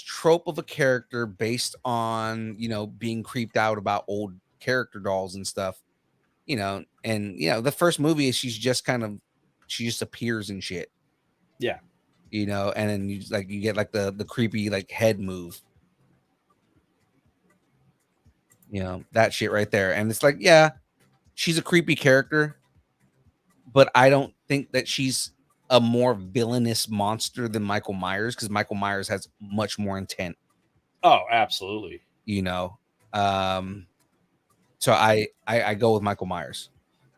trope of a character based on, you know, being creeped out about old character dolls and stuff, you know. And you know, the first movie is she just appears and shit. Yeah. You know, and then you get like the creepy like head move. You know, that shit right there. And it's like, yeah, she's a creepy character, but I don't think that she's a more villainous monster than Michael Myers, because Michael Myers has much more intent, Oh, absolutely. you know. So I go with Michael Myers.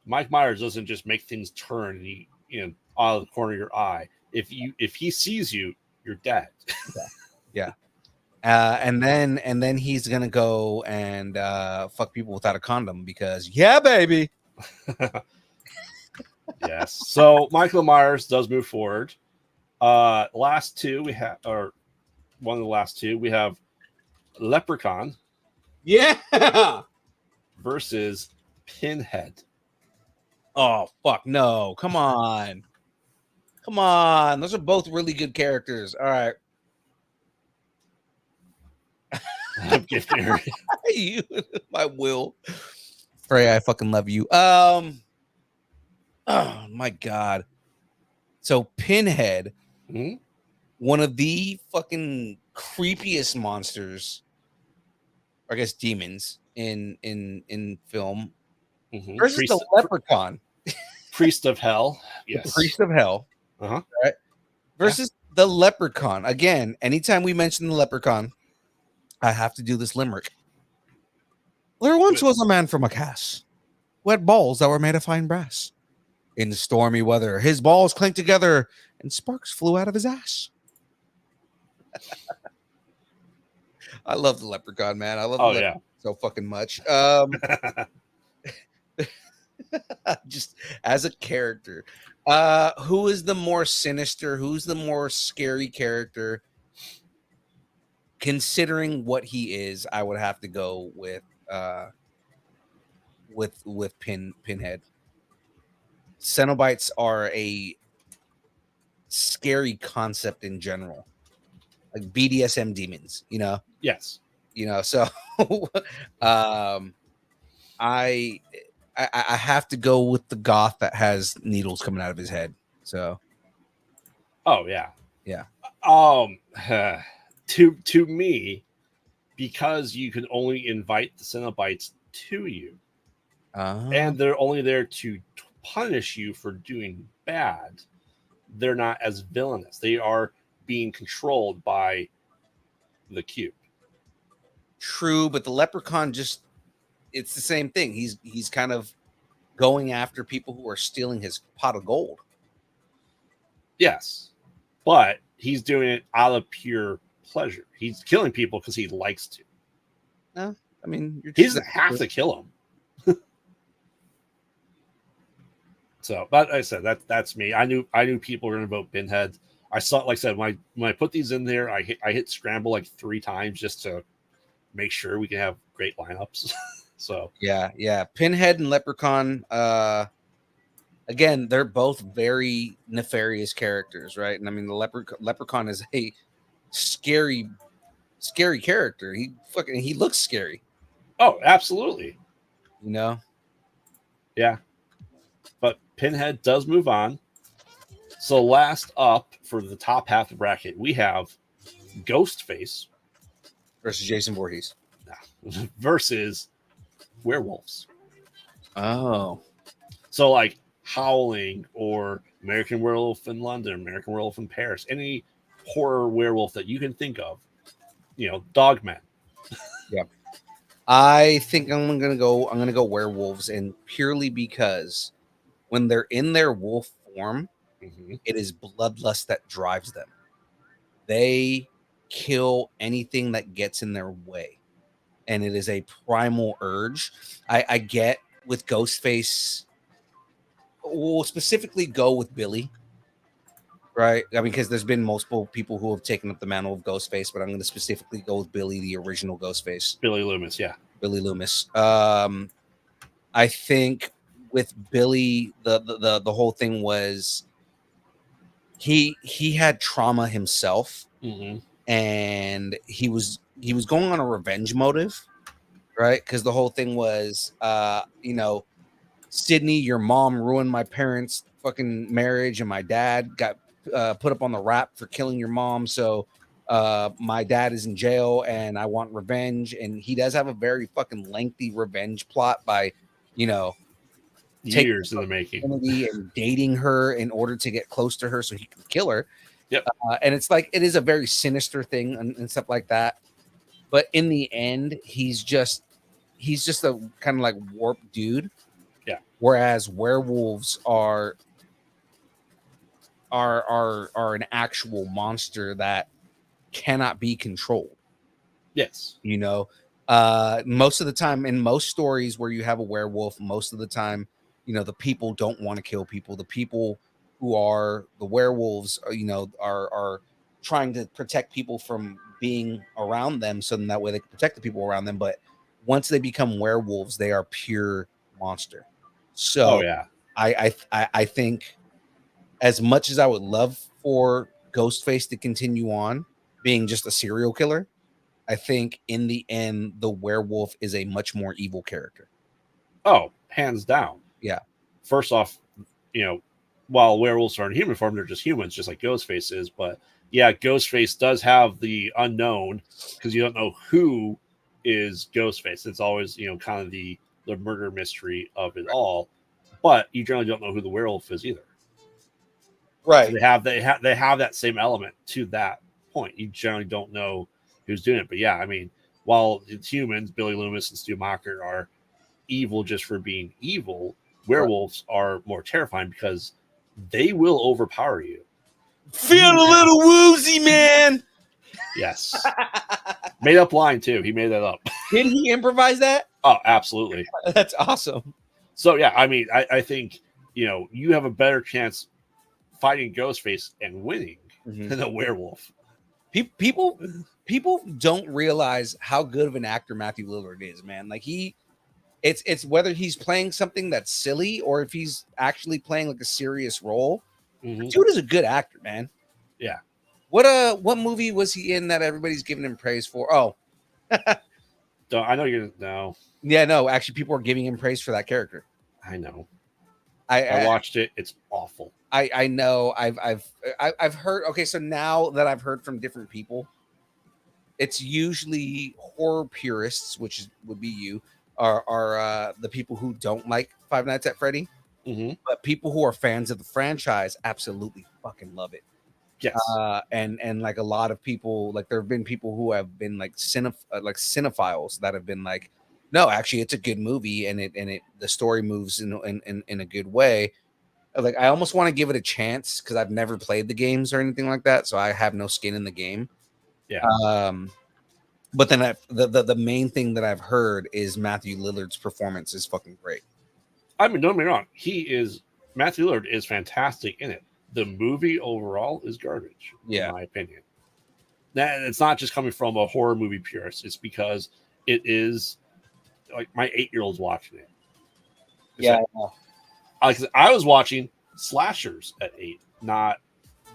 Mike Myers doesn't just make things turn and out of the corner of your eye. If he sees you, you're dead. Yeah. And then he's gonna go and fuck people without a condom because yeah, baby. Yes. So Michael Myers does move forward. Last two we have, or one of the last two, we have Leprechaun Yeah. versus Pinhead. Oh fuck no! Come on, come on. Those are both really good characters. All right. I'm giving her. You, my will. Freya, I fucking love you. Oh my god. So Pinhead, Mhm. one of the fucking creepiest monsters, I guess demons in film, Mhm. versus Priest, the Leprechaun, Priest of Hell. the Yes. Priest of Hell, Uh-huh. right? Versus the Leprechaun. Again, anytime we mention the Leprechaun, I have to do this limerick. There once was a man from Acass who had balls that were made of fine brass. In stormy weather, his balls clanked together and sparks flew out of his ass. I love the Leprechaun, man. I love the Leprechaun so fucking much. Just as a character. Who is the more sinister? Who's the more scary character? Considering what he is, I would have to go with Pinhead. Cenobites are a scary concept in general, like BDSM demons, you know. Yes. You know, so I have to go with the goth that has needles coming out of his head. So Oh yeah. Yeah. To me, because you can only invite the Cenobites to you, and they're only there to punish you for doing bad, they're not as villainous. They are being controlled by the cube. True, but the Leprechaun it's the same thing. He's kind of going after people who are stealing his pot of gold. Yes, but he's doing it out of pure pleasure. He's killing people because he likes to. No, I mean, he doesn't have to kill them. So, but like I said, that's me. I knew people were going to vote Pinhead. I saw, like I said, when I put these in there, I hit scramble like 3 times just to make sure we can have great lineups. So yeah, Pinhead and Leprechaun. Again, they're both very nefarious characters, right? And I mean, the Leprechaun is a scary character. He looks scary. Oh, absolutely. You know. Yeah. But Pinhead does move on. So last up for the top half of the bracket, we have Ghostface versus Jason Voorhees versus werewolves. Oh. So like Howling or American Werewolf in London, American Werewolf in Paris, any horror werewolf that you can think of, Dogman. Yep. I think I'm gonna go werewolves, and purely because when they're in their wolf form, it is bloodlust that drives them. They kill anything that gets in their way, and it is a primal urge. I get with Ghostface. We'll specifically go with Billy, right? I mean, because there's been multiple people who have taken up the mantle of Ghostface, but I'm going to specifically go with Billy, the original Ghostface. Billy Loomis, yeah. Billy Loomis. I think with Billy, the whole thing was he had trauma himself, and he was going on a revenge motive, right? Because the whole thing was, Sydney, your mom ruined my parents' fucking marriage, and my dad got put up on the rap for killing your mom. So my dad is in jail, and I want revenge. And he does have a very fucking lengthy revenge plot by, taking Years in the making. virginity and dating her in order to get close to her so he can kill her. Yep. And it's like it is a very sinister thing and stuff like that. But in the end, he's just a kind of like warped dude. Yeah. Whereas werewolves are an actual monster that cannot be controlled. Yes. You know, most of the time in most stories where you have a werewolf, most of the time, you know, the people don't want to kill people. The people who are the werewolves, are trying to protect people from being around them, so then that way they can protect the people around them. But once they become werewolves, they are pure monster. So Oh yeah. I think as much as I would love for Ghostface to continue on being just a serial killer, I think in the end, the werewolf is a much more evil character. Oh, hands down. Yeah. First off, while werewolves are in human form, they're just humans, just like Ghostface is. But yeah, Ghostface does have the unknown because you don't know who is Ghostface. It's always, kind of the murder mystery of it all. But you generally don't know who the werewolf is either. Right. So they have that same element to that point. You generally don't know who's doing it. But yeah, I mean, while it's humans, Billy Loomis and Stu Macher are evil just for being evil, werewolves are more terrifying because they will overpower you. Feel a little woozy, man. Yes. Made up line too. He made that up. Did he improvise that? Oh, absolutely. That's awesome. So yeah, I mean, I think you have a better chance fighting Ghostface and winning than a werewolf. People don't realize how good of an actor Matthew Lillard is, man. Like it's whether he's playing something that's silly or if he's actually playing like a serious role. Mm-hmm. Dude is a good actor, man. Yeah. What movie was he in that everybody's giving him praise for? Oh, I know you're no. Yeah, no. Actually, people are giving him praise for that character. I know. I watched it. It's awful. I know. I've heard. Okay, so now that I've heard from different people, it's usually horror purists, which would be you, are the people who don't like Five Nights at Freddy. Mm-hmm. But people who are fans of the franchise absolutely fucking love it. Yes. And like a lot of people, like there have been people who have been like cinephiles that have been like, no, actually, it's a good movie, and the story moves in a good way. Like I almost want to give it a chance because I've never played the games or anything like that, so I have no skin in the game. Yeah. But then the main thing that I've heard is Matthew Lillard's performance is fucking great. I mean, don't get me wrong. Matthew Lillard is fantastic in it. The movie overall is garbage, in my opinion. Now, it's not just coming from a horror movie purist. It's because it is like my 8-year-old's watching it. I was watching slashers at 8, not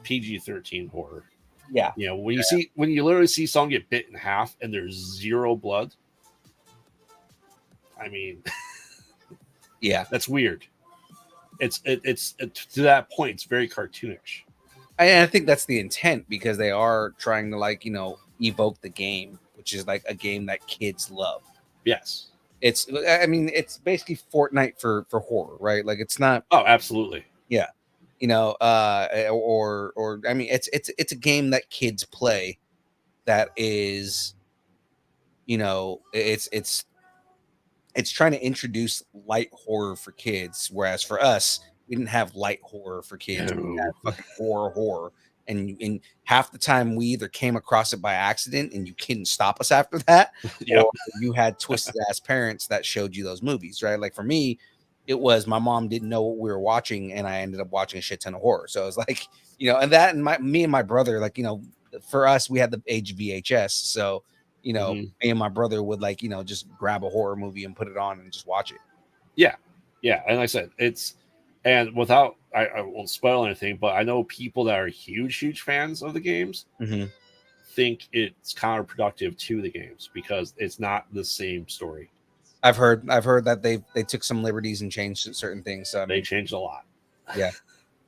PG-13 horror. Yeah. When you literally see someone get bit in half and there's zero blood. I mean, yeah, that's weird. It's to that point, it's very cartoonish. I think that's the intent because they are trying to evoke the game, which is like a game that kids love. Yes. It's basically Fortnite for horror, right? Like it's not. Oh, absolutely. Yeah. It's a game that kids play that is, it's trying to introduce light horror for kids, whereas for us, we didn't have light horror for kids. No. We had fucking horror. And half the time we either came across it by accident and you couldn't stop us after that, Yep. or you had twisted ass parents that showed you those movies, right? Like for me, it was my mom didn't know what we were watching, and I ended up watching a shit ton of horror. So it was like, and me and my brother, for us, we had the age of VHS. So, me and my brother would just grab a horror movie and put it on and just watch it. Yeah. Yeah. And like I said, and without, I won't spoil anything, but I know people that are huge fans of the games think it's counterproductive to the games because it's not the same story. I've heard that they took some liberties and changed certain things. So they changed a lot. Yeah.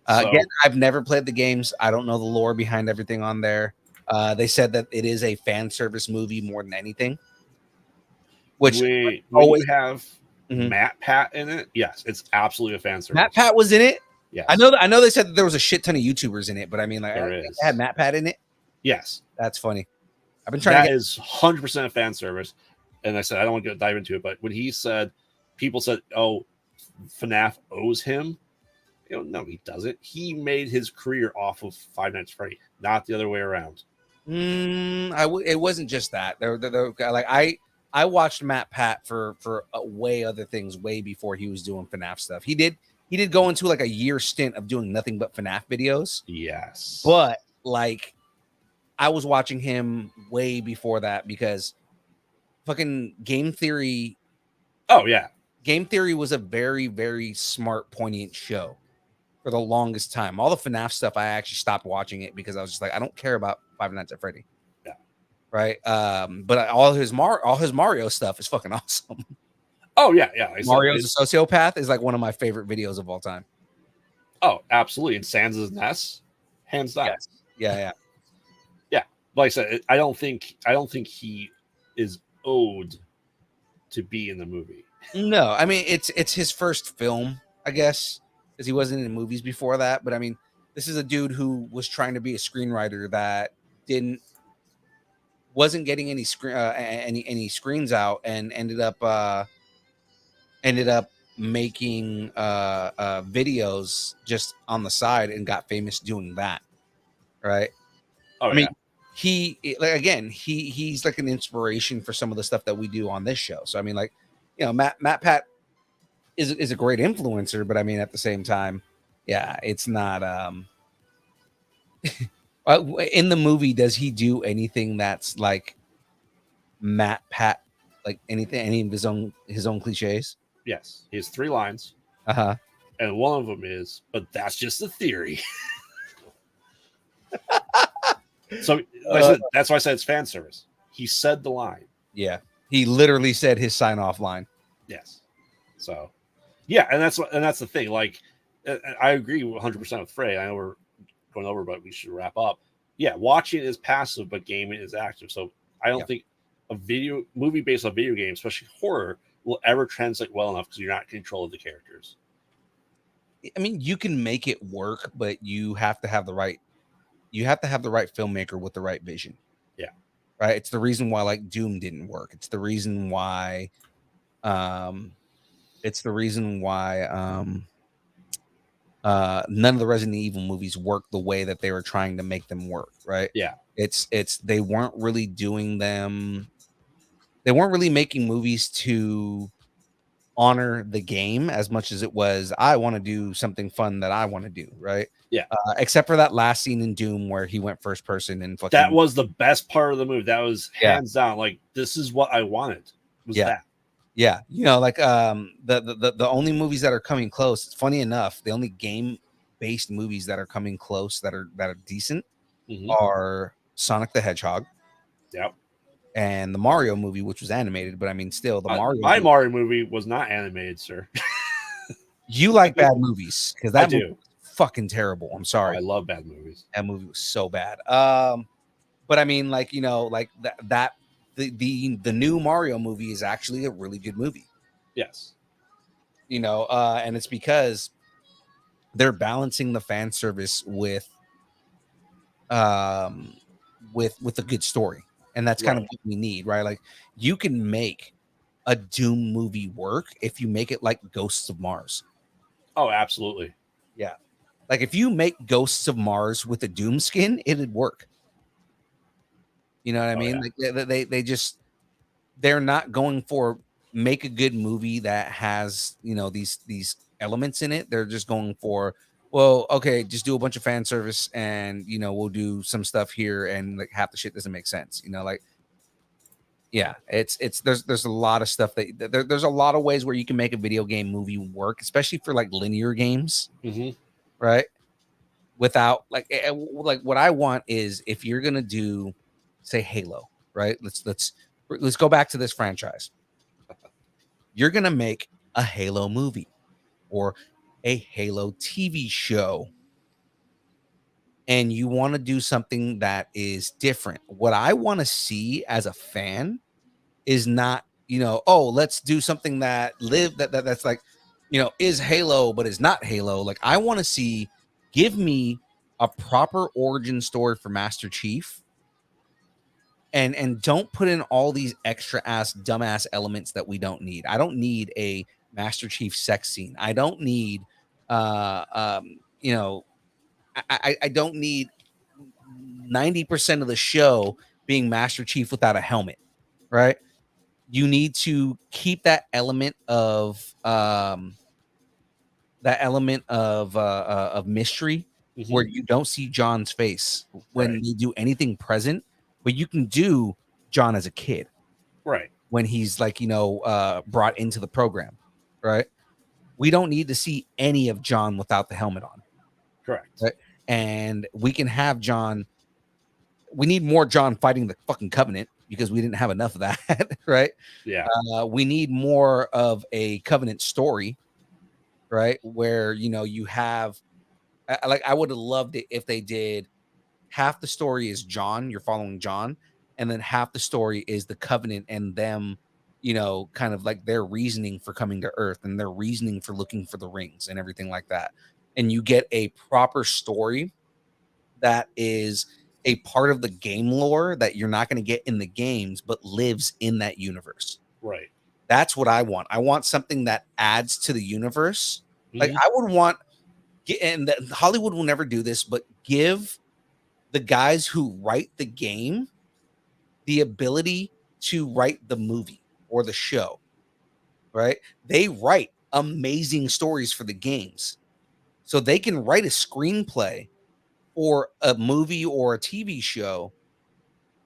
Again, I've never played the games. I don't know the lore behind everything on there. They said that it is a fan service movie more than anything. Which when Mhm. Matt Pat in it, yes, it's absolutely a fan service. Matt Pat was in it. Yes. I know they said that there was a shit ton of YouTubers in it, but I mean, like, There it is. had Matt Pat in it. Yes. That's funny. I've been trying That to is 100% a fan service. And I said, I don't want to dive into it, but when he said, people said, oh, FNAF owes him. No, he doesn't. He made his career off of Five Nights at Freddy, not the other way around. It wasn't just that. There, like I watched Matt Pat for way other things way before he was doing FNAF stuff. He did go into like a year stint of doing nothing but FNAF videos. Yes. But like I was watching him way before that because fucking Game Theory. Oh yeah. Game Theory was a very, very smart, poignant show for the longest time. All the FNAF stuff, I actually stopped watching it because I was just like, I don't care about Five Nights at Freddy. Yeah. Right. But all his Mario stuff is fucking awesome. Oh yeah, yeah. Mario's a Sociopath is like one of my favorite videos of all time. Oh, absolutely. And Sans' Nest, hands down. Yes. Yeah. Yeah. Like I said, I don't think he is owed to be in the movie. No, I mean it's his first film, I guess, because he wasn't in movies before that. But I mean, this is a dude who was trying to be a screenwriter that wasn't getting any screens out, and ended up making videos just on the side and got famous doing that. Right. Oh, I mean, he's like an inspiration for some of the stuff that we do on this show. So I mean, like, Matt Pat is a great influencer, but I mean, at the same time, yeah, it's not. In the movie, does he do anything that's like Matt Pat, like any of his own cliches? Yes, he has 3 lines. Uh-huh. And one of them is, but that's just a theory. So like I said, that's why I said it's fan service. He said the line. Yeah, he literally said his sign-off line. Yes. So, yeah, and that's the thing. Like, I agree 100% with Frey. I know we're going over, but we should wrap up. Yeah, watching is passive, but gaming is active. So I don't think a movie based on video games, especially horror, will ever translate well enough because you're not in control of the characters. I mean, you can make it work, but you have to have the right filmmaker with the right vision. Yeah. Right. It's the reason why like Doom didn't work. It's the reason why none of the Resident Evil movies worked the way that they were trying to make them work. Right. Yeah. They weren't really doing them. They weren't really making movies to honor the game as much as it was, I want to do something fun that I want to do. Right. Yeah. Except for that last scene in Doom where he went first person and fucking. That was the best part of the movie. That was hands down. Like, this is what I wanted. Was that. Yeah. Like the only movies that are coming close, it's funny enough, the only game based movies that are coming close that are decent are Sonic the Hedgehog. Yep. And the Mario movie, which was animated, but I mean, still the Mario movie was not animated, sir. You like bad movies because that movie was fucking terrible. I'm sorry. I love bad movies. That movie was so bad. But I mean, like, like the new Mario movie is actually a really good movie. Yes. And it's because they're balancing the fan service with a good story. And that's kind of what we need, right? Like, you can make a Doom movie work if you make it like Ghosts of Mars. Oh, absolutely. Yeah. Like, if you make Ghosts of Mars with a Doom skin, it'd work. You know what I mean? Yeah. Like, they're not going for make a good movie that has, these elements in it. They're just going for, well, okay, just do a bunch of fan service and, we'll do some stuff here and like half the shit doesn't make sense. Like, yeah, there's a lot of stuff there's a lot of ways where you can make a video game movie work, especially for like linear games. Right. Without like what I want is if you're going to do, say, Halo, right? Let's go back to this franchise. You're going to make a Halo movie or a Halo TV show, and you want to do something that is different. What I want to see as a fan is not let's do something that that's like, is Halo but is not Halo. Like, I want to see, give me a proper origin story for Master Chief, and don't put in all these extra ass dumbass elements that we don't need. I don't need a Master Chief sex scene. I don't need I don't need 90% of the show being Master Chief without a helmet, right? You need to keep that element of mystery, where you don't see John's face when Right. you do anything present, but you can do John as a kid Right. when he's like, brought into the program, right? We don't need to see any of John without the helmet on. Correct. Right? And we can have John. We need more John fighting the fucking Covenant, because we didn't have enough of that, right? Yeah. We need more of a Covenant story, right? Where, you have, I would have loved it if they did half the story is John, you're following John, and then half the story is the Covenant and them, kind of like their reasoning for coming to Earth and their reasoning for looking for the rings and everything like that. And you get a proper story that is a part of the game lore that you're not going to get in the games, but lives in that universe. Right. That's what I want. I want something that adds to the universe. Like, Mhm. I would want, and Hollywood will never do this, but give the guys who write the game the ability to write the movie or the show, right? They write amazing stories for the games. So they can write a screenplay or a movie or a TV show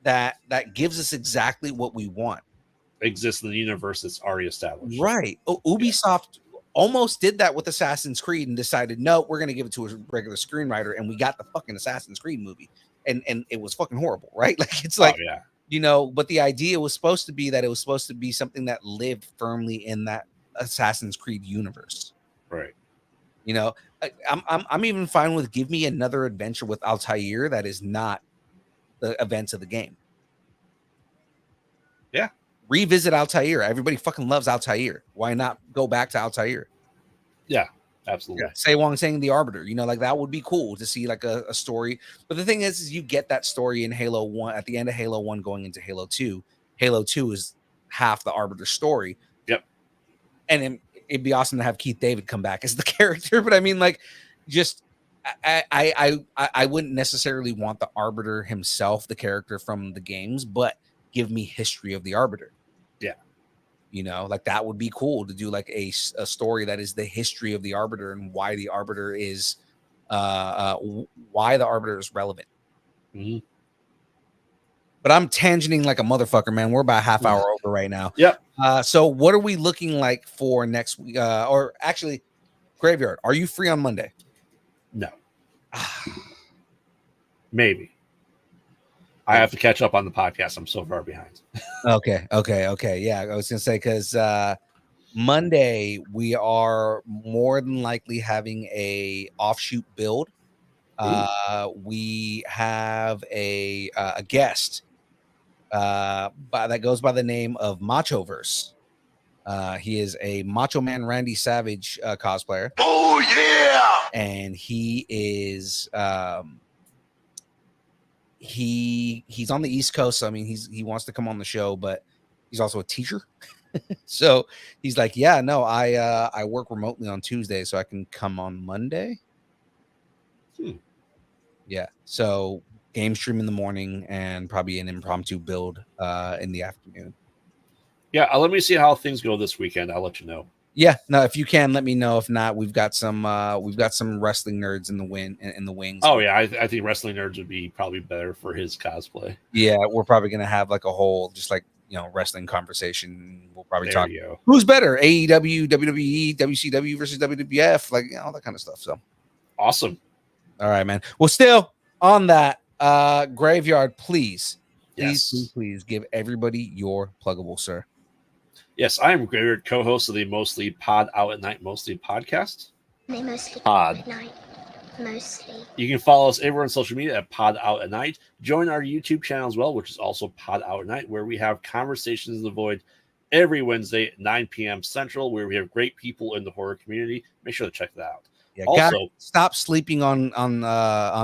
that gives us exactly what we want. Exists in the universe that's already established. Right. Ubisoft almost did that with Assassin's Creed and decided, no, we're going to give it to a regular screenwriter, and we got the fucking Assassin's Creed movie, and it was fucking horrible, right? Like, it's like, yeah. But the idea was supposed to be that it was supposed to be something that lived firmly in that Assassin's Creed universe. Right. I'm even fine with, give me another adventure with Altair that is not the events of the game. Yeah. Revisit Altair. Everybody fucking loves Altair. Why not go back to Altair? Yeah, absolutely. Say Wong saying the Arbiter, like, that would be cool to see, like, a story. But the thing is you get that story in Halo 1, at the end of Halo 1 going into Halo 2. Halo 2 is half the Arbiter story. Yep. And it'd be awesome to have Keith David come back as the character, but I mean, like, just I wouldn't necessarily want the Arbiter himself, the character from the games, but give me history of the Arbiter. Yeah. Like, that would be cool to do, like, a story that is the history of the Arbiter and why the Arbiter is relevant. Mm-hmm. But I'm tangenting like a motherfucker, man. We're about half hour over right now. Yep. So what are we looking like for next week? Or actually, Graveyard, are you free on Monday? No. Maybe. I have to catch up on the podcast. I'm so far behind. Okay. Yeah, I was gonna say, because Monday we are more than likely having a offshoot build. We have a guest that goes by the name of Machoverse. He is a Macho Man Randy Savage cosplayer. Oh yeah! And he is he's on the East Coast. So, I mean, he wants to come on the show, but he's also a teacher. So he's like, yeah, no, I work remotely on Tuesday, so I can come on Monday. Yeah. So game stream in the morning and probably an impromptu build in the afternoon. Yeah, let me see how things go this weekend. I'll let you know. Yeah, no, if you can, let me know. If not, we've got some wrestling nerds in the wings. Oh yeah, I think wrestling nerds would be probably better for his cosplay. Yeah, we're probably gonna have like a whole just like wrestling conversation. We'll probably There talk you go. who's better, AEW, WWE, WCW versus WWF, like all that kind of stuff. So awesome. All right, man. Well, still on that Graveyard, please give everybody your pluggable, sir. Yes, I am Graveyard, co-host of the Mostly Pod Out at Night Mostly podcast. They mostly Pod. at night. Mostly. You can follow us everywhere on social media at Pod Out at Night. Join our YouTube channel as well, which is also Pod Out at Night, where we have conversations in the void every Wednesday at 9 p.m. Central, where we have great people in the horror community. Make sure to check that out. Yeah, Also, guys, stop sleeping on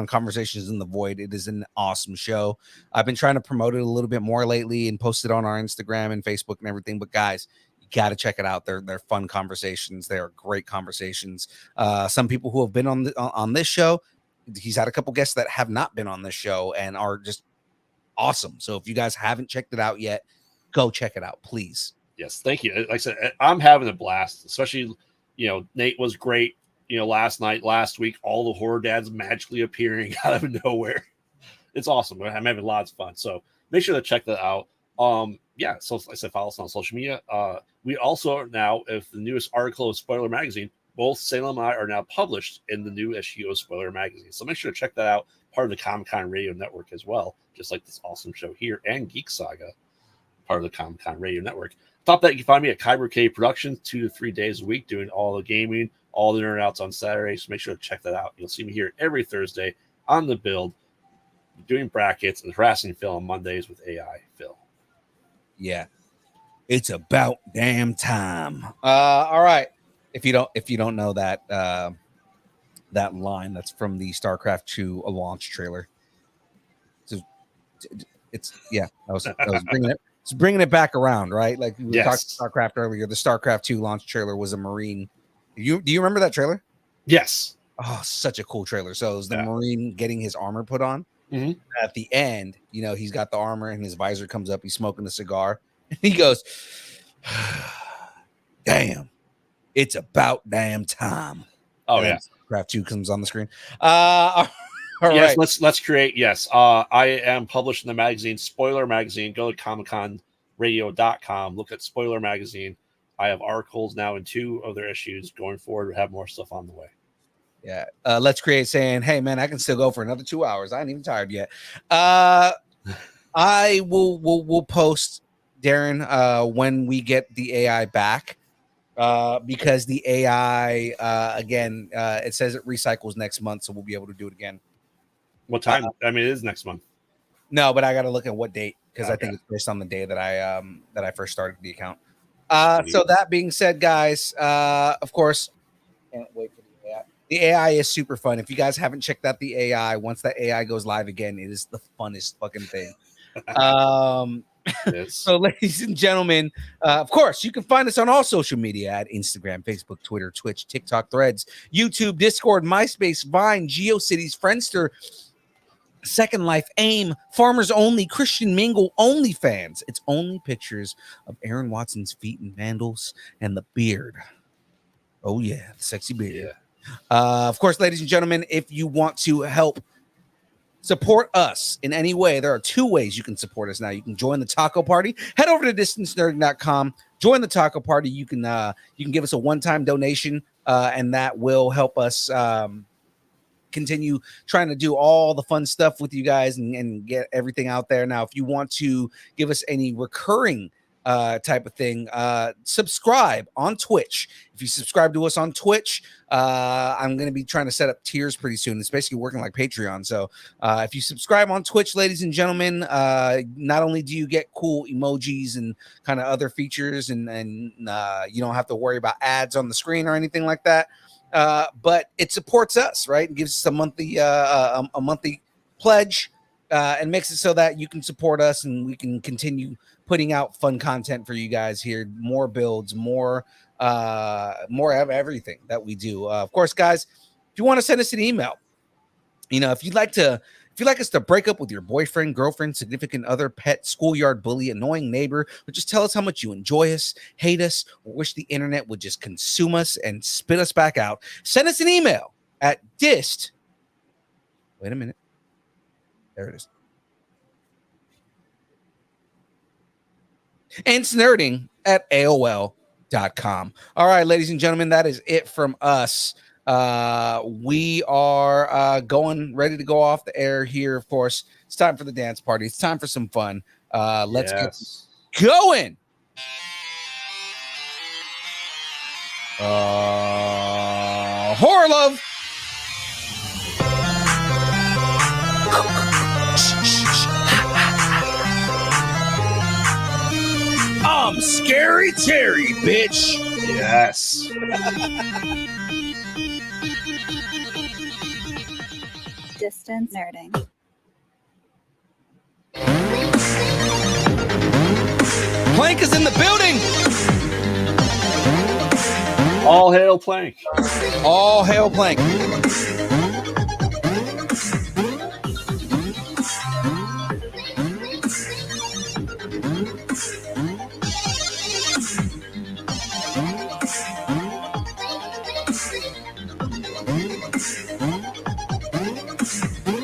Conversations in the Void. It is an awesome show. I've been trying to promote it a little bit more lately and post it on our Instagram and Facebook and everything. But guys, you got to check it out. They're fun conversations. They are great conversations. Some people who have been on this show, he's had a couple guests that have not been on this show and are just awesome. So if you guys haven't checked it out yet, go check it out, please. yes, thank you. Like I said, I'm having a blast, especially, Nate was great. Last week, all the horror dads magically appearing out of nowhere. It's awesome. I'm having lots of fun. So make sure to check that out. So like I said, follow us on social media. We also are now, if the newest article of Spoiler Magazine, both Salem and I are now published in the new issue of Spoiler Magazine. So make sure to check that out. Part of the Comic-Con Radio Network as well, just like this awesome show here, and Geek Saga, part of the Comic-Con Radio Network. Top that, you can find me at Kyber K Productions 2 to 3 days a week doing all the gaming, all the nerd outs on Saturday. So make sure to check that out. You'll see me here every Thursday on the build, doing brackets and harassing Phil on Mondays with AI Phil. Yeah, it's about damn time. All right. If you don't know that that line, that's from the StarCraft 2 launch trailer. So it's I was bringing it back around, right? Like we were talking StarCraft earlier. The StarCraft 2 launch trailer was a Marine. Do you remember that trailer? Yes. Oh, such a cool trailer. So it was the Marine getting his armor put on. Mm-hmm. At the end, he's got the armor and his visor comes up. He's smoking a cigar. And he goes, damn, it's about damn time. Oh, and yeah. Craft 2 comes on the screen. All yes, right. let's create. Yes. I am published in the magazine, Spoiler Magazine. Go to ComicConRadio.com. Look at Spoiler Magazine. I have articles now in 2 of their issues. Going forward, we have more stuff on the way. Yeah. Let's Create saying, hey, man, I can still go for another 2 hours. I ain't even tired yet. I will post, Darren, when we get the AI back, because the AI, again, it says it recycles next month, so we'll be able to do it again. What time? It is next month. No, but I got to look at what date, because I think it's based on the day that I first started the account. So that being said, guys, of course, can't wait for the AI. The AI is super fun. If you guys haven't checked out the AI, once that AI goes live again, it is the funnest fucking thing. So, ladies and gentlemen, of course, you can find us on all social media at Instagram, Facebook, Twitter, Twitch, TikTok, Threads, YouTube, Discord, MySpace, Vine, GeoCities, Friendster, Second Life, AIM, Farmers Only, Christian Mingle, OnlyFans. It's only pictures of Aaron Watson's feet and vandals and the beard. Oh, yeah, the sexy beard. Yeah. Of course, ladies and gentlemen, if you want to help support us in any way, there are 2 ways you can support us now. You can join the Taco Party. Head over to distancenerding.com. Join the Taco Party. You can give us a one-time donation, and that will help us continue trying to do all the fun stuff with you guys and get everything out there. Now, if you want to give us any recurring type of thing, subscribe on Twitch. If you subscribe to us on Twitch, I'm going to be trying to set up tiers pretty soon. It's basically working like Patreon. So if you subscribe on Twitch, ladies and gentlemen, not only do you get cool emojis and kind of other features, and you don't have to worry about ads on the screen or anything like that, but it supports us, right? It gives us a monthly pledge, and makes it so that you can support us and we can continue putting out fun content for you guys here. More builds, more of everything that we do. Of course, guys, if you want to send us an email, if you'd like us to break up with your boyfriend, girlfriend, significant other, pet, schoolyard bully, annoying neighbor, or just tell us how much you enjoy us, hate us, or wish the internet would just consume us and spit us back out, send us an email at dist. Wait a minute. There it is. Nerding at AOL.com. All right, ladies and gentlemen, that is it from us. We are ready to go off the air here. Of course, it's time for the dance party. It's time for some fun. Let's get going. Horror love. I'm scared. Scary Terry, bitch. Yes. Distance nerding. Plank is in the building. All hail Plank. All hail Plank.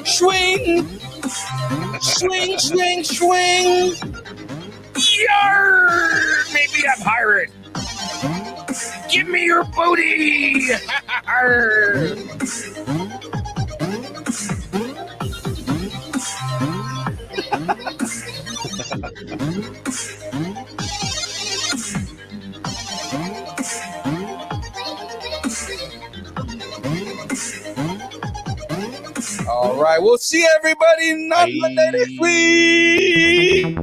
Swing! Swing, swing, swing! Yarr! Maybe a pirate! Give me your booty! All right, we'll see everybody on Monday this week.